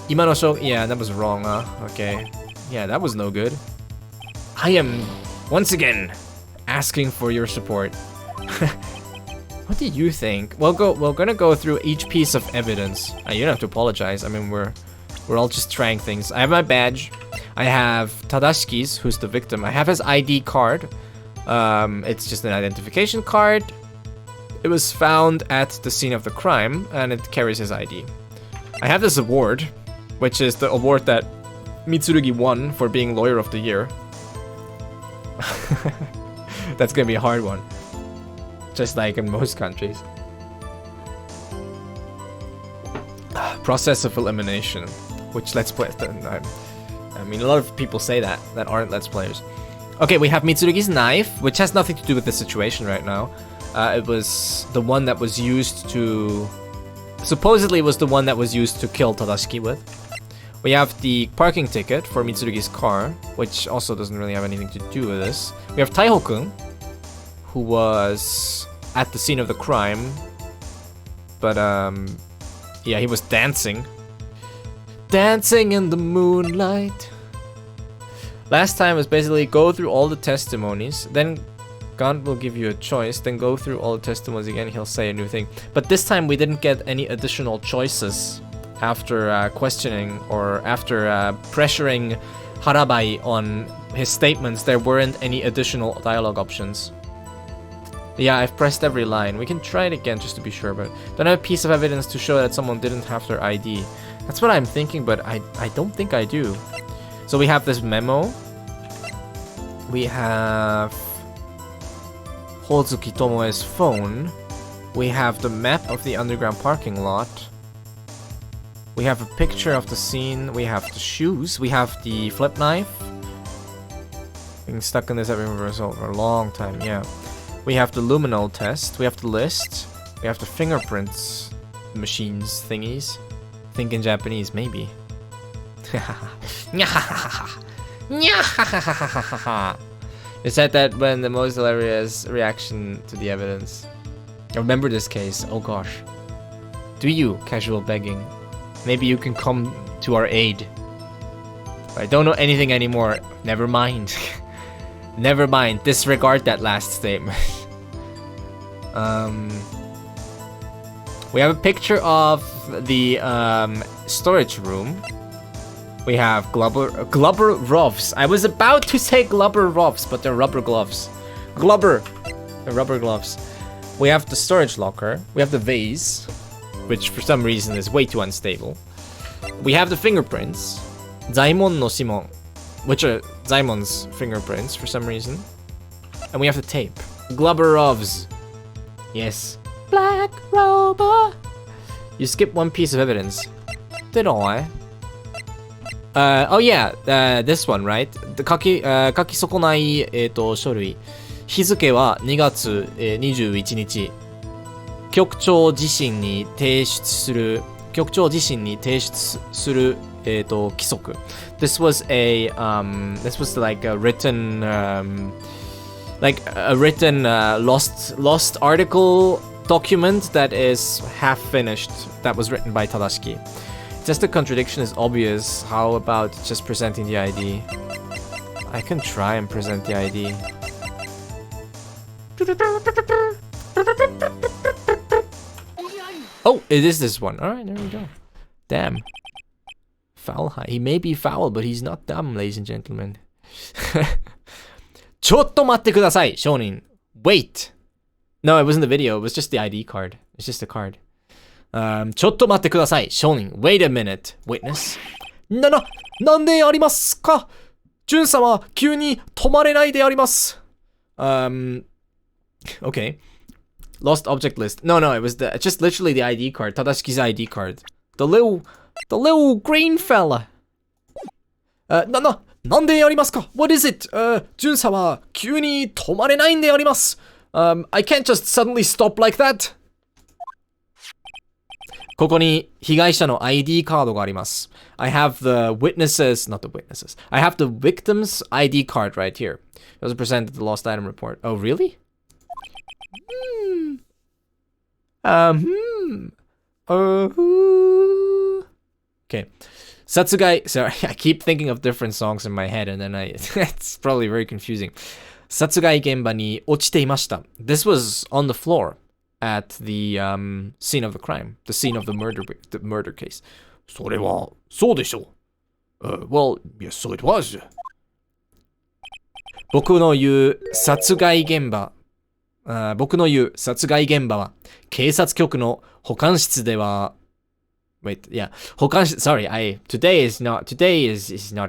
S1: Ima no shou... Yeah, that was wrong, huh? Okay. Yeah, that was no good. I am, once again... asking for your support. What do you think? We're gonna go through each piece of evidence. You don't have to apologize. I mean, we're all just trying things. I have my badge. I have Tadashiki's, who's the victim. I have his ID card. It's just an identification card. It was found at the scene of the crime, and it carries his ID. I have this award, which is the award that Mitsurugi won for being Lawyer of the Year. That's gonna be a hard one. Just like in most countries. Process of elimination. Which Let's Play... I mean, a lot of people say that aren't Let's Players. Okay, we have Mitsurugi's knife, which has nothing to do with the situation right now. It was the one that was used to... Supposedly it was the one that was used to kill Tadashiki with. We have the parking ticket for Mitsurugi's car, which also doesn't really have anything to do with this. We have Taiho-kun, who was at the scene of the crime. But, yeah, he was dancing. Dancing in the moonlight. Last time was basically go through all the testimonies, then Gaunt will give you a choice, then go through all the testimonies again, he'll say a new thing. But this time we didn't get any additional choices after questioning or after pressuring Harabai on his statements. There weren't any additional dialogue options. Yeah, I've pressed every line. We can try it again just to be sure, but don't have a piece of evidence to show that someone didn't have their ID. That's what I'm thinking, but I don't think I do. So we have this memo. We have Hozuki Tomoe's phone. We have the map of the underground parking lot. We have a picture of the scene. We have the shoes. We have the flip knife. Being stuck in this every reversal for a long time, yeah. We have the luminol test. We have the list. We have the fingerprints machines thingies. Think in Japanese, maybe. You said that when the most hilarious reaction to the evidence. I remember this case. Oh gosh. Do you, casual begging? Maybe you can come to our aid. I don't know anything anymore. Never mind. Never mind. Disregard that last statement. We have a picture of the storage room. We have Glubber Ruffs. I was about to say Glubber Ruffs, but they're rubber gloves. Glubber. They're rubber gloves. We have the storage locker. We have the vase, which for some reason is way too unstable. We have the fingerprints. Zaimon no Shimon. which are Zaimon's fingerprints for some reason. And we have the tape. Glubberov's. Yes. Black Rover. You skip one piece of evidence. Did I? Oh yeah, this one, right? The 書き損ない、書類。日付は2月、21日。局長自身に提出する、規則。This was like a written, lost article document that is half finished, that was written by Tadashiki. Just the contradiction is obvious. How about just presenting the ID? I can try and present the ID. Oh, it is this one. Alright, there we go. Damn. Foul high. He may be foul, but he's not dumb, ladies and gentlemen. ちょっと待ってください, Shonin. Wait. No, it wasn't the video. It was just the ID card. It's just a card. ちょっと待ってください, Shonin. Wait a minute. Witness. なんでありますか? ジュン様、急に止まれないであります. Okay. Lost object list. No, it was just literally the ID card. Tadashiki's ID card. The little green fella. なんでありますか? What is it? ジュン様、急に止まれないんであります. I can't just suddenly stop like that. ここに被害者の ID カードがあります. I have the witnesses, not the witnesses. I have the victim's ID card right here. It was presented the lost item report. Oh, really? Okay. Satsugai, sorry, I keep thinking of different songs in my head and then it's probably very confusing. Satsugai genba ni ochite imashita. This was on the floor at the scene of the crime, the scene of the murder case.
S2: それはそうでしょう。Well, yes, so it was.
S1: 僕の言う殺害現場は警察局の保管室では 保管室 sorry, today is not a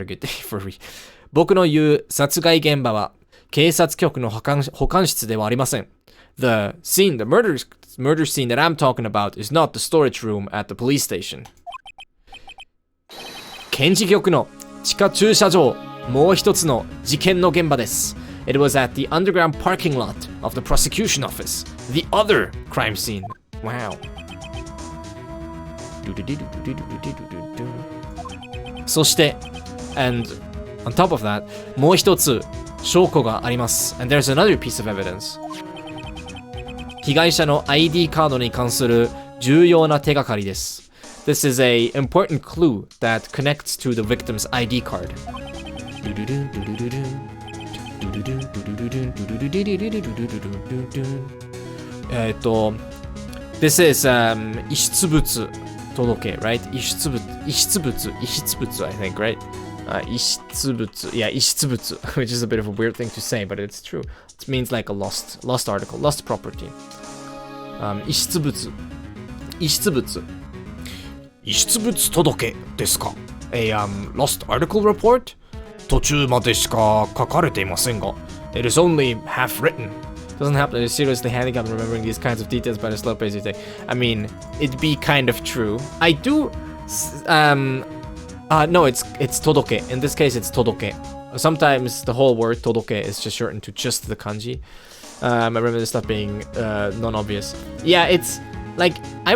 S1: good day for me. 僕の言う殺害現場は警察局の保管室ではありません. The murder scene that I'm talking about is not the storage room at the police station. 検事局の地下駐車場、もう一つの事件の現場です。It was at the underground parking lot of the prosecution office. The other crime scene. Wow. そして、and on top of that, もう一つ証拠があります。And there's another piece of evidence. 被害者の ID カードに関する重要な手がかりです。This is an important clue that connects to the victim's ID card. This is 遺失物届, right? 遺失物 I think, right? 遺失物 yeah, 遺失物 which is a bit of a weird thing to say, but it's true. It means like a lost article, lost property. 遺失物届ですか? A lost article report?
S2: 途中までしか書かれていませんが
S1: It is only half written. Doesn't happen. It's seriously handicapped remembering these kinds of details by the slow pace you take. I mean, it'd be kind of true. I do. No, it's todoke. In this case, it's todoke. Sometimes the whole word todoke is just shortened to just the kanji. I remember this stuff being non-obvious. Yeah, it's like I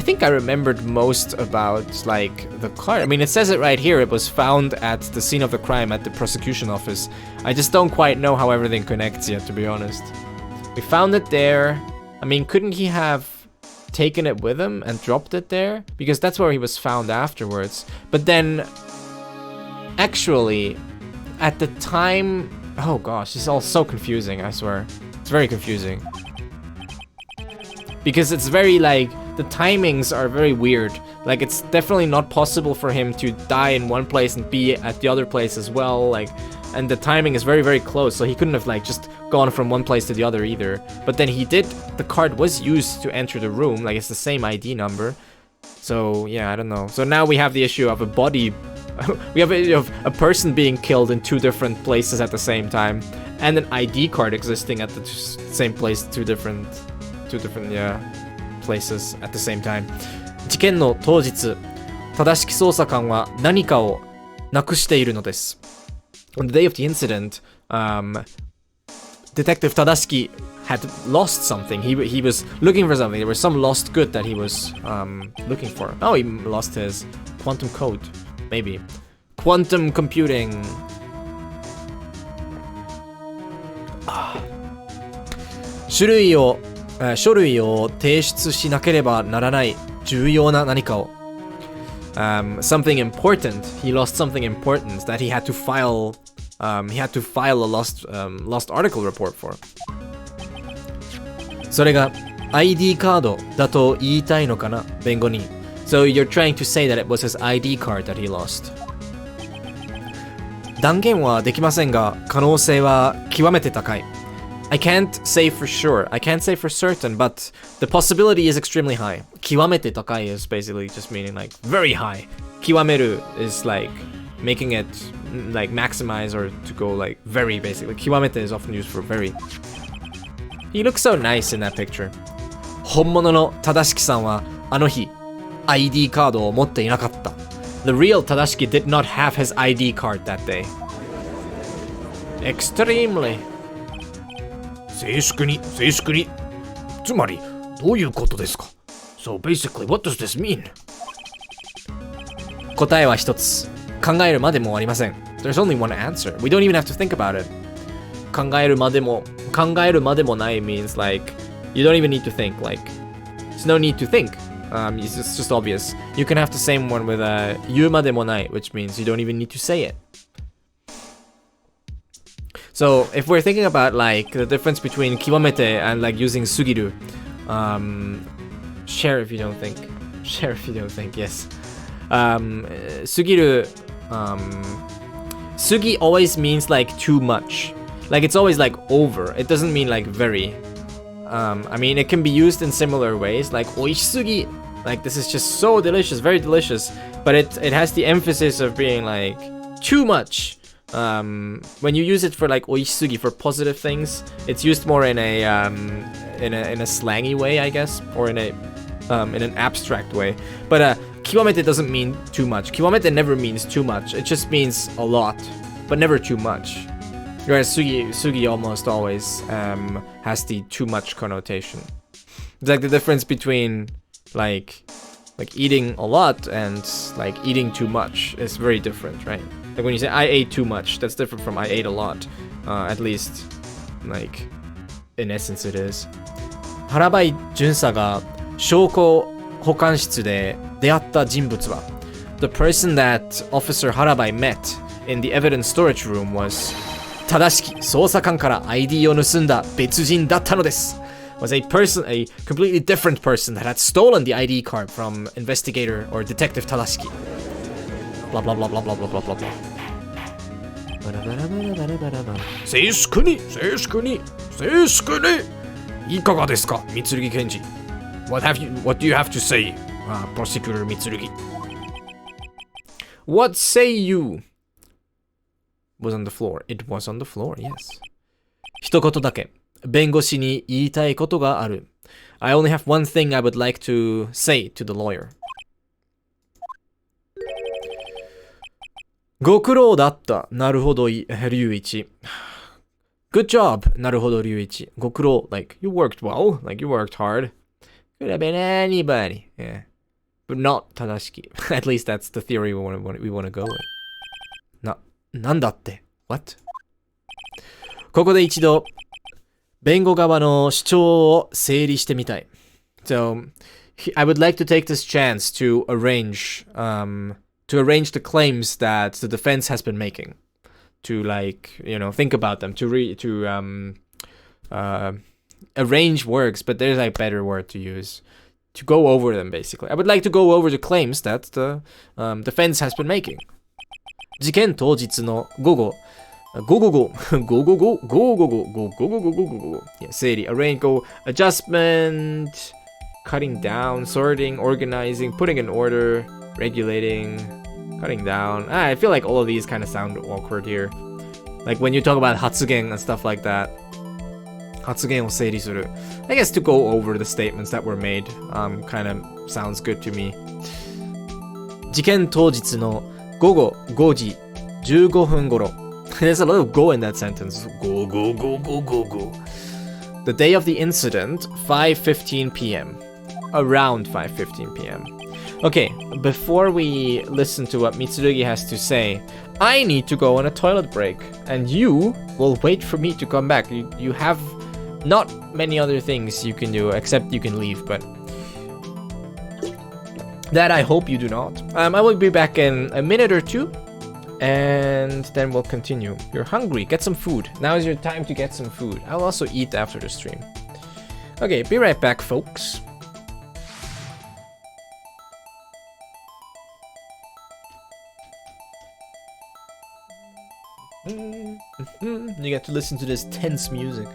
S1: think I remembered most about like the card. I mean, it says it right here. It was found at the scene of the crime at the prosecution office. I just don't quite know how everything connects yet, to be honest. We found it there. I mean, couldn't he have taken it with him and dropped it there? Because that's where he was found afterwards. But then, actually, at the time... Oh gosh, it's all so confusing, I swear. It's very confusing. Because it's very, like, the timings are very weird. Like, it's definitely not possible for him to die in one place and be at the other place as well, like... And the timing is very, very close, so he couldn't have, like, just gone from one place to the other either. But then he did... The card was used to enter the room, like, it's the same ID number. So, yeah, I don't know. So now we have the issue of a body We have a person being killed in 2 different places at the same time, and an ID card existing at the same place, two different places at the same time. 事件の当日、正しき捜査官は何かをなくしているのです。On the day of the incident, Detective Tadashiki had lost something. He was looking for something. There was some lost good that he was looking for. Oh, he lost his quantum code. Maybe. Quantum computing. 書類を提出しなければならない重要な何かを。Something important. He lost something important that he had to file. He had to file a lost article report for. それが ID カードだと言いたいのかな、弁護人。So you're trying to say that it was his ID card that he lost. 断言はできませんが、可能性は極めて高い。I can't say for sure. I can't say for certain, but the possibility is extremely high. 極めて高い is basically just meaning like very high. 極める is like making it like maximize or to go like very basically. 極めて is often used for very. He looks so nice in that picture. 本物の正樹さんはあの日 ID カードを持っていなかった。The real Tadashiki did not have his ID card that day. Extremely.
S2: 静粛に。つまりどういうことですか? So basically, what does this mean?
S1: 答えは一つ。考えるまでもありません。There's only one answer. We don't even have to think about it. 考えるまでもない means like you don't even need to think. Like there's no need to think. It's just obvious. You can have the same one with 言うまでもない, which means you don't even need to say it. So if we're thinking about like the difference between kiwamete and like using sugiru, share if you don't think. Yes. Sugiru, sugi always means like too much. Like it's always like over. It doesn't mean like very. I mean, it can be used in similar ways, like oishisugi. Like this is just so delicious, very delicious. But it has the emphasis of being like too much. When you use it for like oishisugi for positive things, it's used more in a slangy way, I guess, or in an abstract way. But kiwamete doesn't mean too much. Kiwamete never means too much. It just means a lot, but never too much. Whereas sugi almost always has the too much connotation. It's like the difference between like eating a lot and like eating too much is very different, right? Like when you say I ate too much, that's different from I ate a lot. At least, like in essence, it is. 原林巡査が証拠保管室で出会った人物は The person that Officer Harabai met in the evidence storage room was 正しき捜査官から ID を盗んだ別人だったのです。Was a completely different person that had stolen the ID card from investigator or detective Tadashiki. Blah blah blah blah blah blah blah blah blah.
S2: 静粛に。いかがですか、三剣検事。What do you have to say, Prosecutor Mitsurugi?
S1: What say you? Was on the floor. It was on the floor, yes. 一言だけ。弁護士に言いたいことがある。I only have one thing I would like to say to the lawyer. ご苦労だった。なるほど、龍一。Good job. なるほど、龍一。ご苦労。Like, you worked well. Like, you worked hard. Could have been anybody. Yeah. But not Tadashiki. At least that's the theory we want to go with. なんだって What? ここで一度、弁護側の主張を整理してみたい。So, I would like to take this chance to arrange the claims that the defense has been making. To think about them. To arrange works, but there's a better word to use. To go over them, basically. I would like to go over the claims that the defense has been making. 事件当日の午後、整理、arrange, go, adjustment, cutting down, sorting, organizing, putting in order, regulating, Cutting down. I feel like all of these kind of sound awkward here. Like when you talk about Hatsugen and stuff like that. Hatsugenを整理する. I guess to go over the statements that were made kind of sounds good to me. 事件当日の午後5時15分頃. There's a lot of go in that sentence. Go, go, go, go, go, go. The day of the incident, 5:15 p.m. Around 5:15 p.m. Okay, before we listen to what Mitsurugi has to say, I need to go on a toilet break, and you will wait for me to come back. You have not many other things you can do, except you can leave, but that I hope you do not. I will be back in a minute or two, and then we'll continue. You're hungry, get some food. Now is your time to get some food. I'll also eat after the stream. Okay, be right back, folks. You get to listen to this tense music.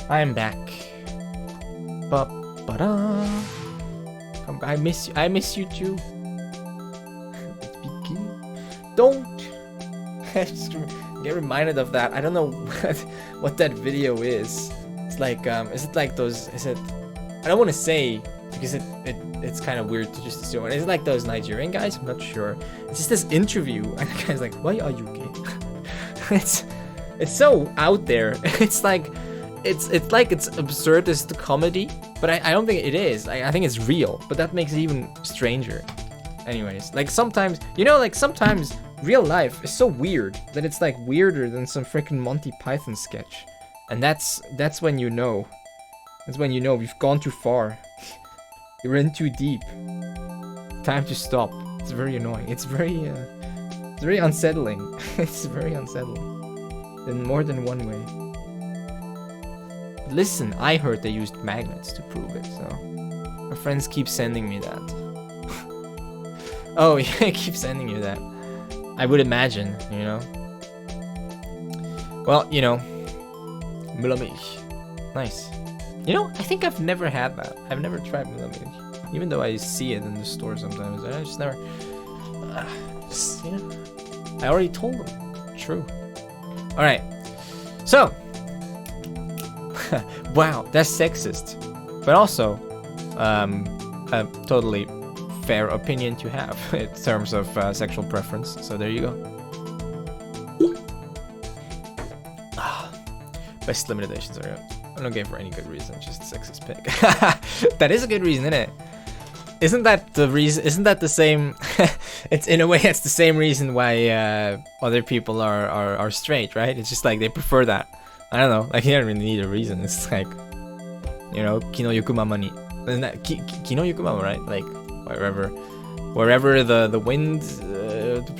S1: I'm back. Ba-ba-da. Come I miss you. I miss you too. Don't. I just get reminded of that. I don't know what that video is. It's like, is it like those? Is it? I don't want to say because it's kind of weird to just assume. Is it like those Nigerian guys? I'm not sure. It's just this interview, and the guy's like, "Why are you gay?" It's so out there. It's like it's absurdist comedy, but I don't think it is. I think it's real, but that makes it even stranger. Anyways, like sometimes, like sometimes real life is so weird that it's like weirder than some freaking Monty Python sketch. And that's when you know. That's when you know we've gone too far. You're in too deep. Time to stop. It's very annoying. It's very unsettling. It's very unsettling. In more than one way. Listen, I heard they used magnets to prove it, so my friends keep sending me that. Oh, yeah, keep sending you that. I would imagine, Well, Müllermilch. Nice. I think I've never had that. I've never tried Müllermilch. Even though I see it in the store sometimes. I just never... I already told them. True. Alright. So. Wow, that's sexist. But also, a totally fair opinion to have in terms of sexual preference. So there you go. Best limitations are I don't give for any good reason, just sexist pick. That is a good reason, isn't it? Isn't that the reason? Isn't that the same? It's in a way, it's the same reason why other people are straight, right? It's just like they prefer that. I don't know. Like you don't really need a reason. It's like, kino yuku mama ni. Isn't that kino yuku mama, right? Like wherever the wind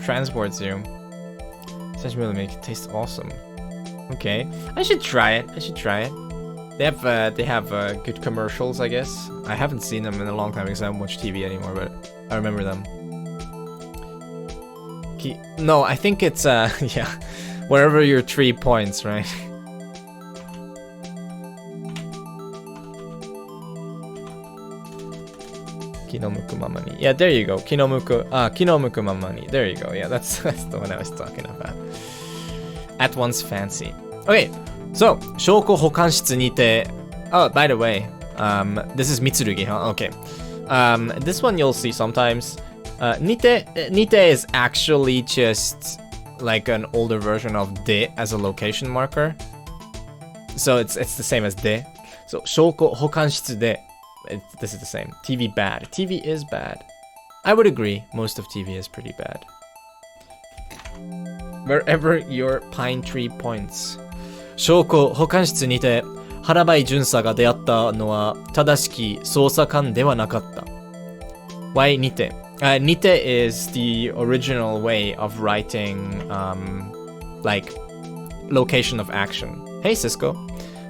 S1: transports you. Such Müllermilch, it tastes awesome. Okay, I should try it. They have good commercials, I guess. I haven't seen them in a long time because I don't watch TV anymore, but I remember them. No, I think it's yeah, wherever your 3 points, right? Kinomuku mama ni. Yeah, there you go. Kinomuku mama ni. There you go. Yeah, that's the one I was talking about. At once fancy. Okay, so 証拠保管室にて. Oh, by the way, this is Mitsurugi, huh? Okay. This one you'll see sometimes. Nite is actually just like an older version of de as a location marker. So it's the same as de. So 証拠保管室で. This is the same. TV bad. TV is bad. I would agree. Most of TV is pretty bad. Wherever your pine tree points. 証拠保管室にて原林巡査が出会ったのは正しき捜査官ではなかった。Why nite? Nite is the original way of writing like location of action. Hey Cisco.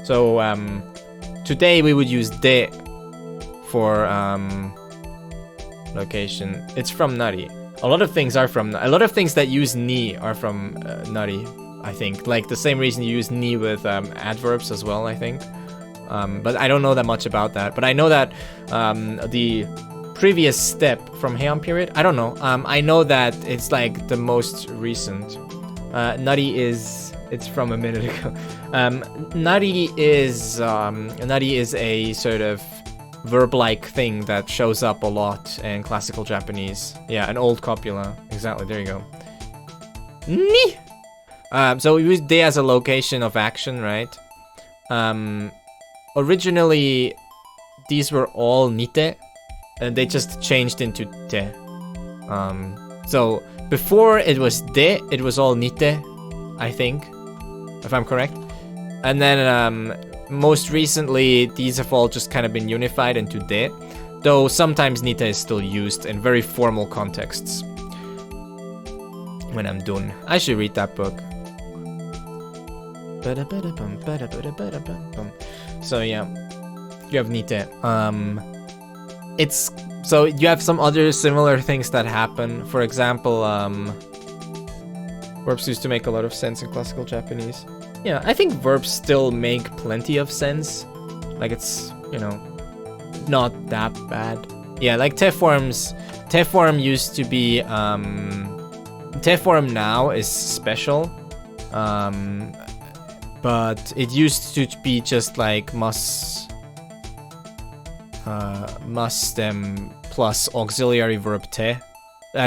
S1: So today we would use de for location. It's from Nari. A lot of things that use ni are from Nari, I think. Like the same reason you use ni with adverbs as well, I think. But I don't know that much about that. But I know that the previous step from Heian period, I don't know. I know that it's like the most recent. Nari is, it's from a minute ago. Nari is a sort of verb-like thing that shows up a lot in classical Japanese. Yeah, an old copula. Exactly, there you go. Ni! So we use de as a location of action, right? Originally, these were all nite, and they just changed into te. So before it was de, it was all nite, I think, if I'm correct. And then most recently, these have all just kind of been unified into de, though sometimes nite is still used in very formal contexts. When I'm done, I should read that book. So yeah, you have nite. It's so you have some other similar things that happen. For example, verbs used to make a lot of sense in classical Japanese. Yeah, I think verbs still make plenty of sense. Like it's, not that bad. Yeah, like Teform used to be, Teform now is special, but it used to be just like must stem plus auxiliary verb te.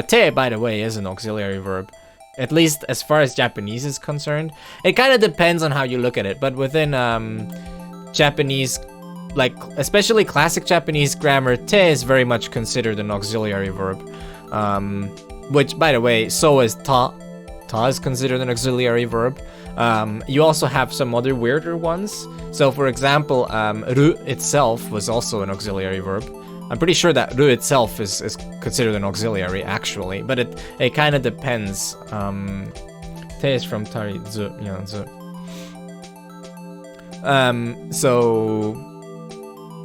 S1: Te, by the way, is an auxiliary verb. At least as far as Japanese is concerned. It kind of depends on how you look at it, but within Japanese, like especially classic Japanese grammar, te is very much considered an auxiliary verb. Which, by the way, so is ta. Ta is considered an auxiliary verb. You also have some other weirder ones. So, for example, ru itself was also an auxiliary verb. I'm pretty sure that ru itself is considered an auxiliary, actually, but it kind of depends. Te is from tari, zu, yeah, zu. So,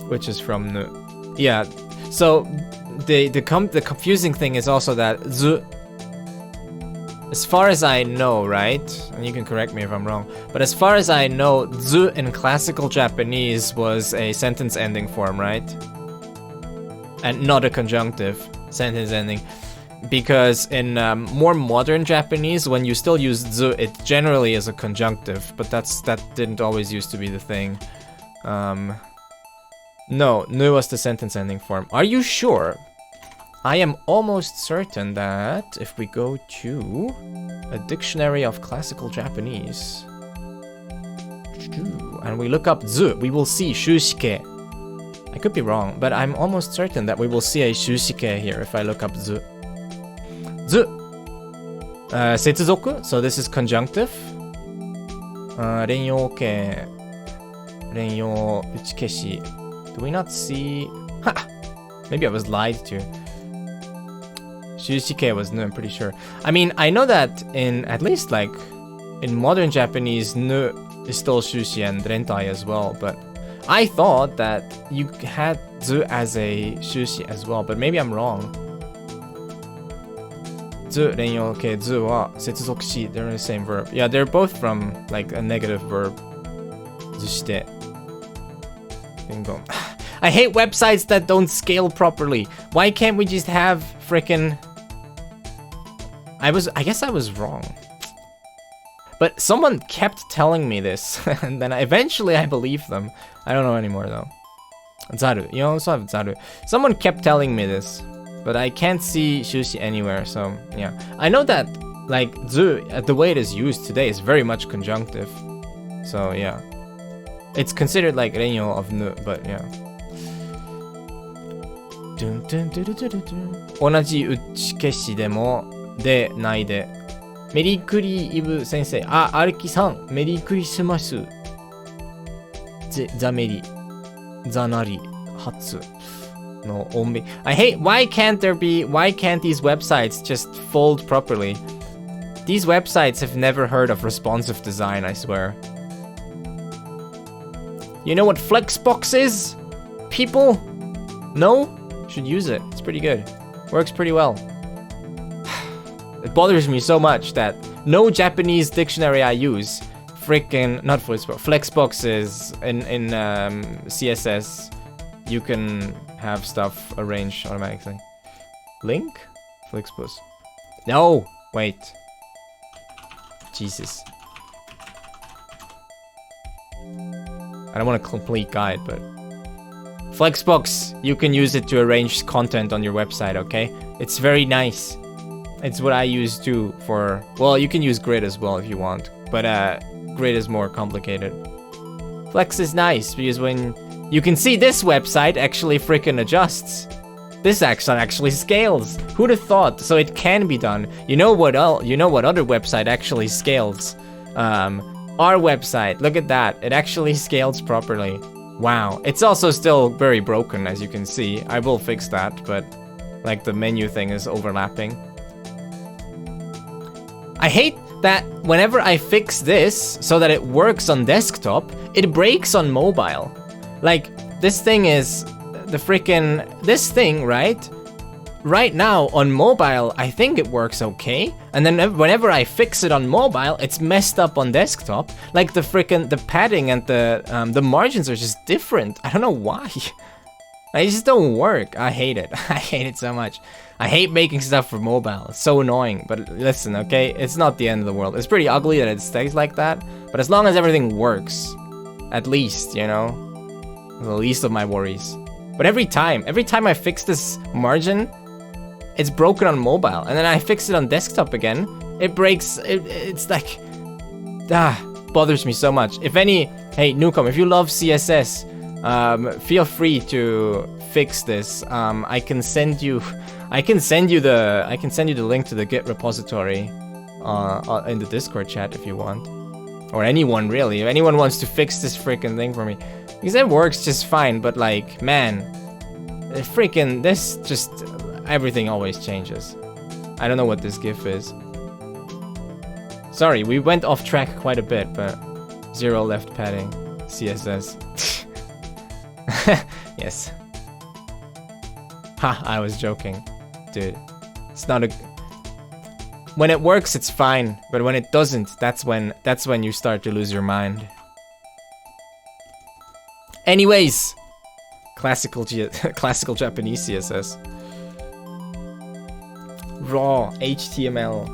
S1: which is from nu. Yeah, so the confusing thing is also that zu, as far as I know, right? And you can correct me if I'm wrong, but as far as I know, zu in classical Japanese was a sentence ending form, right? And not a conjunctive sentence ending. Because in more modern Japanese, when you still use zu, it generally is a conjunctive, but that didn't always used to be the thing. No, nu was the sentence ending form. Are you sure? I am almost certain that if we go to a dictionary of classical Japanese and we look up zu, we will see shushike. I could be wrong, but I'm almost certain that we will see a shushike here if I look up zu. Zu. Setsuzoku, so this is conjunctive. Renyo ke. Renyo uchikeshi. Do we not see? Ha! Maybe I was lied to. Shushike was nu, I'm pretty sure. I mean, I know that in, at least like, in modern Japanese, nu is still shushi and rentai as well, but I thought that you had zu as a shushi as well, but maybe I'm wrong. Zu, renyo, ke, zu wa setsuzoku shi, they're the same verb. Yeah, they're both from like a negative verb. Zushite. Bingo. I hate websites that don't scale properly. Why can't we just have frickin'... I guess I was wrong. But someone kept telling me this, and then eventually I believed them. I don't know anymore though. Zaru, you also have zaru. Someone kept telling me this, but I can't see shushi anywhere, so yeah. I know that, like, zu, the way it is used today is very much conjunctive. So yeah. It's considered like renyo of nu, but yeah. 同じ打ち消しでもでないでメリークリイブ先生アルキさんメリークリスマスザメリザナリ初のオンビ I hate why can't these websites just fold properly? These websites have never heard of responsive design, I swear. You know what Flexbox is? People? No? Should use it. It's pretty good. Works pretty well. It bothers me so much that no Japanese dictionary I use, not Flexbox is in CSS. You can have stuff arranged automatically. Link? Flexbus. No! Wait. Jesus. I don't want a complete guide, but... Flexbox, you can use it to arrange content on your website, okay? It's very nice. It's what I use too for... Well, you can use Grid as well if you want, but Grid is more complicated. Flex is nice because when... You can see this website actually freaking adjusts. This actually scales. Who'd have thought? So it can be done. You know what other website actually scales? Our website, look at that. It actually scales properly. Wow. It's also still very broken, as you can see. I will fix that, but like the menu thing is overlapping. I hate that whenever I fix this so that it works on desktop, it breaks on mobile. Like, this thing is this thing, right? Right now on mobile, I think it works okay. And then whenever I fix it on mobile, it's messed up on desktop. Like the padding and the margins are just different. I don't know why. They just don't work. I hate it. I hate it so much. I hate making stuff for mobile. It's so annoying. But listen, okay? It's not the end of the world. It's pretty ugly that it stays like that. But as long as everything works, at least, you know, the least of my worries. But every time I fix this margin, it's broken on mobile. And then I fix it on desktop again. It breaks. It's like, bothers me so much. Hey, Newcom, if you love CSS, feel free to fix this. I can send you the link to the Git repository in the Discord chat if you want, or anyone really. If anyone wants to fix this freaking thing for me, because it works just fine. But like, man, everything always changes. I don't know what this GIF is. Sorry, we went off track quite a bit, but 0 left padding, CSS. Yes. Ha, I was joking. Dude, it's not a... When it works, it's fine, but when it doesn't, that's when you start to lose your mind. Anyways, classical Japanese CSS. Raw HTML.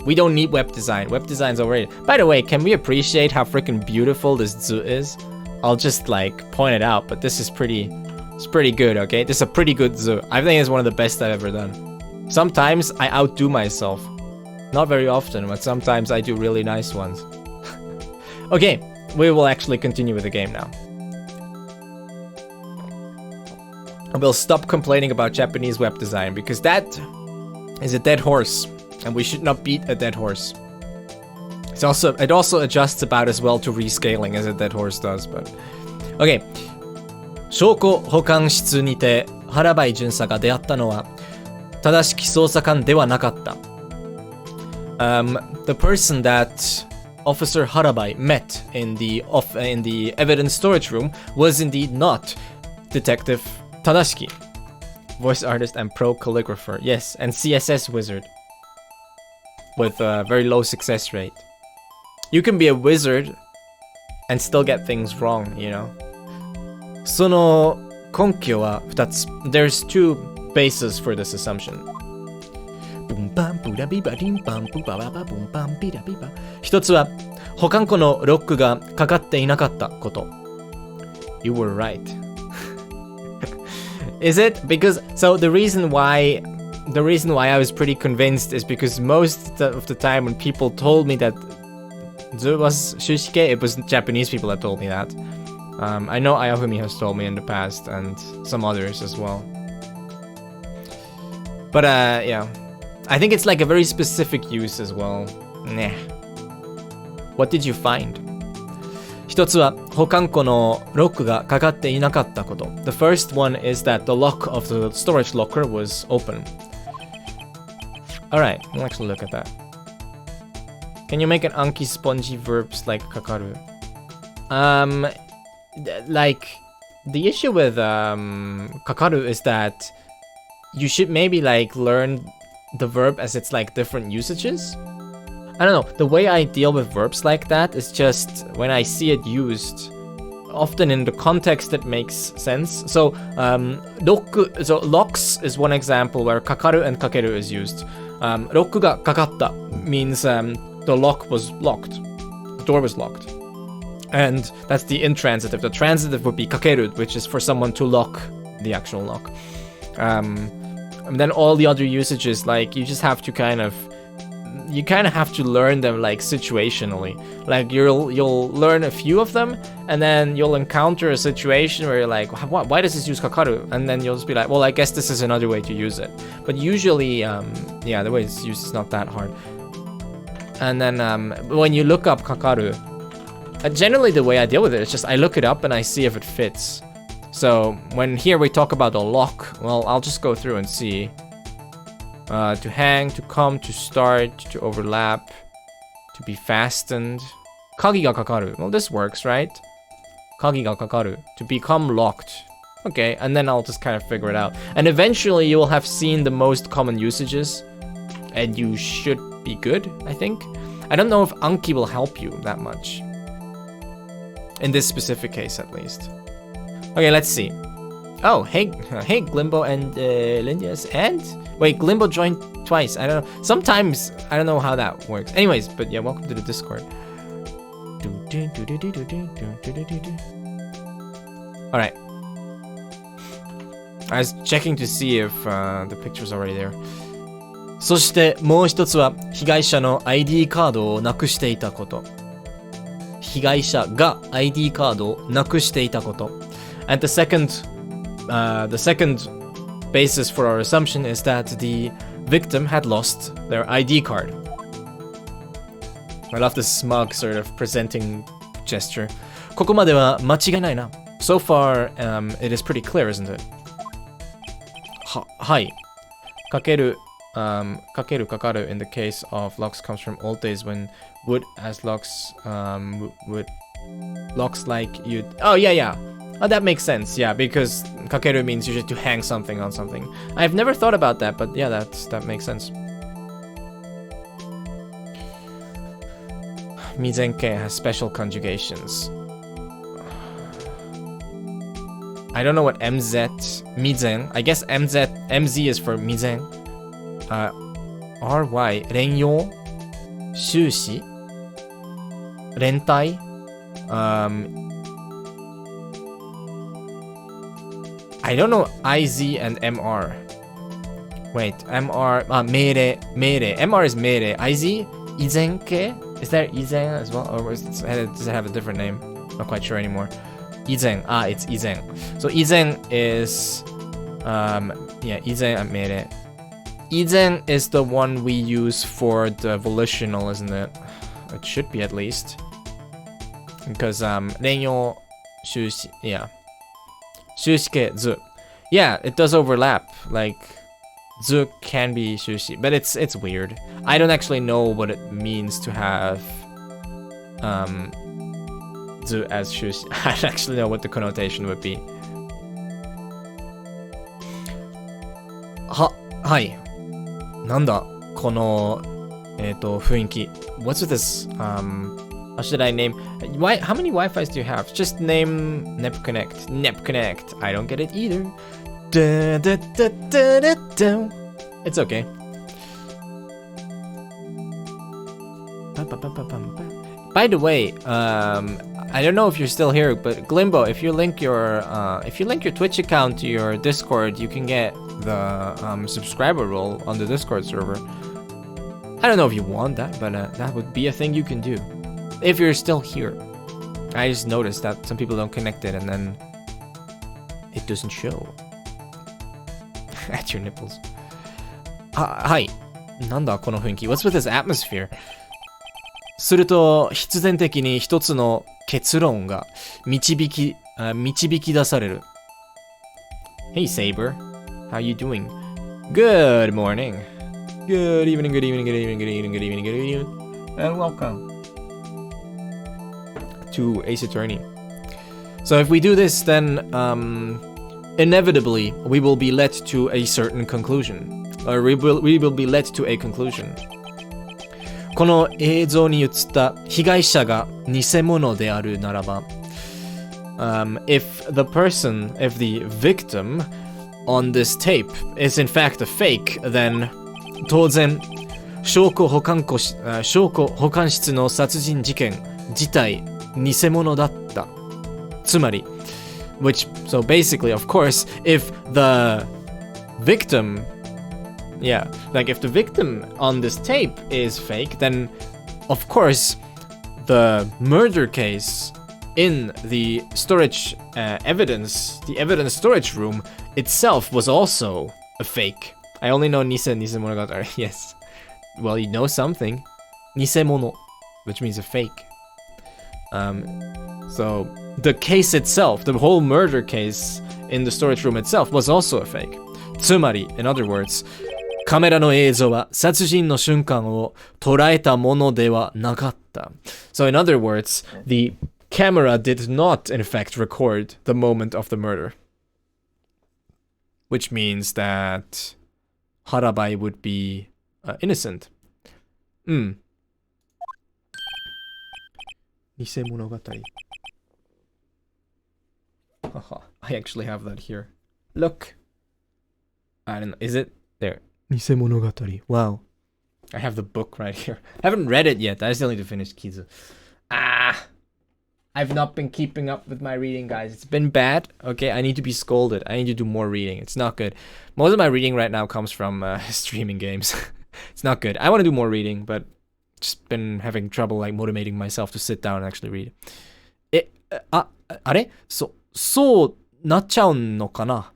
S1: We don't need web design. Web design's overrated. By the way, can we appreciate how freaking beautiful this zoo is? I'll just like point it out, but this is it's pretty good, okay? This is a pretty good zoo. I think it's one of the best I've ever done. Sometimes I outdo myself. Not very often, but sometimes I do really nice ones. Okay, we will actually continue with the game now. We'll stop complaining about Japanese web design because that is a dead horse, and we should not beat a dead horse. It also adjusts about as well to rescaling as a dead horse does, but okay. 証拠保管室にて原林巡査が出会ったのは正しき捜査官ではなかった。The person that Officer Harabai met in the evidence storage room was indeed not Detective Tadashiki, voice artist and pro calligrapher. Yes, and CSS wizard with a very low success rate. You can be a wizard and still get things wrong, you know. その根拠は2つ。There's two bases for this assumption. 一つは保管庫のロックがかかっていなかったこと。You were right. Is it? Because the reason why I was pretty convinced is because most of the time when people told me that it was Shushike, it was Japanese people that told me that. I know Ayafumi has told me in the past, and some others as well. But yeah, I think it's like a very specific use as well. Nah. What did you find? 一つは保管庫のロックがかかっていなかったこと。The first one is that the lock of the storage locker was open. Alright, we'll actually look at that. Can you make an Anki spongy verbs like kakaru? Like, the issue with kakaru is that you should maybe like learn the verb as its like different usages. I don't know, the way I deal with verbs like that is just when I see it used, often in the context that makes sense. So, locks is one example where kakaru and kakeru is used. Roku ga kakatta means the lock was locked, the door was locked. And that's the intransitive. The transitive would be kakeru, which is for someone to lock the actual lock. And then all the other usages, like, you just have to kind of have to learn them like situationally. Like you'll learn a few of them, and then you'll encounter a situation where you're like, why does this use kakaru? And then you'll just be like, well, I guess this is another way to use it. But usually, yeah, the way it's used is not that hard. And then when you look up kakaru, generally the way I deal with it is just I look it up and I see if it fits. So when here we talk about a lock, well, I'll just go through and see. To hang, to come, to start, to overlap, to be fastened. Kagi ga kakaru. Well, this works, right? Kagi ga kakaru. To become locked. Okay, and then I'll just kind of figure it out. And eventually you will have seen the most common usages. And you should be good, I think. I don't know if Anki will help you that much. In this specific case, at least. Okay, let's see. Oh, hey, hey, Glimbo and Lindias, and wait, Glimbo joined twice. I don't know. Sometimes I don't know how that works. Anyways, but yeah, welcome to the Discord. All right. I was checking to see if the picture's already there. そしてもう一つは被害者の ID カードをなくしていたこと。被害者が ID カードをなくしていたこと。And the second basis for our assumption is that the victim had lost their ID card. I love this smug sort of presenting gesture. ここまでは間違いないな。So far, it is pretty clear, isn't it? はい。かける kakaru in the case of locks comes from old days when wood as locks would locks like you. Oh yeah. Oh, that makes sense. Yeah, because kakeru means usually to hang something on something. I've never thought about that, but yeah, that makes sense. Mizenke has special conjugations. I don't know what mizen. I guess mz is for mizen. ry 連用終始連帯 I don't know iz and mr. Wait, mr 命令 mr is 命令 iz 依然系 is there 依然 as well, or does it have a different name? Not quite sure anymore. 依然 it's 依然 so 依然 is yeah 依然 命令 Izen is the one we use for the volitional, isn't it? It should be at least. Because, renyo, shushi, yeah. Shushike, zu. Yeah, it does overlap. Like, zu can be shushi, but it's weird. I don't actually know what it means to have, zu as shushi. I don't actually know what the connotation would be. Hi. なんだこの雰囲気 What's with this how should I name how many Wi-Fi's do you have? Just name NepConnect. I don't get it either. It's okay. By the way, I don't know if you're still here, but Glimbo, if you link your Twitch account to your Discord, you can get the subscriber role on the Discord server. I don't know if you want that, but that would be a thing you can do if you're still here. I just noticed that some people don't connect it and then it doesn't show. At your nipples. Hi. なんだこの雰囲気 What's with this atmosphere? すると必然的に一つの結論が導き出される。Hey Saber, how you doing? Good morning. Good evening, good evening, good evening, good evening, good evening, good evening. And welcome to Ace Attorney. So if we do this, then inevitably we will be led to a certain conclusion. Or we will be led to a conclusion. この映像に映った被害者が偽物であるならば、if the victim on this tape is in fact a fake, then 当然証拠保管室の殺人事件自体偽物だった。つまり so basically, of course, if the victim like if the victim on this tape is fake, then of course the murder case in the storage evidence storage room itself was also a fake. I only know Nisemonogatari. Yes. Well, you know something. Nisemono, which means a fake. So the case itself, the whole murder case in the storage room itself was also a fake. つまり, in other words, カメラの映像は殺人の瞬間を捉えたものではなかった。So in other words, the camera did not in fact record the moment of the murder. Which means that Harabai would be innocent. 偽物語 I actually have that here. Look. I don't know. Is it there? Nisemonogatari. Wow. I have the book right here. I haven't read it yet. I still need to finish Kizu. I've not been keeping up with my reading, guys. It's been bad. Okay, I need to be scolded. I need to do more reading. It's not good. Most of my reading right now comes from streaming games. It's not good. I want to do more reading, but just been having trouble like motivating myself to sit down and actually read. あれ? そうなっちゃうのかな?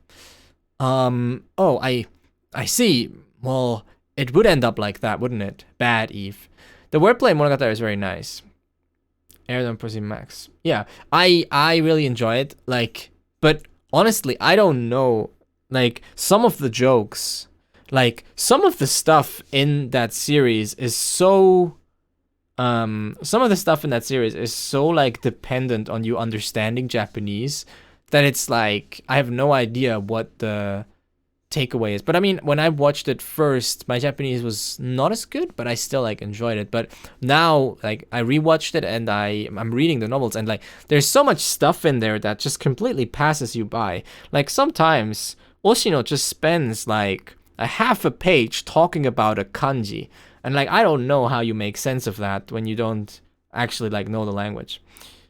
S1: Oh, I see. Well, it would end up like that, wouldn't it? Bad Eve. The wordplay in Monogatari is very nice. Air than Pussy Max. Yeah, I really enjoy it. Like, but honestly, I don't know. Like, some of the jokes, like some of the stuff in that series is so. Some of the stuff in that series is so like dependent on you understanding Japanese that it's like I have no idea what the takeaway is. But I mean, when I watched it first, my Japanese was not as good, but I still like enjoyed it. But now, like, I rewatched it and I'm reading the novels, and like there's so much stuff in there that just completely passes you by. Like sometimes Oshino just spends like a half a page talking about a kanji, and like I don't know how you make sense of that when you don't actually like know the language.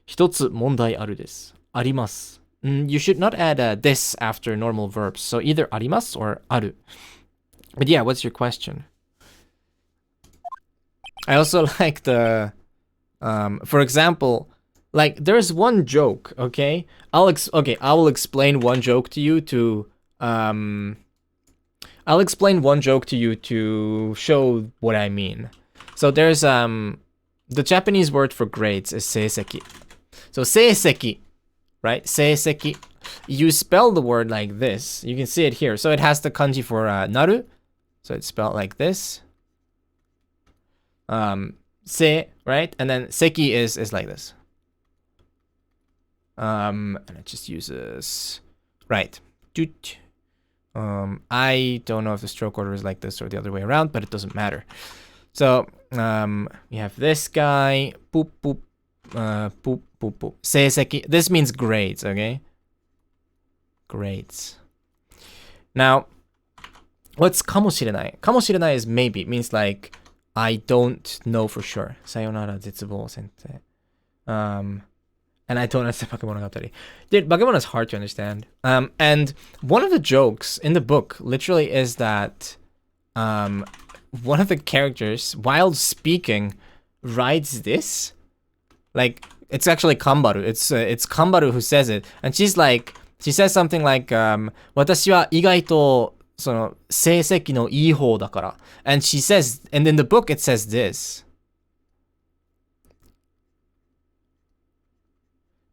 S1: 一つ問題あるです。あります。You should not add this after normal verbs. So either あります or ある. But yeah, what's your question? I also like the, for example, like there's one joke, okay? I will explain one joke to you to, I'll explain one joke to you to show what I mean. So there's, the Japanese word for grades is seiseki. So seiseki, right? Seiseki. You spell the word like this. You can see it here. So it has the kanji for naru. So it's spelled like this. Se, right? And then seki is like this. And it just uses, right. Doot. I don't know if the stroke order is like this or the other way around, but it doesn't matter. So, we have this guy. Boop, boop. Boop, boop, boop. Seiseki. This means grades, okay? Grades. Now, what's kamoshirenai? Kamoshirenai is maybe. It means like, I don't know for sure. Sayonara zetsubo sensei. And I don't understand Bakemonogatari. Dude, Bakemono is hard to understand. And one of the jokes in the book literally is that one of the characters, while speaking, writes this. Like, it's actually Kambaru. It's Kambaru who says it. And she's like, she says something like, 私は意外とその成績のいい方だから. And she says, and in the book it says this.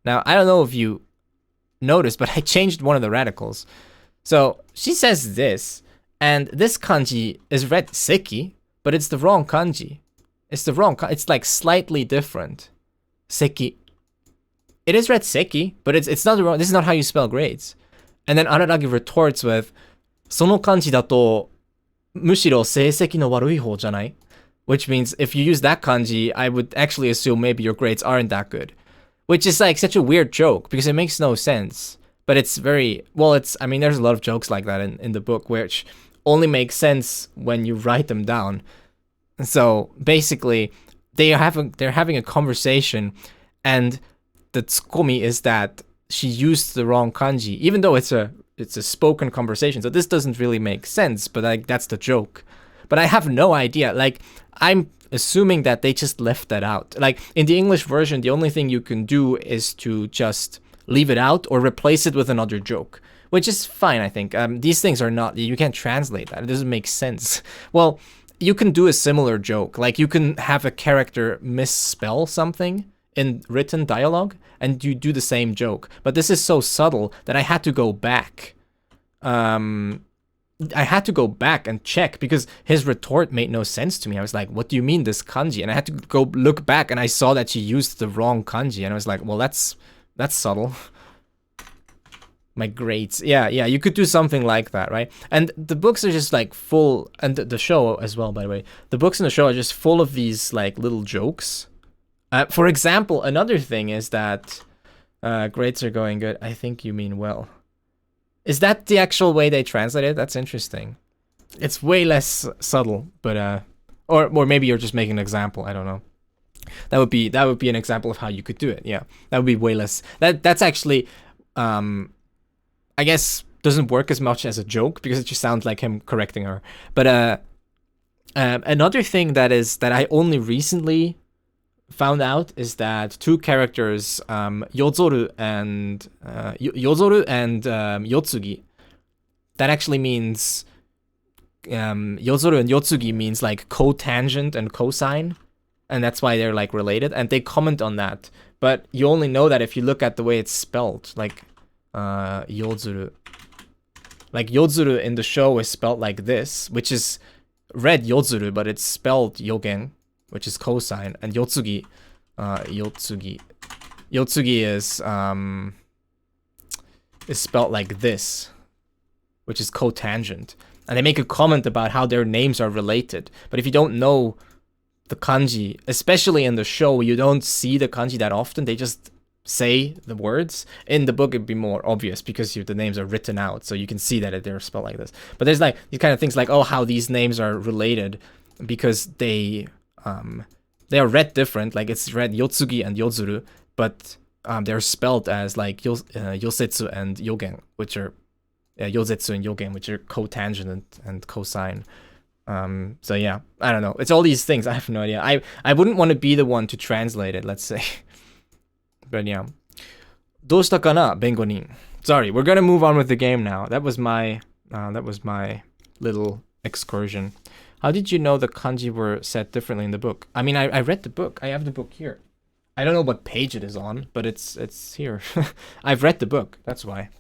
S1: Now, I don't know if you noticed, but I changed one of the radicals. So, she says this, and this kanji is read seki, but it's the wrong kanji. It's like slightly different. Seki. It is read seki, but it's not wrong. This is not how you spell grades. And then Araragi retorts with, その漢字だとむしろ成績の悪い方じゃない? Which means if you use that kanji, I would actually assume maybe your grades aren't that good. Which is like such a weird joke because it makes no sense. But it's very, well, I mean, there's a lot of jokes like that in the book, which only make sense when you write them down. So basically, they're having a conversation, and the tsukomi is that she used the wrong kanji, even though it's a spoken conversation. So this doesn't really make sense, but like that's the joke. But I have no idea. Like, I'm assuming that they just left that out. Like, in the English version, the only thing you can do is to just leave it out or replace it with another joke, which is fine, I think. These things are not, you can't translate that. It doesn't make sense. Well, you can do a similar joke. Like, you can have a character misspell something in written dialogue, and you do the same joke. But this is so subtle that I had to go back. I had to go back and check because his retort made no sense to me. I was like, what do you mean this kanji? And I had to go look back, and I saw that she used the wrong kanji, and I was like, well, that's subtle. My grades. Yeah, you could do something like that, right? And the books are just like full, and the show as well, by the way. The books in the show are just full of these like little jokes. For example, another thing is that grades are going good. I think you mean well. Is that the actual way they translate it? That's interesting. It's way less subtle, but or maybe you're just making an example. I don't know. That would be an example of how you could do it. Yeah, that would be way less. That's actually, I guess, doesn't work as much as a joke because it just sounds like him correcting her. But another thing that I only recently found out is that two characters, Yozoru and Yotsugi, that actually means Yozoru and Yotsugi means like cotangent and cosine, and that's why they're like related, and they comment on that. But you only know that if you look at the way it's spelled, like Yozuru. Like Yozuru in the show is spelled like this, which is read Yozuru, but it's spelled Yogen, which is cosine, and Yotsugi is spelled like this, which is cotangent. And they make a comment about how their names are related. But if you don't know the kanji, especially in the show, you don't see the kanji that often. They just say the words. In the book, it'd be more obvious because the names are written out, so you can see that they're spelled like this. But there's like these kind of things like, oh, how these names are related because they are read different. Like it's read Yotsugi and Yozuru, but they're spelled as like Yosetsu and Yogen, which are Yozetsu and Yogen, which are cotangent and cosine. So yeah, I don't know. It's all these things. I have no idea. I wouldn't want to be the one to translate it, let's say. But yeah. どうしたかな, Bengonin? Sorry, we're gonna move on with the game now. That was my little excursion. How did you know the kanji were said differently in the book? I mean, I read the book. I have the book here. I don't know what page it is on, but it's here. I've read the book. That's why.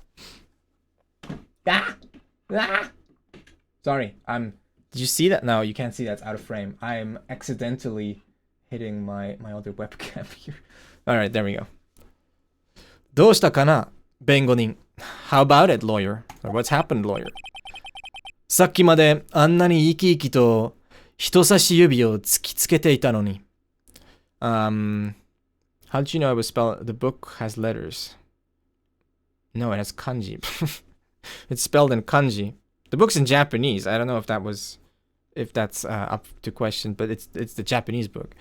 S1: Sorry, did you see that? No, you can't see that. It's out of frame. I'm accidentally hitting my other webcam here. Alright, there we go. どうしたかな, Bengonin? How about it, lawyer? Or what's happened, lawyer? さっきまであんなに生き生きと人差し指を突きつけていたのに。How did you know it was spelled? The book has letters. No, it has kanji. It's spelled in kanji. The book's in Japanese. I don't know if that's up to question, but it's the Japanese book.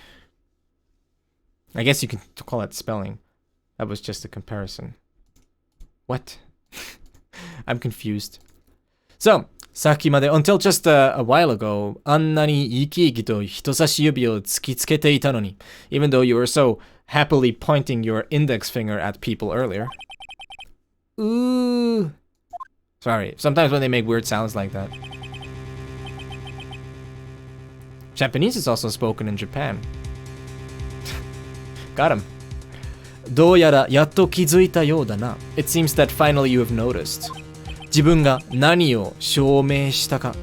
S1: I guess you can call it spelling. That was just a comparison. What? I'm confused. So, さっきまで until just a while ago, あんなに生き生きと人差し指を突きつけていたのに, even though you were so happily pointing your index finger at people earlier. Ooh. Sorry, sometimes when they make weird sounds like that. Japanese is also spoken in Japan. Got him. どうやらやっと気づいたようだな. It seems that finally you have noticed. 自分が何を証明したか.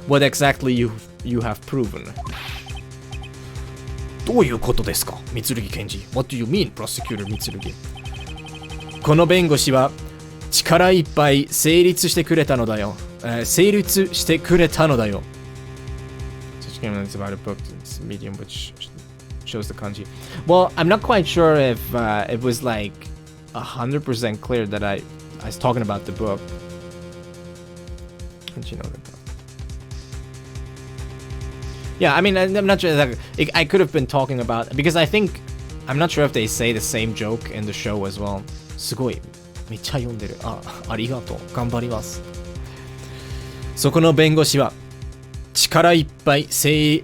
S1: What exactly you have proven.
S2: どういうことですか, Mitsurugi Kenji? What do you mean, Prosecutor Mitsurugi?
S1: この弁護士は力いっぱい成立してくれたのだよ。成立してくれたのだよ。Such game is about a book, it's medium which shows the kanji. Well, I'm not quite sure if it was like 100% clear that I was talking about the book. How did you know that? Yeah, I mean, I'm not sure. I could have been talking about, because I'm not sure if they say the same joke in the show as well. すごい。めっちゃ読んでる。ありがとう。頑張ります。そこの弁護士は力いっぱい立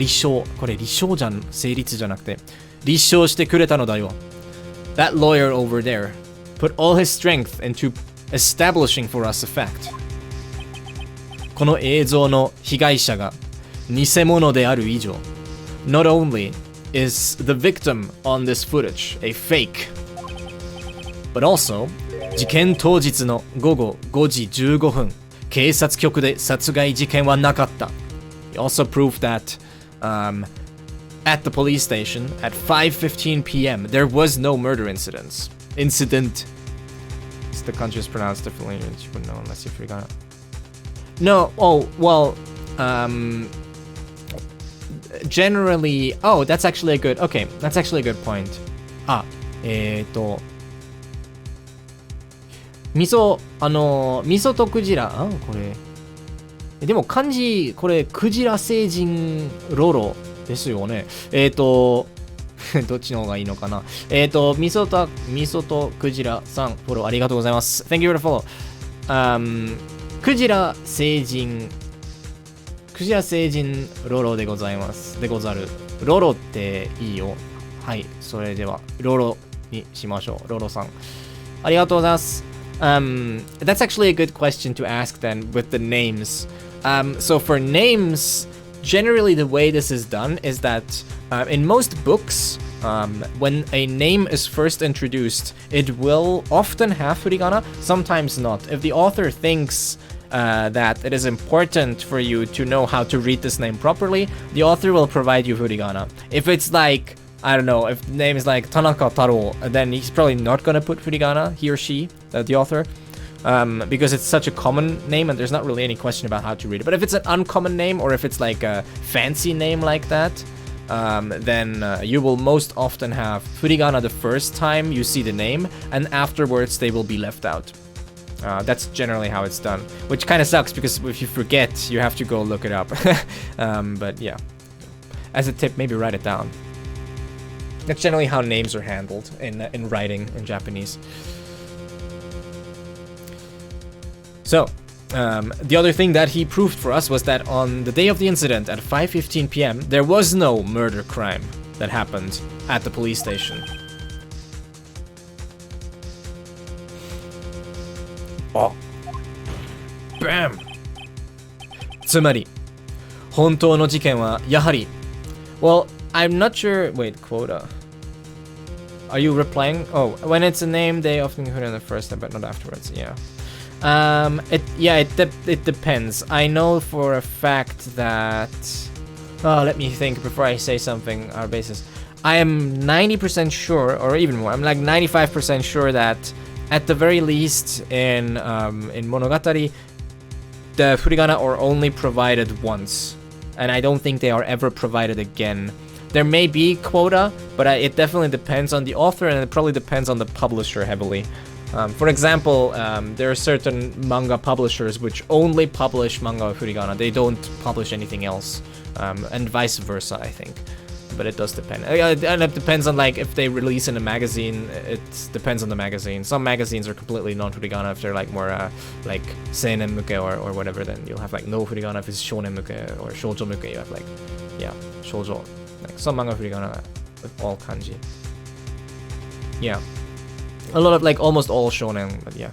S1: 証。これ立証成立じゃなくて立証してくれたのだよ。That lawyer over there put all his strength into establishing for us a fact. この映像の被害者が偽物である以上、not only is the victim on this footage a fake, but also 事件当日の午後5時15分、警察局で殺害事件はなかった。He also proved that at the police station at 5:15 p.m. there was no murder incidents. Incident. The country is pronounced differently, and you wouldn't know unless you forgot. No, oh, well, generally, that's actually a good point. 味噌とクジラ、これ。でも漢字、これ、クジラ星人ロロですよね。どっちの方がいいのかな。味噌とクジラさん、フォローありがとうございます。Thank you for the follow. クジラ星人ロロでございます。でござる。ロロっていいよ。はい、それでは、ロロにしましょう。ロロさん。ありがとうございます。That's actually a good question to ask then with the names. So for names, generally the way this is done is that in most books, when a name is first introduced, it will often have furigana, sometimes not. If the author thinks that it is important for you to know how to read this name properly, the author will provide you furigana. If it's like, I don't know, if the name is like Tanaka Taro, then he's probably not gonna put furigana, he or she, the author. Because it's such a common name and there's not really any question about how to read it. But if it's an uncommon name or if it's like a fancy name like that, then you will most often have furigana the first time you see the name, and afterwards they will be left out. That's generally how it's done, which kind of sucks because if you forget, you have to go look it up. But yeah, as a tip, maybe write it down. That's generally how names are handled in writing in Japanese. So, the other thing that he proved for us was that on the day of the incident at 5:15 p.m., there was no murder crime that happened at the police station. Oh. Bam! つまり、本当の事件はやはり Well, I'm not sure. Wait, quota. Are you replying? Oh, when it's a name, they often put it in the first step, but not afterwards. Yeah. It depends. I know for a fact that. Oh, let me think before I say something. Our basis. I am 90% sure, or even more. I'm like 95% sure that, at the very least, in Monogatari, the furigana are only provided once, and I don't think they are ever provided again. There may be quota, but it definitely depends on the author, and it probably depends on the publisher heavily. For example, there are certain manga publishers which only publish manga with furigana. They don't publish anything else, and vice versa, I think. But it does depend. And it depends on, like, if they release in a magazine, it depends on the magazine. Some magazines are completely non-furigana if they're, like, more, like, seinen muke or whatever, then you'll have, like, no furigana. If it's shonen muke or shoujo muke, you have, like, yeah, shoujo. Like, some manga furigana with all kanji. Yeah. A lot of, like, almost all shonen, but yeah.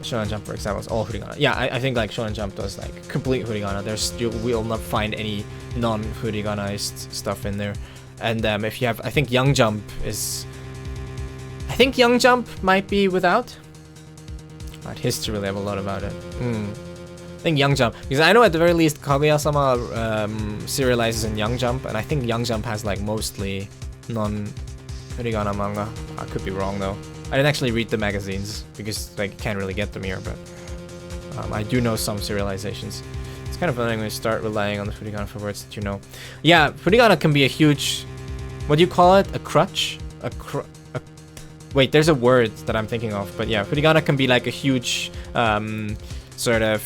S1: Shonen Jump, for example, is all furigana. Yeah, I think like Shonen Jump does like complete furigana. You will not find any non-furiganized stuff in there. And if you have, I think Young Jump might be without. Art history, really have a lot about it. I think Young Jump, because I know at the very least Kaguya-sama serializes in Young Jump, and I think Young Jump has like mostly non-furigana manga. I could be wrong though. I didn't actually read the magazines because like you can't really get them here, but I do know some serializations. It's kind of annoying when you start relying on the furigana for words that you know. Yeah, furigana can be a huge, what do you call it? A crutch? Wait, there's a word that I'm thinking of, but yeah, furigana can be like a huge sort of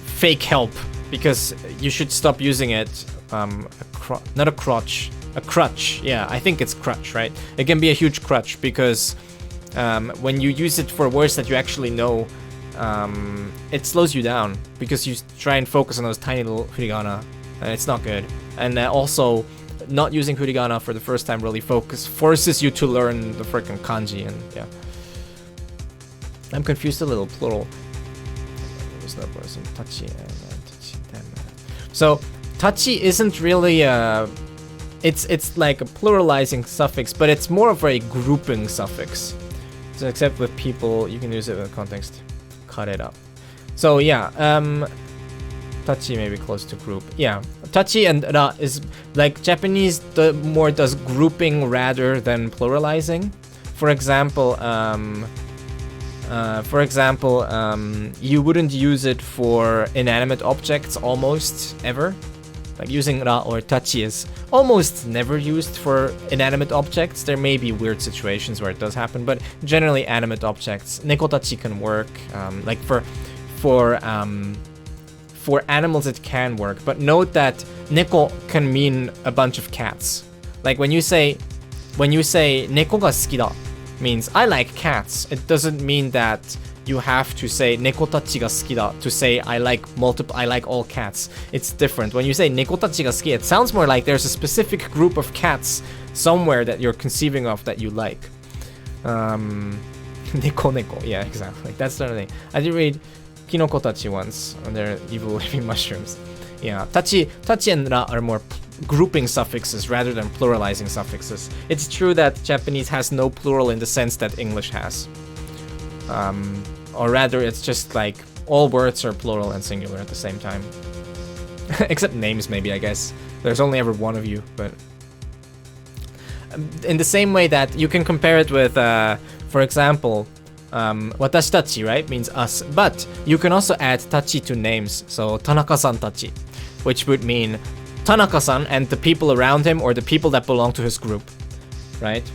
S1: fake help because you should stop using it. Not a crutch. A crutch. Yeah, I think it's crutch, right? It can be a huge crutch because when you use it for words that you actually know, it slows you down because you try and focus on those tiny little furigana, and it's not good. And also, not using furigana for the first time really forces you to learn the freaking kanji, and yeah. I'm confused a little, plural. So, tachi isn't really it's like a pluralizing suffix, but it's more of a grouping suffix. So except with people, you can use it in context. Cut it up. So yeah, tachi may be close to group. Yeah, tachi and ra is like Japanese more does grouping rather than pluralizing. For example, you wouldn't use it for inanimate objects almost ever. Like using ra or tachi is almost never used for inanimate objects. There may be weird situations where it does happen, but generally animate objects, nekotachi can work. Like for animals it can work, but note that neko can mean a bunch of cats. Like when you say neko ga suki da means I like cats. It doesn't mean that you have to say nekotachi ga suki da to say I like all cats. It's different. When you say nekotachi ga suki, it sounds more like there's a specific group of cats somewhere that you're conceiving of that you like. Neko, yeah, exactly. That's the thing. I did read Kinokotachi once, and they're evil living mushrooms. Yeah, tachi and ra are more grouping suffixes rather than pluralizing suffixes. It's true that Japanese has no plural in the sense that English has. Or rather, it's just like all words are plural and singular at the same time. Except names, maybe, I guess. There's only ever one of you, but... in the same way that you can compare it with, for example, watashi tachi, right? Means us. But you can also add tachi to names. So, Tanaka-san tachi, which would mean Tanaka-san and the people around him or the people that belong to his group, right?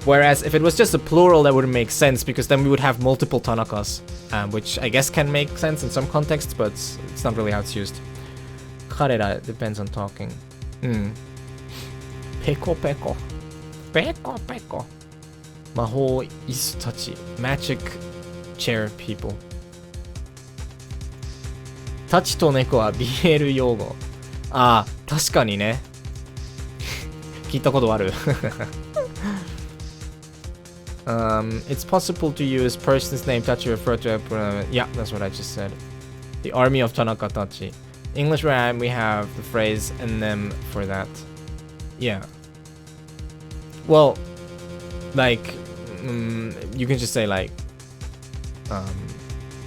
S1: Whereas if it was just a plural, that wouldn't make sense because then we would have multiple Tanakas, which I guess can make sense in some contexts, but it's not really how it's used. Karera depends on talking. Peko peko. Peko peko. Mahou isu tachi. Magic chair people. Tachi to neko wa BL 用語。ああ、確かにね。聞いたことある。It's possible to use person's name tachi refer to a yeah, that's what I just said. The army of Tanaka Tachi. English rhyme, we have the phrase and them for that. Yeah. Well, like, you can just say like,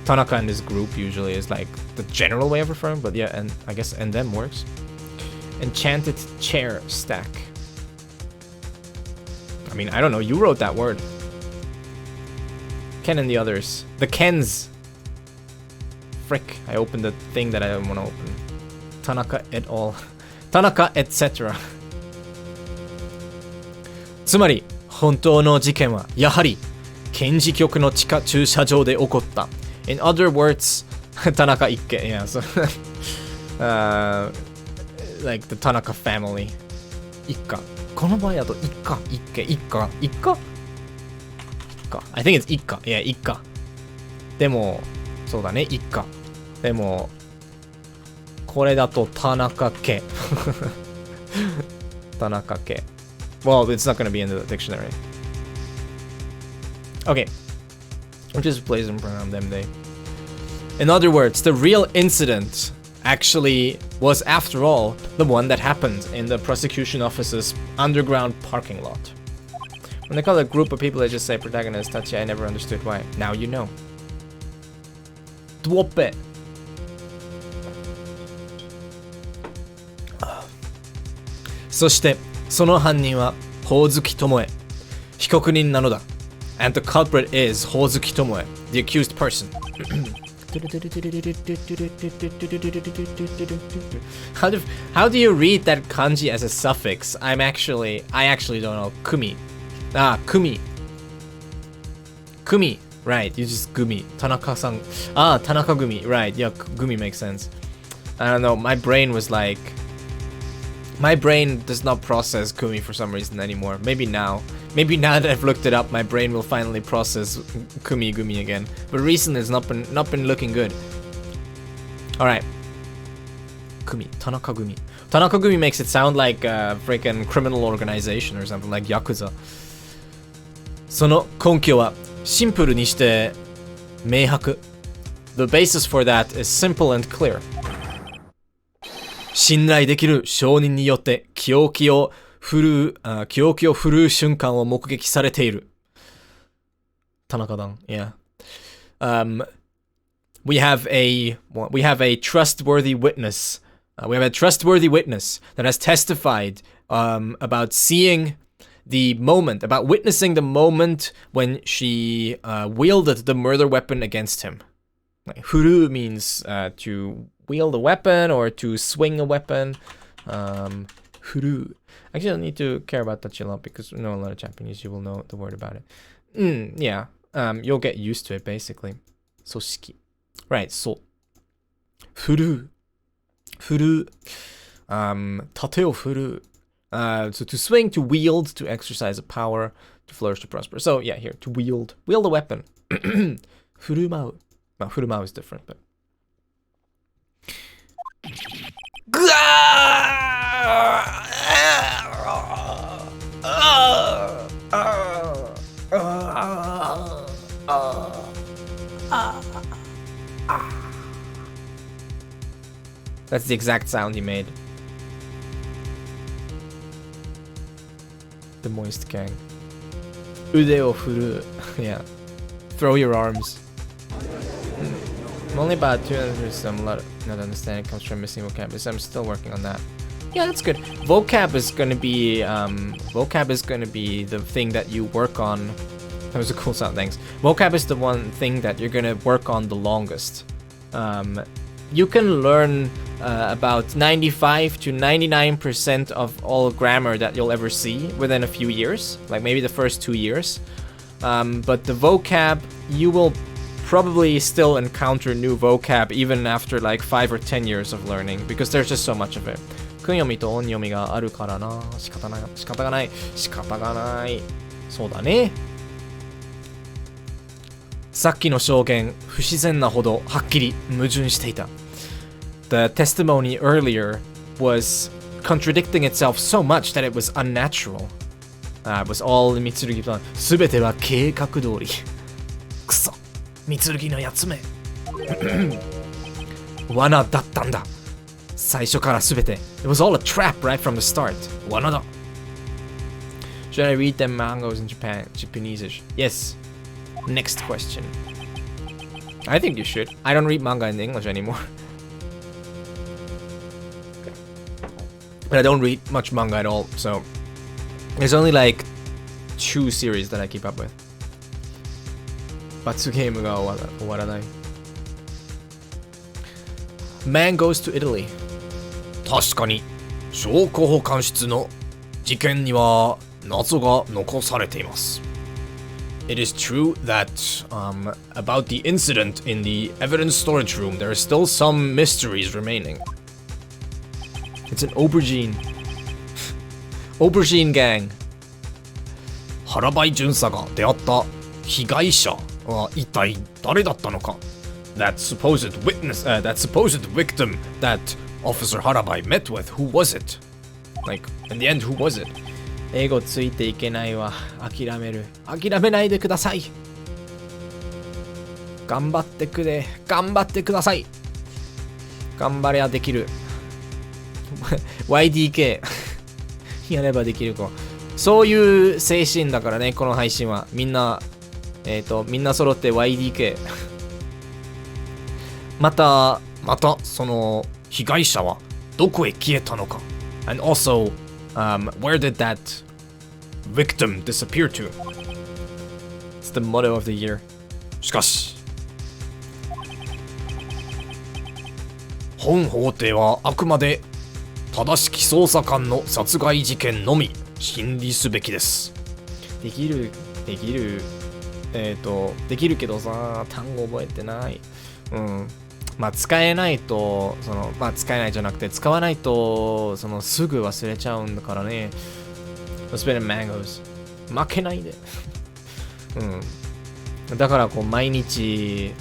S1: Tanaka and his group usually is like the general way of referring, but yeah, and I guess and them works. Enchanted chair stack. I mean, I don't know, you wrote that word. Ken and the others. The Kens. Frick, I opened the thing that I didn't want to open. Tanaka et al. Tanaka etc. つまり、本当の事件はやはり検事局の地下駐車場で起こった。In other words, Tanaka Ikke, yeah, so like the Tanaka family. Ikka. この場合だとIkka, Ikke, Ikka, Ikka? I think it's Ikka. Yeah, Ikka. でも、そうだね、Ikka. でも、これだと田中家。田中家。Well, it's not going to be in the dictionary. Okay. We'll just place them pronoun them they. In other words, the real incident actually was, after all, the one that happened in the prosecution office's underground parking lot. When they call a group of people, they just say protagonist, Tachi, I never understood why. Now you know. Dwoppe. Soshite, その犯人はホウズキトモエ。被告人なのだ。And the culprit is Hozuki Tomoe, the accused person. How do you read that kanji as a suffix? I actually don't know. Kumi. Ah, Kumi. Kumi. Right, you just Gumi. Tanaka-san. Ah, Tanaka Gumi. Right, yeah, Gumi makes sense. I don't know, my brain was like... My brain does not process Kumi for some reason anymore. Maybe now. Maybe now that I've looked it up, my brain will finally process Kumi Gumi again. But recently it's not been looking good. Alright. Kumi. Tanaka Gumi. Tanaka Gumi makes it sound like a freaking criminal organization or something, like Yakuza. その根拠はシンプルにして明白. The basis for that is simple and clear. 信頼できる証人によって記憶を振るう瞬間を目撃されている。田中だん。Yeah. We have a trustworthy witness. We have a trustworthy witness that has testified about seeing the moment, about witnessing the moment when she wielded the murder weapon against him. Like, furu means to wield a weapon or to swing a weapon. Furu. Actually, I don't need to care about that a lot because we know a lot of Japanese. You will know the word about it. Yeah. You'll get used to it basically. Soshiki. Right. So. Furu. Furu. Tate o furu. So to swing, to wield, to exercise a power, to flourish, to prosper. So yeah, here to wield a weapon. Furumau. Well, furumau is different, but. That's the exact sound he made. The moist gang. Ude o furu. Yeah. Throw your arms. I'm only about 200, so I'm a lot of not understanding comes from missing vocab, so I'm still working on that. Yeah, that's good. Vocab is gonna be the thing that you work on. That was a cool sound, thanks. Vocab is the one thing that you're gonna work on the longest. You can learn about 95 to 99% of all grammar that you'll ever see within a few years, like maybe the first 2 years. But the vocab, you will probably still encounter new vocab even after like 5 or 10 years of learning because there's just so much of it. 訓読みと音読みがあるからな。仕方がない。そうだね。さっきの証言、不自然なほどはっきり矛盾していた。The testimony earlier was contradicting itself so much that it was unnatural. It was all Mitsurugi plan. すべては計画通り。くそ、Mitsurugiのやつめ。罠だったんだ。最初からすべて。It was all a trap right from the start. 罠だ。Should I read them mangas in Japanese-ish? Yes. Next question. I think you should. I don't read manga in English anymore. But I don't read much manga at all, so there's only like 2 series that I keep up with. Batsugame ga owaranai. Man goes to Italy.
S2: 確かに証拠保管室の事件には謎が残されています。It is true that about the incident in the evidence storage room, there are still some mysteries remaining.
S1: It's an aubergine. Aubergine gang.
S2: 原林巡査が出会った被害者は一体誰だったのか That supposed victim that Officer Harabai met with, who was it? Like, in the end, who was it?
S1: 英語ついていけないわ。諦める。諦めないでください。頑張ってください。頑張ればできる。YDK やればできる子。そういう精神だからね、この配信は。みんな揃って YDK
S2: またその被害者はどこへ消えたのか And also, where did that victim disappear to?
S1: It's the motto of the year.
S2: しかし本法廷はあくまで正しき捜査官の殺害事件のみ審理すべきです。
S1: できるけどさ、単語覚えてない。まあ使えないと使えないじゃなくて使わないとすぐ忘れちゃうんだからね。Let's spin mangoes. 負けないで。だからこう毎日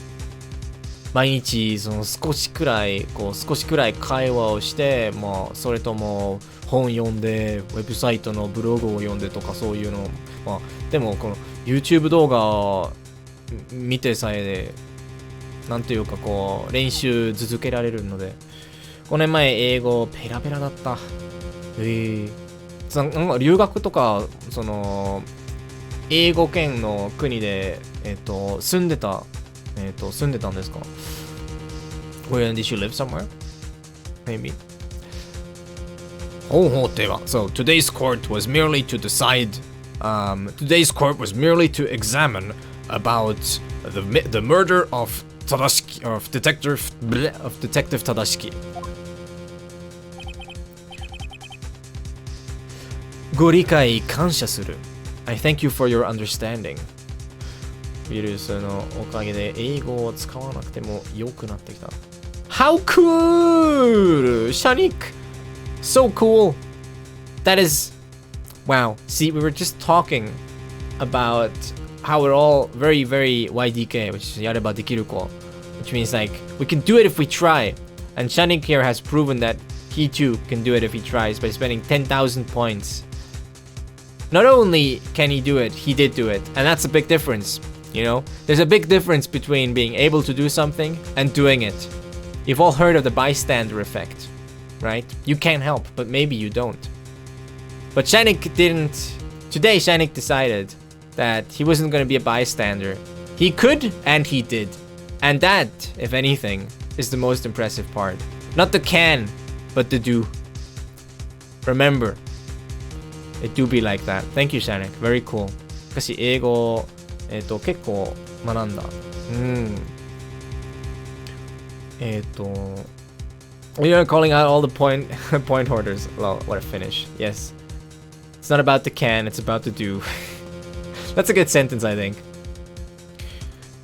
S1: 少しくらい会話をして、まあそれとも本読んでウェブサイトのブログを読んでとかそういうの、まあでもこの YouTube 動画を見てさえでなんていうかこう練習続けられるので、5年前英語ペラペラだった。なんか留学とか英語圏の国で住んでたんですか？ Where did you live somewhere? Maybe.
S2: 本法廷は So today's court was merely to decide. Today's court was merely to examine about the murder of Detective Tadashiki.
S1: ご理解感謝する。I thank you for your understanding. ウイルスのおかげで英語を使わなくても良くなってきた。How cool! Shanik! So cool! That is... Wow. See, we were just talking about how we're all very, very YDK, which is Yareba Dekiruko. Which means like, we can do it if we try. And Shanik here has proven that he too can do it if he tries by spending 10,000 points. Not only can he do it, he did do it. And that's a big difference, you know? There's a big difference between being able to do something and doing it. You've all heard of the bystander effect, right? You can't help, but maybe you don't. But Shanik didn't... Today, Shanik decided that he wasn't going to be a bystander. He could, and he did. And that, if anything, is the most impressive part. Not the can, but the do. Remember, it do be like that. Thank you, Shanik. Very cool. しかし、英語、結構学んだ。We are calling out all the point hoarders. Well, what a finish. Yes. It's not about the can, it's about the do. That's a good sentence, I think.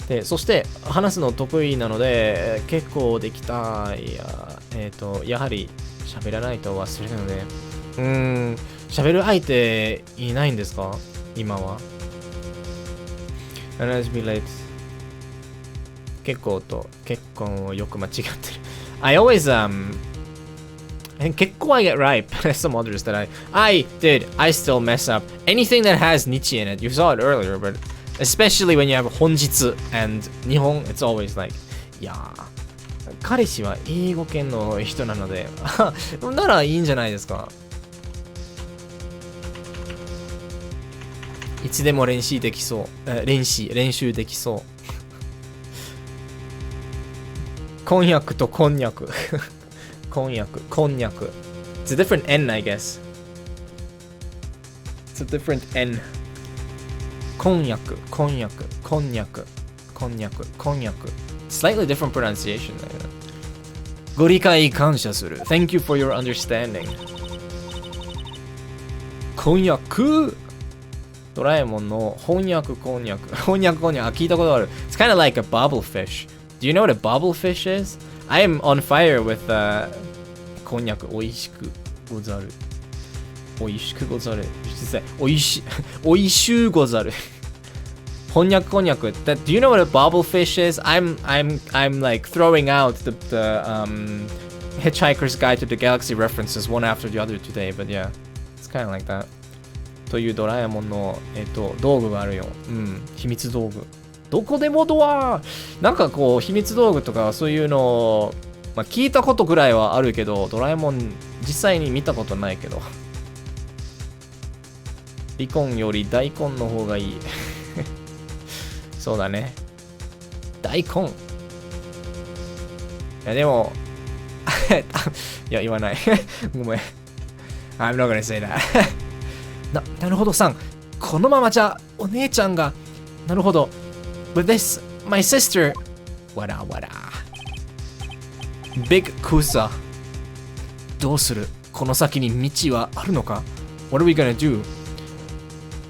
S1: で、そして話すの得意なので結構できたいやはり喋らないと忘れるので喋る相手いないんですか今は。Let's be late. 結構と結婚をよく間違ってる。I always I think 結婚 I get right, but there's some others that I still mess up. Anything that has nichi in it, you saw it earlier, but especially when you have 本日 and 日本 it's always like いや彼氏は英語圏の人なのでならいいんじゃないですか。いつでも練習できそう練習できそうこんにゃくとこんにゃくこんにゃくこんにゃく It's a different N, I guess. It's a different N. こんにゃくこんにゃくこんにゃくこんにゃくこんにゃく Slightly different pronunciation. ご理解感謝する Thank you for your understanding. こんにゃくドラえもんの翻訳こんにゃく翻訳こんにゃく聞いたことある It's kind of like a bobblefish. Do you know what a bobblefish is? I am on fire with こんにゃくおいしくござるおいしくござるおいしゅうござる翻訳こんにゃく Do you know what a bobblefish is? I'm like throwing out the Hitchhiker's Guide to the Galaxy references one after the other today, but yeah, it's kind of like that. というドラえもんの、道具があるよ。秘密道具。どこでもドアなんかこう、秘密道具とかそういうの、まあ、聞いたことぐらいはあるけど、ドラえもん実際に見たことないけど。離婚より大根の方がいい。そうだね。大根。いや、でも、いや、言わない。ごめん。I'm not gonna say that. なるほどさん。このままじゃ、お姉ちゃんが。なるほど。With this, my sister. わらわら。Big Kusa. どうするこの先に道はあるのか What are we gonna do?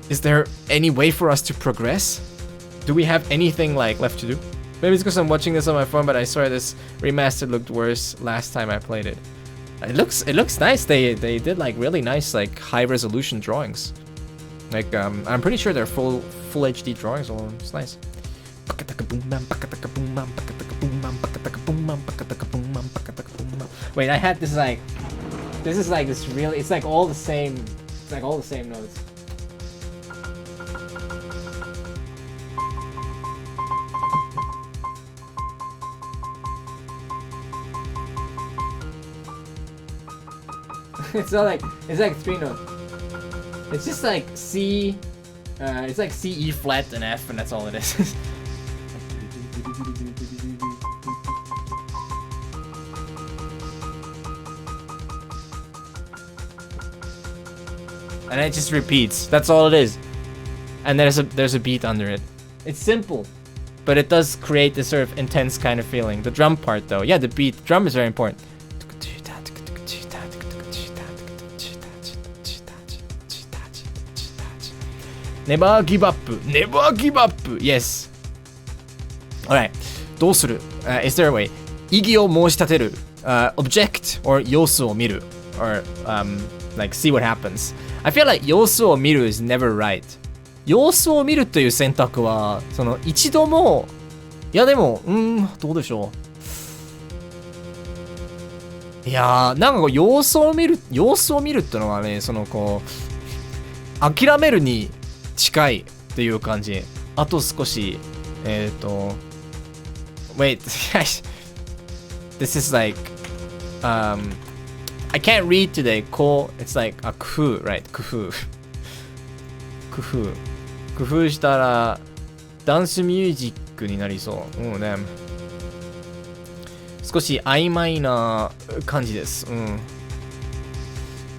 S1: Is there any way for us to progress? Do we have anything like left to do? Maybe it's because I'm watching this on my phone, but I swear this remastered looked worse last time I played it. It looks nice. They did like really nice like high resolution drawings. Like I'm pretty sure they're full HD drawings. So it's nice. Wait, I had this like this really. It's like all the same. It's like all the same notes. It's like three notes. It's just like C, it's like C, E flat, and F, and that's all it is. And it just repeats. That's all it is. And there's a beat under it. It's simple, but it does create this sort of intense kind of feeling. The drum part, though, yeah, the beat, the drum is very important. Never give up. Never give up. Yes. Alright. どうする? Is there a way? 異議を申し立てる。Object or 様子を見る。Or like see what happens. I feel like 様子を見る is never right. 様子を見るという選択は、その一度も、いやでも、どうでしょう。いやー、なんかこう様子を見るってのはね、そのこう、諦めるに近いっていう感じ。あと少し、wait, this is like, I can't read today. It's like a 工夫 right? 工夫したらダンスミュージックになりそう。ね。少し曖昧な感じです。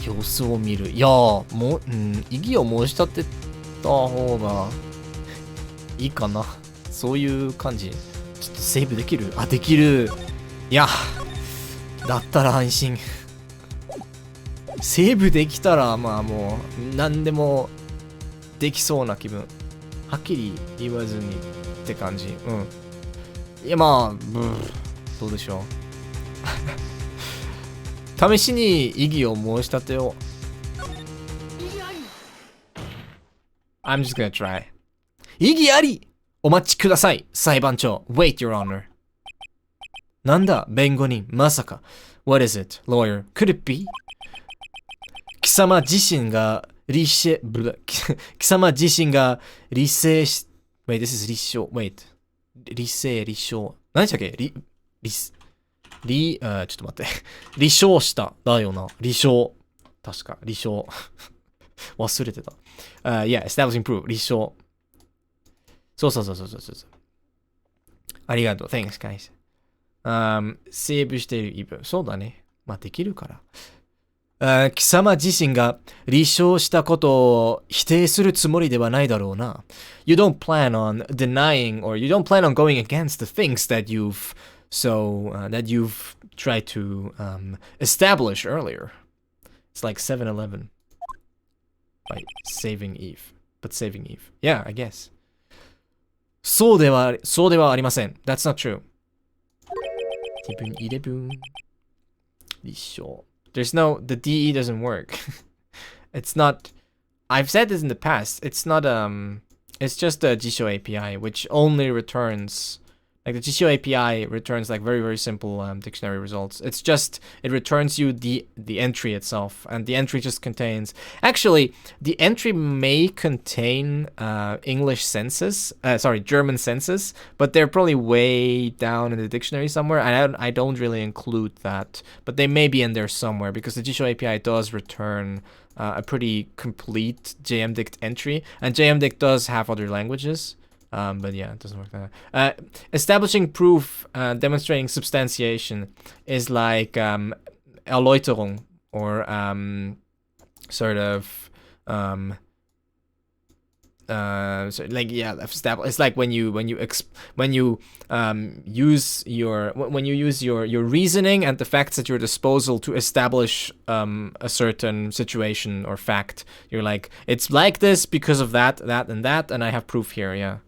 S1: 様子を見る。いやー、もう、異議を申し立てた方がいいかな。そういう感じ。ちょっとセーブできる？あ、できる。いや、だったら安心。セーブできたら、まあもう、何でもできそうな気分。はっきり言わずにって感じ。いや、まあ、どうでしょう。試しに異議を申し立てよう。I'm just gonna try. 異議あり！お待ちください、裁判長。Wait, your honor. なんだ、弁護人。まさか。What is it, lawyer? Could it be? 貴様自身が貴様自身がWait, this is 立証。Wait. 立証。何でしたっけ？ちょっと待って。立証した。だよな。立証。確か。立証。忘れてた。Yeah, establishing proof. 立証。そう。ありがとう。Thanks, guys. セーブしているイブ。そうだね。まあ、できるから。貴様自身が立証したことを否定するつもりではないだろうな。You don't plan on denying or you don't plan on going against the things that you've tried to establish earlier. It's like 7-Eleven. By saving Eve. But saving Eve. Yeah, I guess. そうではありません。That's not true. 11. 立証。the DE doesn't work. It's not, I've said this in the past, it's not, it's just a Jisho API, which only returns, like the Jisho API returns like very, very simple dictionary results. It's just, it returns you the entry itself, and the entry just contains, actually, the entry may contain German senses, but they're probably way down in the dictionary somewhere, and I don't really include that, but they may be in there somewhere, because the Jisho API does return a pretty complete JMDict entry, and JMDict does have other languages. But yeah, it doesn't work that way. Establishing proof, demonstrating substantiation is like Erläuterung, or sort of so like, yeah, it's like when you use your reasoning and the facts at your disposal to establish a certain situation or fact. You're like, it's like this because of that, and I have proof here. Yeah.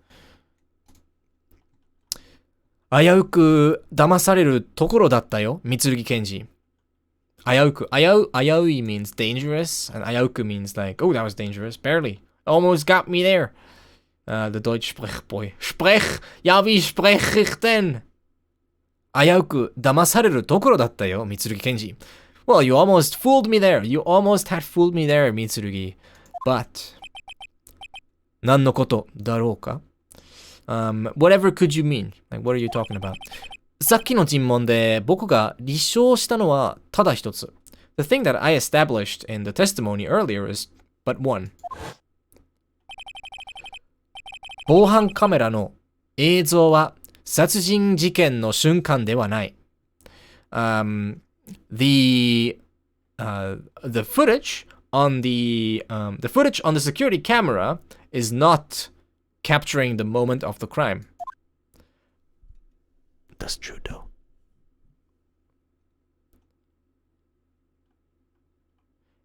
S1: 危うく騙されるところだったよ、三剣賢治。危うく、危うい means dangerous, and 危うく means like, oh, that was dangerous, barely. Almost got me there. The Deutsch Sprechboy. Ja, wie spreche ich denn? 危うく騙されるところだったよ、三剣賢治。Well, you almost fooled me there. You almost had fooled me there, 三剣。But, 何のことだろうか? Whatever could you mean? Like, what are you talking about? さっきの尋問で僕が立証したのはただ一つ。The thing that I established in the testimony earlier is but one. 防犯カメラの映像は殺人事件の瞬間ではない。The footage on the security camera is not capturing the moment of the crime. That's true though.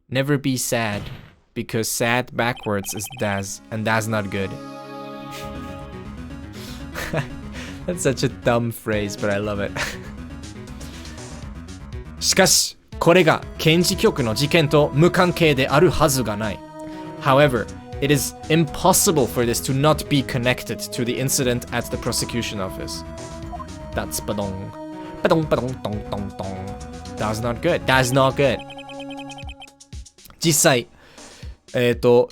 S1: Never be sad because sad backwards is das, and that's not good. That's such a dumb phrase, but I love it. しかし、これが検事局の事件と無関係であるはずがない。However, it is impossible for this to not be connected to the incident at the prosecution office. That's badong. Badong, badong, dong, dong, dong. That's not good. That's not good. 実際、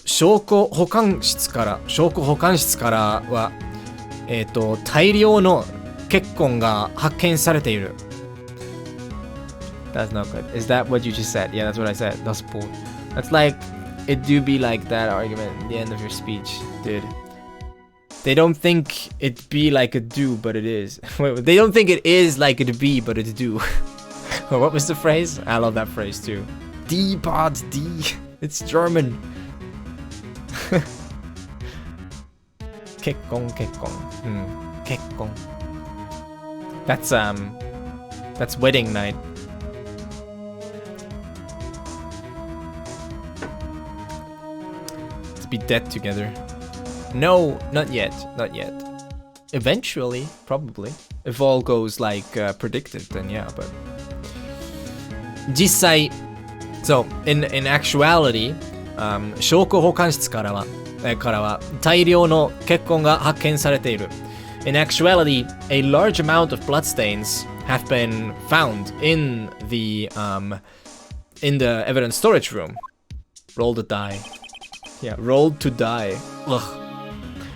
S1: 証拠保管室からは、大量の血痕が発見されている。That's not good. Is that what you just said? Yeah, that's what I said. That's bull. That's like, it do be like that argument at the end of your speech, dude. They don't think it be like a do, but it is. Wait, they don't think it is like it be, but it do. What was the phrase? I love that phrase too. D bod D. It's German. 結婚 結婚 That's wedding night. To be dead together. No, not yet. Eventually, probably. If all goes like predicted, then yeah, but 実際 So, in actuality, 証拠保管室からは大量の血痕が発見されている。In actuality, a large amount of bloodstains have been found in the evidence storage room. Roll to die. Yeah, rolled to die. Ugh.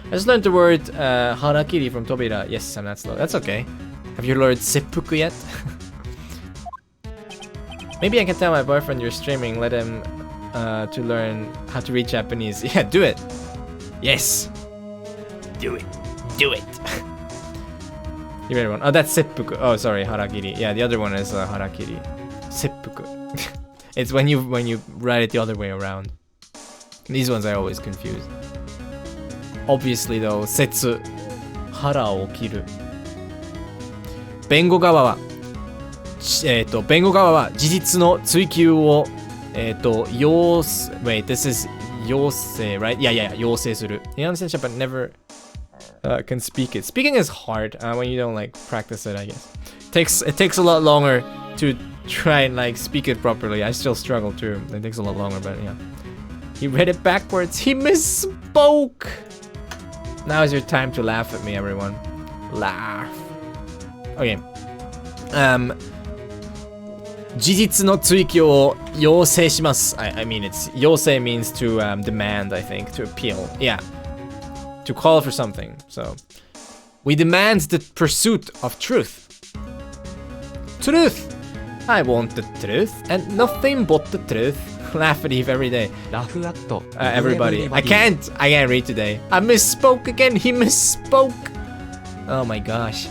S1: I just learned the word harakiri from Tobira. Yes, I'm not slow. That's okay. Have you learned seppuku yet? Maybe I can tell my boyfriend you're streaming. Let him to learn how to read Japanese. Yeah, do it. Yes. Do it. Do it. You read one. Oh, that's seppuku. Oh, sorry, harakiri. Yeah, the other one is harakiri. Seppuku. It's when you write it the other way around. These ones I always confuse. Obviously though, 節腹を切る。弁護側は事実の追及をwait, this is 要請 right? Yeah, 要請する。You understand shit, but never can speak it. Speaking is hard when you don't like practice it, I guess. It takes a lot longer to try and like speak it properly. I still struggle too. It takes a lot longer, but yeah. He read it backwards. He misspoke. Now is your time to laugh at me, everyone. Laugh. Okay. 事実の追及を要請します。I mean, it's 要請 means to demand, I think, to appeal. Yeah. To call for something. So, we demand the pursuit of truth. Truth! I want the truth and nothing but the truth. Laugh at Eve every day. Everybody. I can't read today. I misspoke again. He misspoke. Oh my gosh.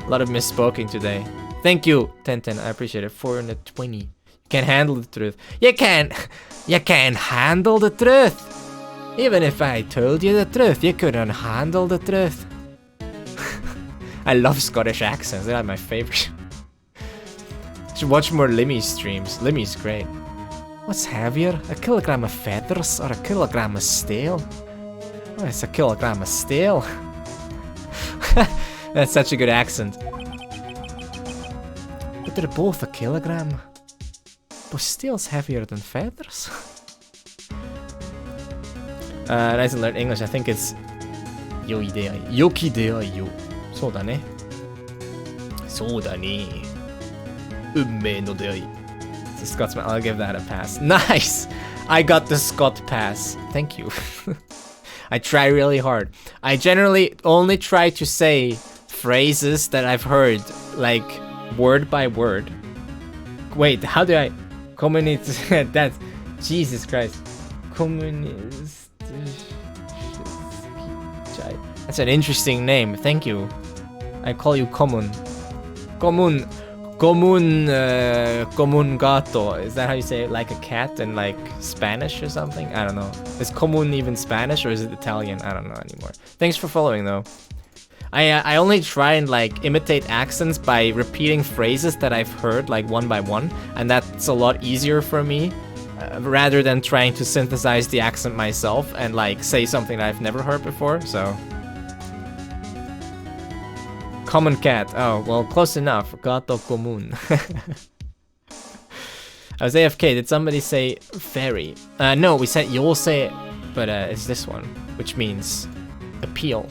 S1: A lot of misspoking today. Thank you, Tenten. I appreciate it. 420. You can't handle the truth. You can't handle the truth. Even if I told you the truth, you couldn't handle the truth. I love Scottish accents. They're like my favorite. Should watch more Limmy streams. Limmy's great. What's heavier, a kilogram of feathers or a kilogram of steel? Oh, it's a kilogram of steel. That's such a good accent. But they're both a kilogram. But steel's heavier than feathers. Nice to learn English. I think it's yoideai. Yokideai yo. そうだね。そうだね。運命の出会い。The Scotsman. I'll give that a pass. Nice! I got the Scot pass. Thank you. I try really hard. I generally only try to say phrases that I've heard, like word by word. Wait, how do I... That's... Jesus Christ. That's an interesting name. Thank you. I call you Comun. Comun gato. Is that how you say it? Like a cat in like Spanish or something? I don't know. Is comun even Spanish or is it Italian? I don't know anymore. Thanks for following though. I only try and like imitate accents by repeating phrases that I've heard like one by one, and that's a lot easier for me rather than trying to synthesize the accent myself and like say something that I've never heard before. So common cat. Oh well, close enough. Gato común. I was AFK. Did somebody say fairy? No, we said yose, but it's this one, which means appeal.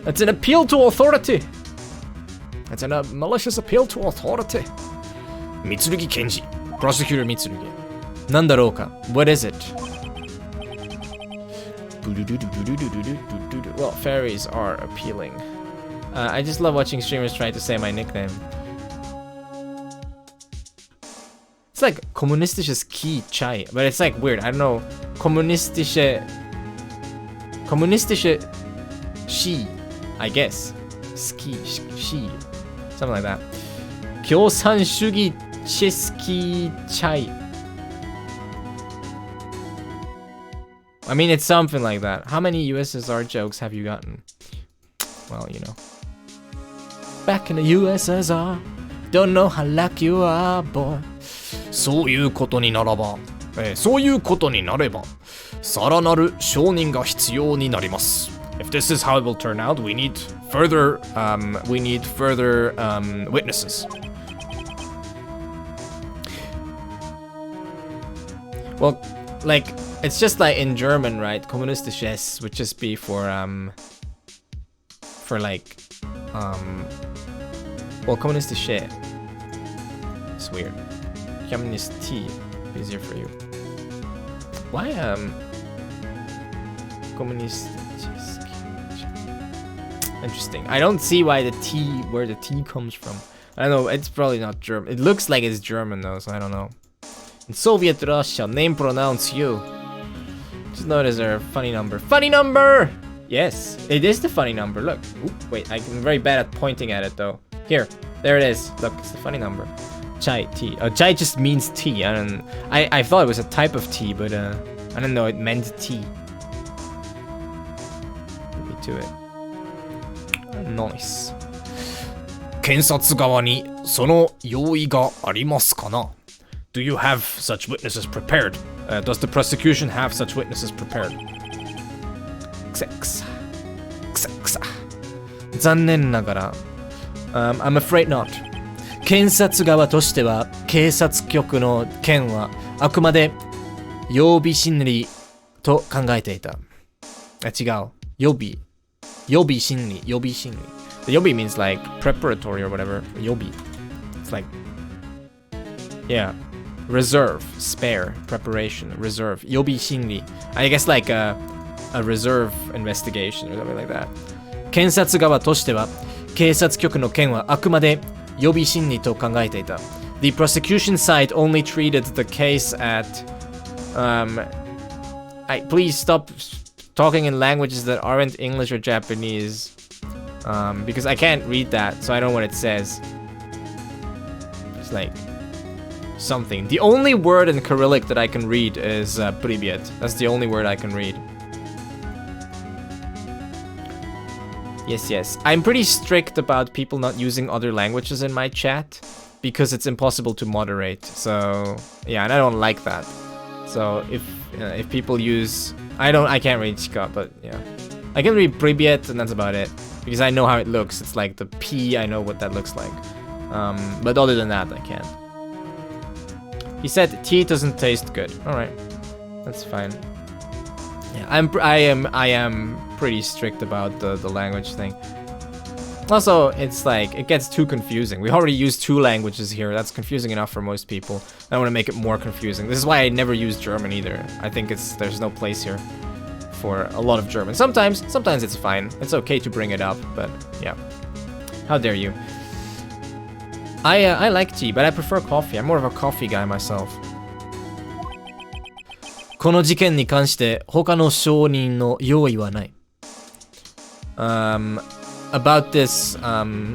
S1: It's an appeal to authority. It's a malicious appeal to authority.
S2: Mitsurugi Kenji. Prosecutor Mitsurugi.
S1: Nandaroka. What is it? Well, fairies are appealing. I just love watching streamers try to say my nickname. It's like kommunistisches Ki Chai, but it's like weird. I don't know. Kommunistische Shi, I guess. Ski, Shi. Something like that. Kyosan Shugi Cheski Chai. I mean, it's something like that. How many USSR jokes have you gotten? Well, you know. Back in the USSR. Don't know how lucky you are, boy.
S2: そういうことにならば、そういうことになれば、さらなる証人が必要になります。If this is how it will turn out, we need further witnesses.
S1: Well, like it's just like in German, right? Kommunistisches would just be for like well, kommunistische. It's weird. Communist T, easier for you. Why communist? Interesting. I don't see why where the T comes from. I don't know. It's probably not German. It looks like it's German though, so I don't know. In Soviet Russia, name pronounce you. Just notice their funny number. Funny number. Yes, it is the funny number. Look. Ooh, wait, I'm very bad at pointing at it though. Here, there it is. Look, it's the funny number. Chai tea. Chai just means tea. I thought it was a type of tea, but I didn't know it meant tea. Let me to it. Nice.
S2: 検察側にその用意がありますかな? Do you have such witnesses prepared? Does the prosecution have such witnesses prepared?
S1: 残念ながら、I'm afraid not. 検察側としては警察局の件はあくまで予備審理と考えていた。違う。予備審理。The 予備 means like preparatory or whatever. 予備 It's like yeah. Reserve, spare, preparation, reserve. 予備審理 I guess like a reserve investigation or something like that. 検察側としては警察局の件はあくまで予備審理と考えていた。The prosecution side only treated the case at please stop talking in languages that aren't English or Japanese. Because I can't read that, so I don't know what it says. It's like something. The only word in Cyrillic that I can read is Privyet. That's the only word I can read. Yes. I'm pretty strict about people not using other languages in my chat because it's impossible to moderate. So yeah, and I don't like that. So if people use, I can't read Shika, but yeah, I can read Privyet and that's about it because I know how it looks. It's like the P. I know what that looks like. But other than that, I can't. He said tea doesn't taste good. All right, that's fine. Yeah, I am pretty strict about the language thing. Also, it's like it gets too confusing. We already use 2 languages here. That's confusing enough for most people. I want to make it more confusing. This is why I never use German either. I think there's no place here for a lot of German. Sometimes it's fine. It's okay to bring it up, but yeah. How dare you? I like tea, but I prefer coffee. I'm more of a coffee guy myself. この事件に関して他の証人の用意はない。About this,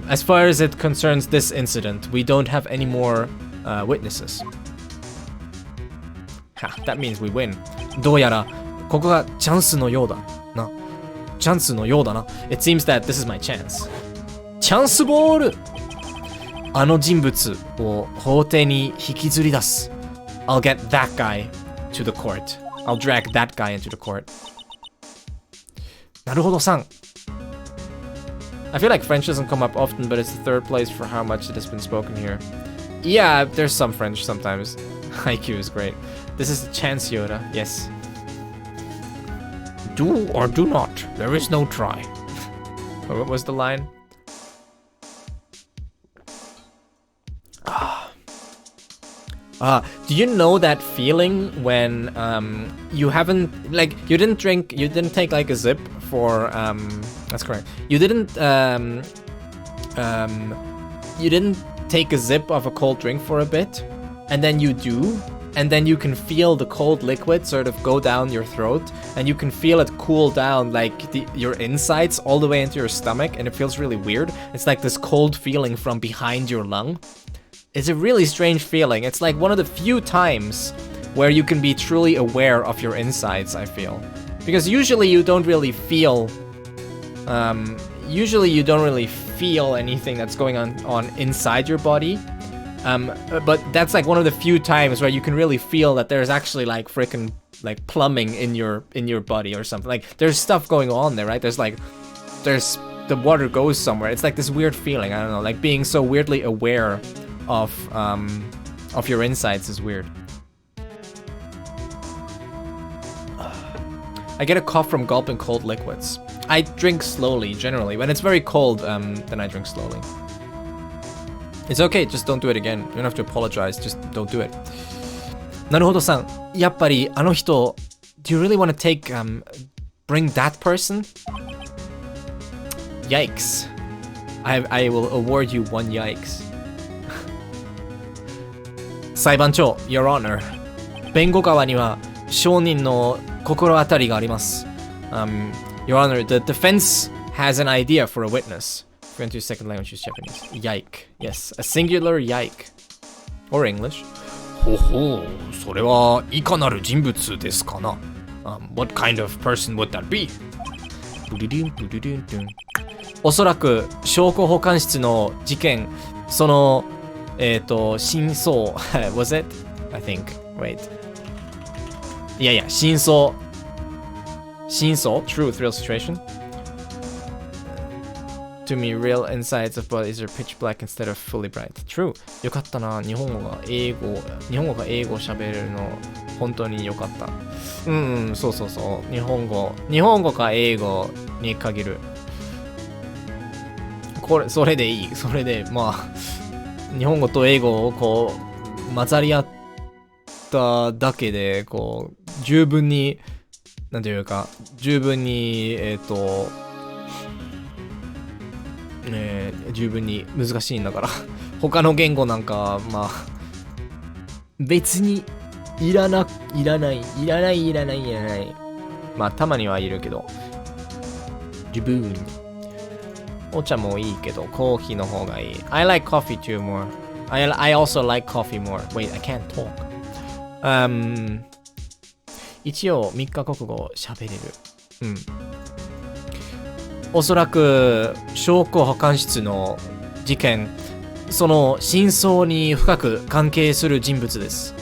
S1: as far as it concerns this incident, we don't have any more witnesses. Ha, that means we win. どうやらここがチャンスのようだな。チャンスのようだな。It seems that this is my chance. チャンスボール。あの人物を法廷に引きずり出す。I'll get that guy to the court. I'll drag that guy into the court. Naruhodo-san. I feel like French doesn't come up often, but it's the third place for how much it has been spoken here. Yeah, there's some French sometimes. Haikyuu is great. This is the chance Yoda, yes.
S2: Do or do not. There is no try.
S1: What was the line? Do you know that feeling when you haven't, like, you didn't take like a zip for that's correct. You didn't take a zip of a cold drink for a bit, and then you do, and then you can feel the cold liquid sort of go down your throat, and you can feel it cool down like your insides all the way into your stomach, and it feels really weird. It's like this cold feeling from behind your lung. It's a really strange feeling. It's like one of the few times where you can be truly aware of your insides, I feel. Because usually you don't really feel anything that's going on inside your body. But that's like one of the few times where you can really feel that there's actually like freaking like plumbing in your body or something. Like there's stuff going on there, right? There's the water goes somewhere. It's like this weird feeling. I don't know, like being so weirdly aware of your insides is weird. I get a cough from gulping cold liquids. I drink slowly, generally. When it's very cold, then I drink slowly. It's okay, just don't do it again. You don't have to apologize, just don't do it. Naruhodo-san, yappari, ano hito, do you really want to bring that person? Yikes. I will award you 1 yikes. 裁判長, Your Honor. 弁護側には証人の心当たりがあります。Your Honor, the defense has an idea for a witness. If you're into second language, use Japanese. Yike. Yes, a singular yike. Or English.
S2: ほほう、それはいかなる人物ですかな? What kind of person would that be?
S1: おそらく証拠保管室の事件、その真相was it? I think. Wait. Yeah, 真相 truth, real situation. To me, real insides of bodies are pitch black instead of fully bright. True. よかったな、日本語が英語喋れるの本当によかった。そうそうそう。日本語か英語に限る。それでいい。それでまあ。日本語と英語をこう混ざり合っただけでこう十分になんていうか十分に十分に難しいんだから他の言語なんかまあ別にいらないまあたまにはいるけど十分にお茶もいいけど、コーヒーの方がいい。I like coffee too more. I also like coffee more. Wait, I can't talk. 一応3カ国語喋れる。おそらく証拠保管室の事件、その真相に深く関係する人物です。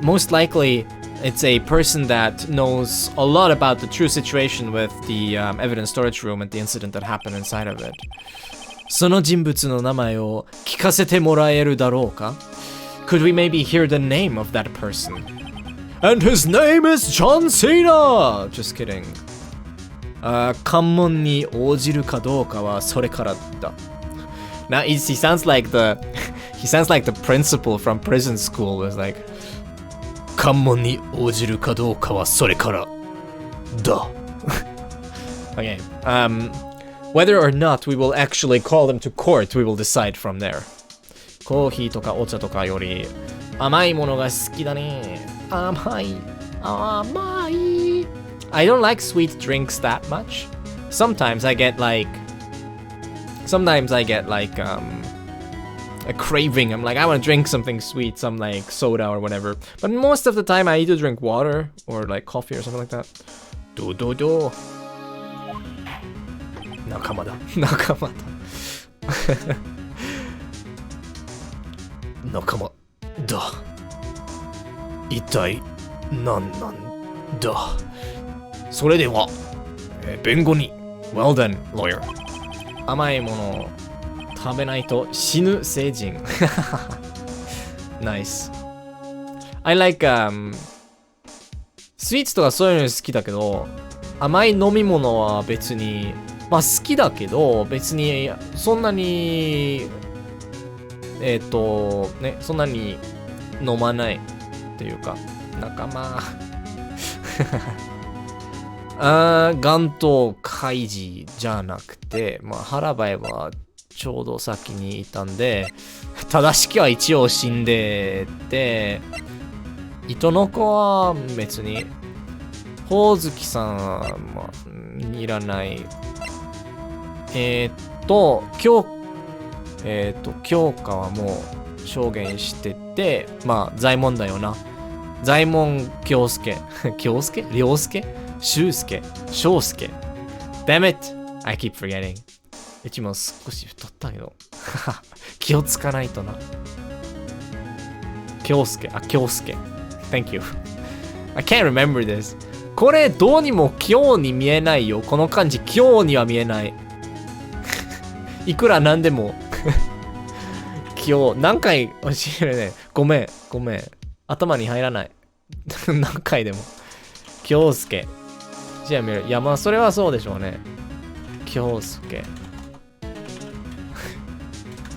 S1: Most likely, it's a person that knows a lot about the true situation with the evidence storage room and the incident that happened inside of it. その人物の名前を聞かせてもらえるだろうか? Could we maybe hear the name of that person? And his name is John Cena! Just kidding. 関門に応じるかどうかはそれからだ. Now he sounds like the principal from prison school was like 関門に応じるかどうかはそれからだ. Okay. Whether or not we will actually call them to court, we will decide from there. コーヒーとかお茶とかより甘いものが好きだね。甘い。I don't like sweet drinks that much. Sometimes I get like a craving. I'm like, I want to drink something sweet, some like soda or whatever. But most of the time I either drink water or like coffee or something like that. Do. 仲間だ。仲間だ。一体
S2: なんだ。それでは、弁護人。Well done, lawyer.
S1: 甘いものを食べないと死ぬ成人。Nice. I like, スイーツとかそういうの好きだけど、甘い飲み物は別に、まあ好きだけど、別にそんなに、そんなに飲まないっていうか、仲間。ガト開示じゃなくて、まあ、腹ばえはちょうど先にいたんで、正しきは一応死んでて、糸の子は別に、ほおずきさんは、まあ、いらない。京香はもう証言してて、まあ、財門だよな。財門京介。京介良介修介翔介 Damn it! I keep forgetting. うちも少し太ったけど。気をつかないとな。京介。Thank you. I can't remember this. これどうにも今日に見えないよ。この漢字今日には見えない。いくらなんでも。今日何回教えるね。ごめん。頭に入らない。何回でも。京介。じゃあ見る。いやまあそれはそうでしょうね。京介。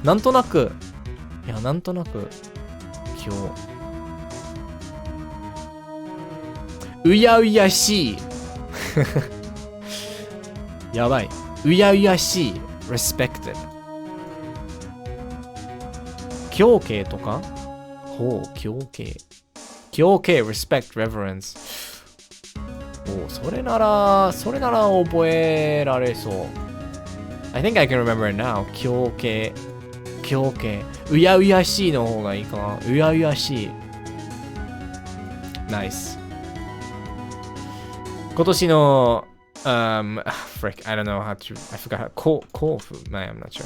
S1: なんとなく。今日。うやうやしい。やばい。うやうやしい。respected。狂敬とか狂敬。respect, reverence。それなら覚えられそう。I think I can remember it now. 狂敬。うやうやしいの方がいいかな。うやうやしい。Nice。今年の、frick, I don't know how to, I forgot how, 抱負 I'm not sure.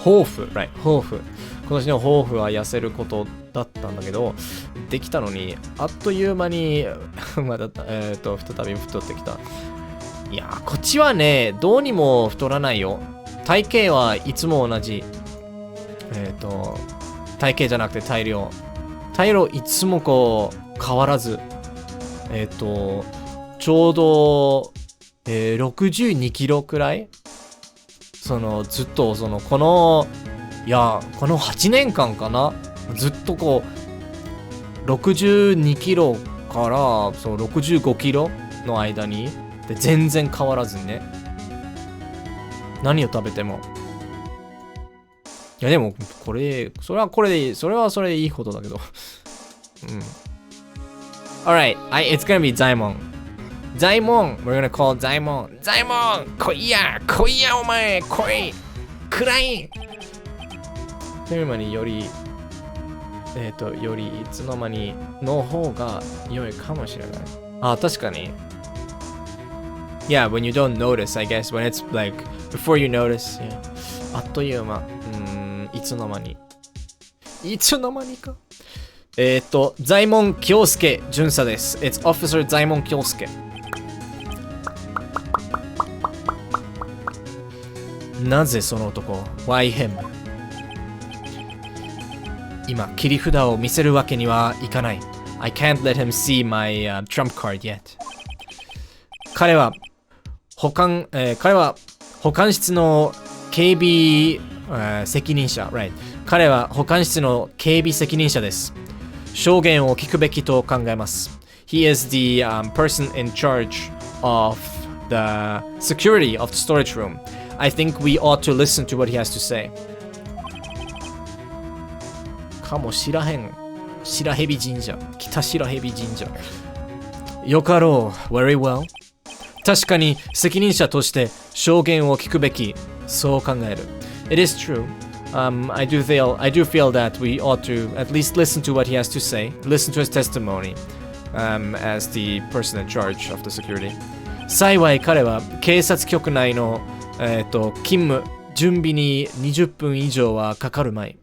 S1: 抱負 right, 抱負。今年の抱負は痩せることだったんだけど、できたのに、あっという間に、まだ、再び太ってきた。いやー、こっちはね、どうにも太らないよ。体型はいつも同じ。体型じゃなくて体量。体量いつもこう、変わらず。ちょうど、62キロくらいずっと、この8年間かなずっとこう、62キロから、65キロの間に、で、全然変わらずにね。何を食べても。いや、でも、それはそれでいいことだけど。うん。Alright, it's gonna be Zaimon. Zaimon, we're gonna call Zaimon. Zaimon! 来いやお前来い暗いという間によりいつの間にの方が良いかもしれない。あ、確かに。Yeah, when you don't notice, I guess. When it's like, before you notice. Yeah. あっという間。いつの間にか。財門京介巡査です。It's Officer 財門京介。なぜその男 Why him? 今、切り札を見せるわけにはいかない。I can't let him see my、trump card yet. 彼は保管室の警備、責任者。Right. 彼は保管室の警備責任者です。証言を聞くべきと考えます。He is the、person in charge of the security of the storage room. I think we ought to listen to what he has to say. かもしらへん。白蛇神社。北白蛇神社。よかろう。Very well. 確かに責任者として証言を聞くべき。そう考える。It is true.I do feel that we ought to at least listen to what he has to say, listen to his testimony, as the person in charge of the security. 幸い彼は警察局内の、勤務、準備に20分以上はかかる前。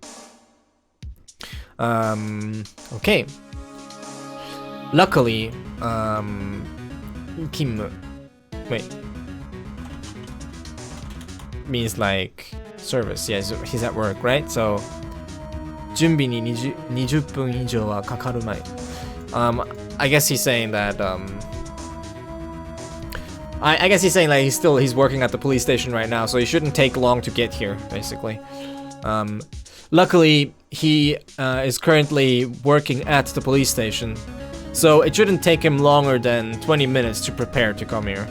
S1: Okay. luckily, Kimmu. Wait. Means like service. Yeah, he's at work, right? So, 準備に20分以上はかかるまい. I guess he's saying that, I guess he's saying like he's working at the police station right now, so he shouldn't take long to get here, basically. Luckily, he is currently working at the police station, so it shouldn't take him longer than 20 minutes to prepare to come here.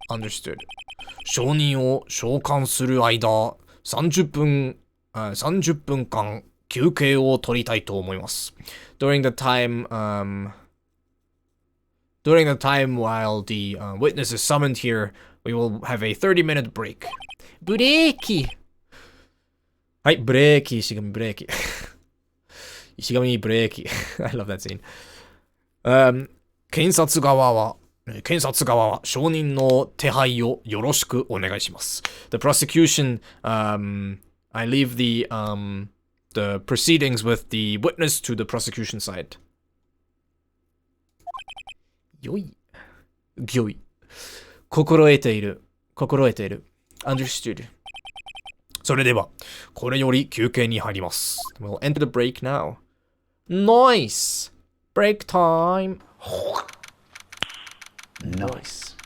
S2: Understood. 証人を召喚する間、30分間休憩を取りたいと思います。
S1: During the time while the witness is summoned here, we will have a 30-minute break. ブレーキ。はい、ブレーキ、石神ブレーキ。石神ブレーキ。I love that scene.
S2: 検察側は証人の手配をよろしくお願いします。
S1: The prosecution, I leave the proceedings with the witness to the prosecution side. よい。よい。心得ている。Understood.
S2: それでは、これより休憩に入ります。
S1: We'll enter the break now. Nice! Break time!
S4: Nice.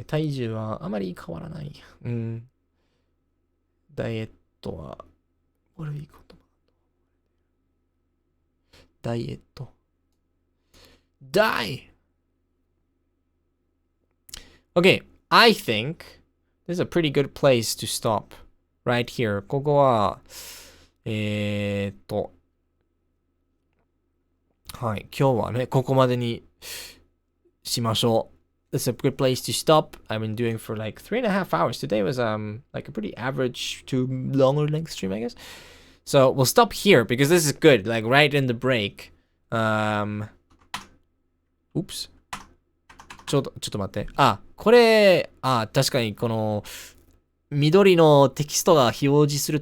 S1: 体重はあまり変わらない。ダイエットは悪いこと。ダイエット。Die! Okay, I think this is a pretty good place to stop. Right here. ここは、はい、今日はね、ここまでにしましょう。This is a good place to stop. I've been doing for like 3.5 hours. Today was like a pretty average to longer length stream, I guess. So we'll stop here because this is good. Like right in the break. Oops. ちょっと待って。これ、確かにこの緑のテキストが表示され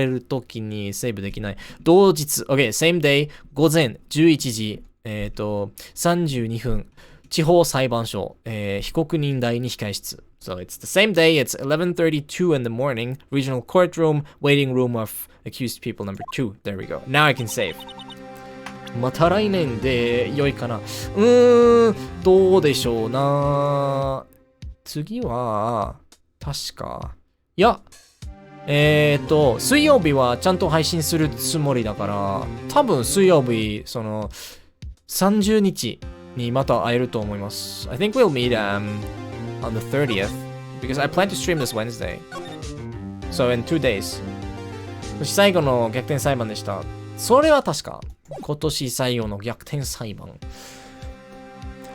S1: るときにセーブできない。同日、OK, same day, 午前11時、32分、地方裁判所、被告人第二控室。So it's the same day, it's 11:32 in the morning, regional courtroom, waiting room of accused people number 2. There we go. Now I can save. また来年で良いかな。どうでしょうな。次は、確か。いや、水曜日はちゃんと配信するつもりだから、多分水曜日、30日にまた会えると思います。I think we'll meet on the 30th, because I plan to stream this Wednesday. So in 2 days. そして最後の逆転裁判でした。それは確か、今年最後の逆転裁判。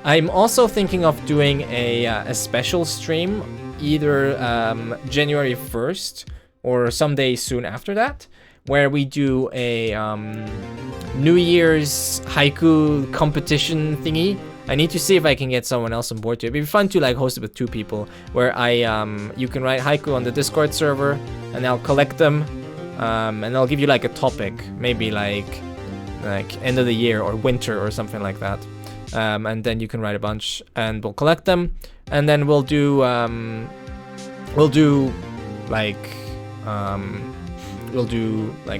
S1: I'm also thinking of doing a special stream, either January 1st or someday soon after that, where we do a New Year's haiku competition thingy. I need to see if I can get someone else on board too. It'd be fun to like host it with 2 people, where you can write haiku on the Discord server, and I'll collect them, and I'll give you like a topic, maybe like end of the year or winter or something like that. And then you can write a bunch, and we'll collect them, and then we'll do like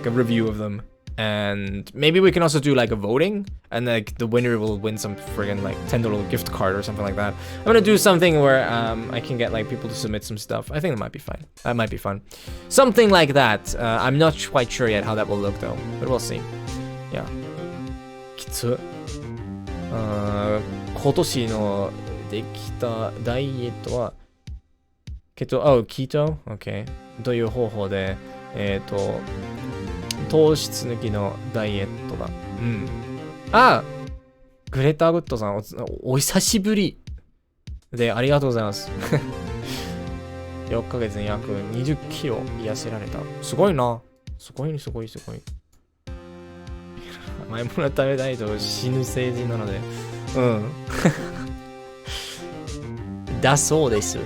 S1: a review of them, and maybe we can also do like a voting, and like the winner will win some friggin' like $10 gift card or something like that. I'm gonna do something where I can get like people to submit some stuff. I think that might be fine. That might be fun. Something like that. I'm not quite sure yet how that will look though, but we'll see. Yeah. きつ。今年のできたダイエットはketo? Okay. という方法で糖質抜きのダイエットだ。グレタ・グッドさん お久しぶりでありがとうございます。4ヶ月に約20キロ痩せられた。すごいな。すごい。甘いもの食べないと死ぬ成人なので。だそうです。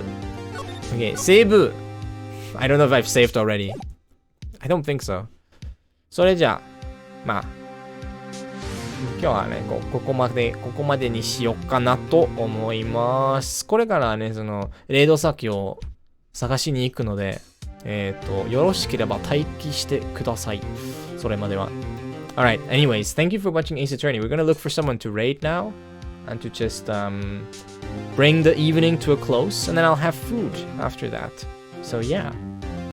S1: Okay, セーブ I don't know if I've saved already. I don't think so. それじゃあ、まあ、今日はね、ここまでにしよっかなと思います。これからはね、その、レイド先を探しに行くので、よろしければ待機してください。それまでは。Alright, anyways, thank you for watching Ace Attorney. We're gonna look for someone to raid now and to just bring the evening to a close, and then I'll have food after that. So yeah.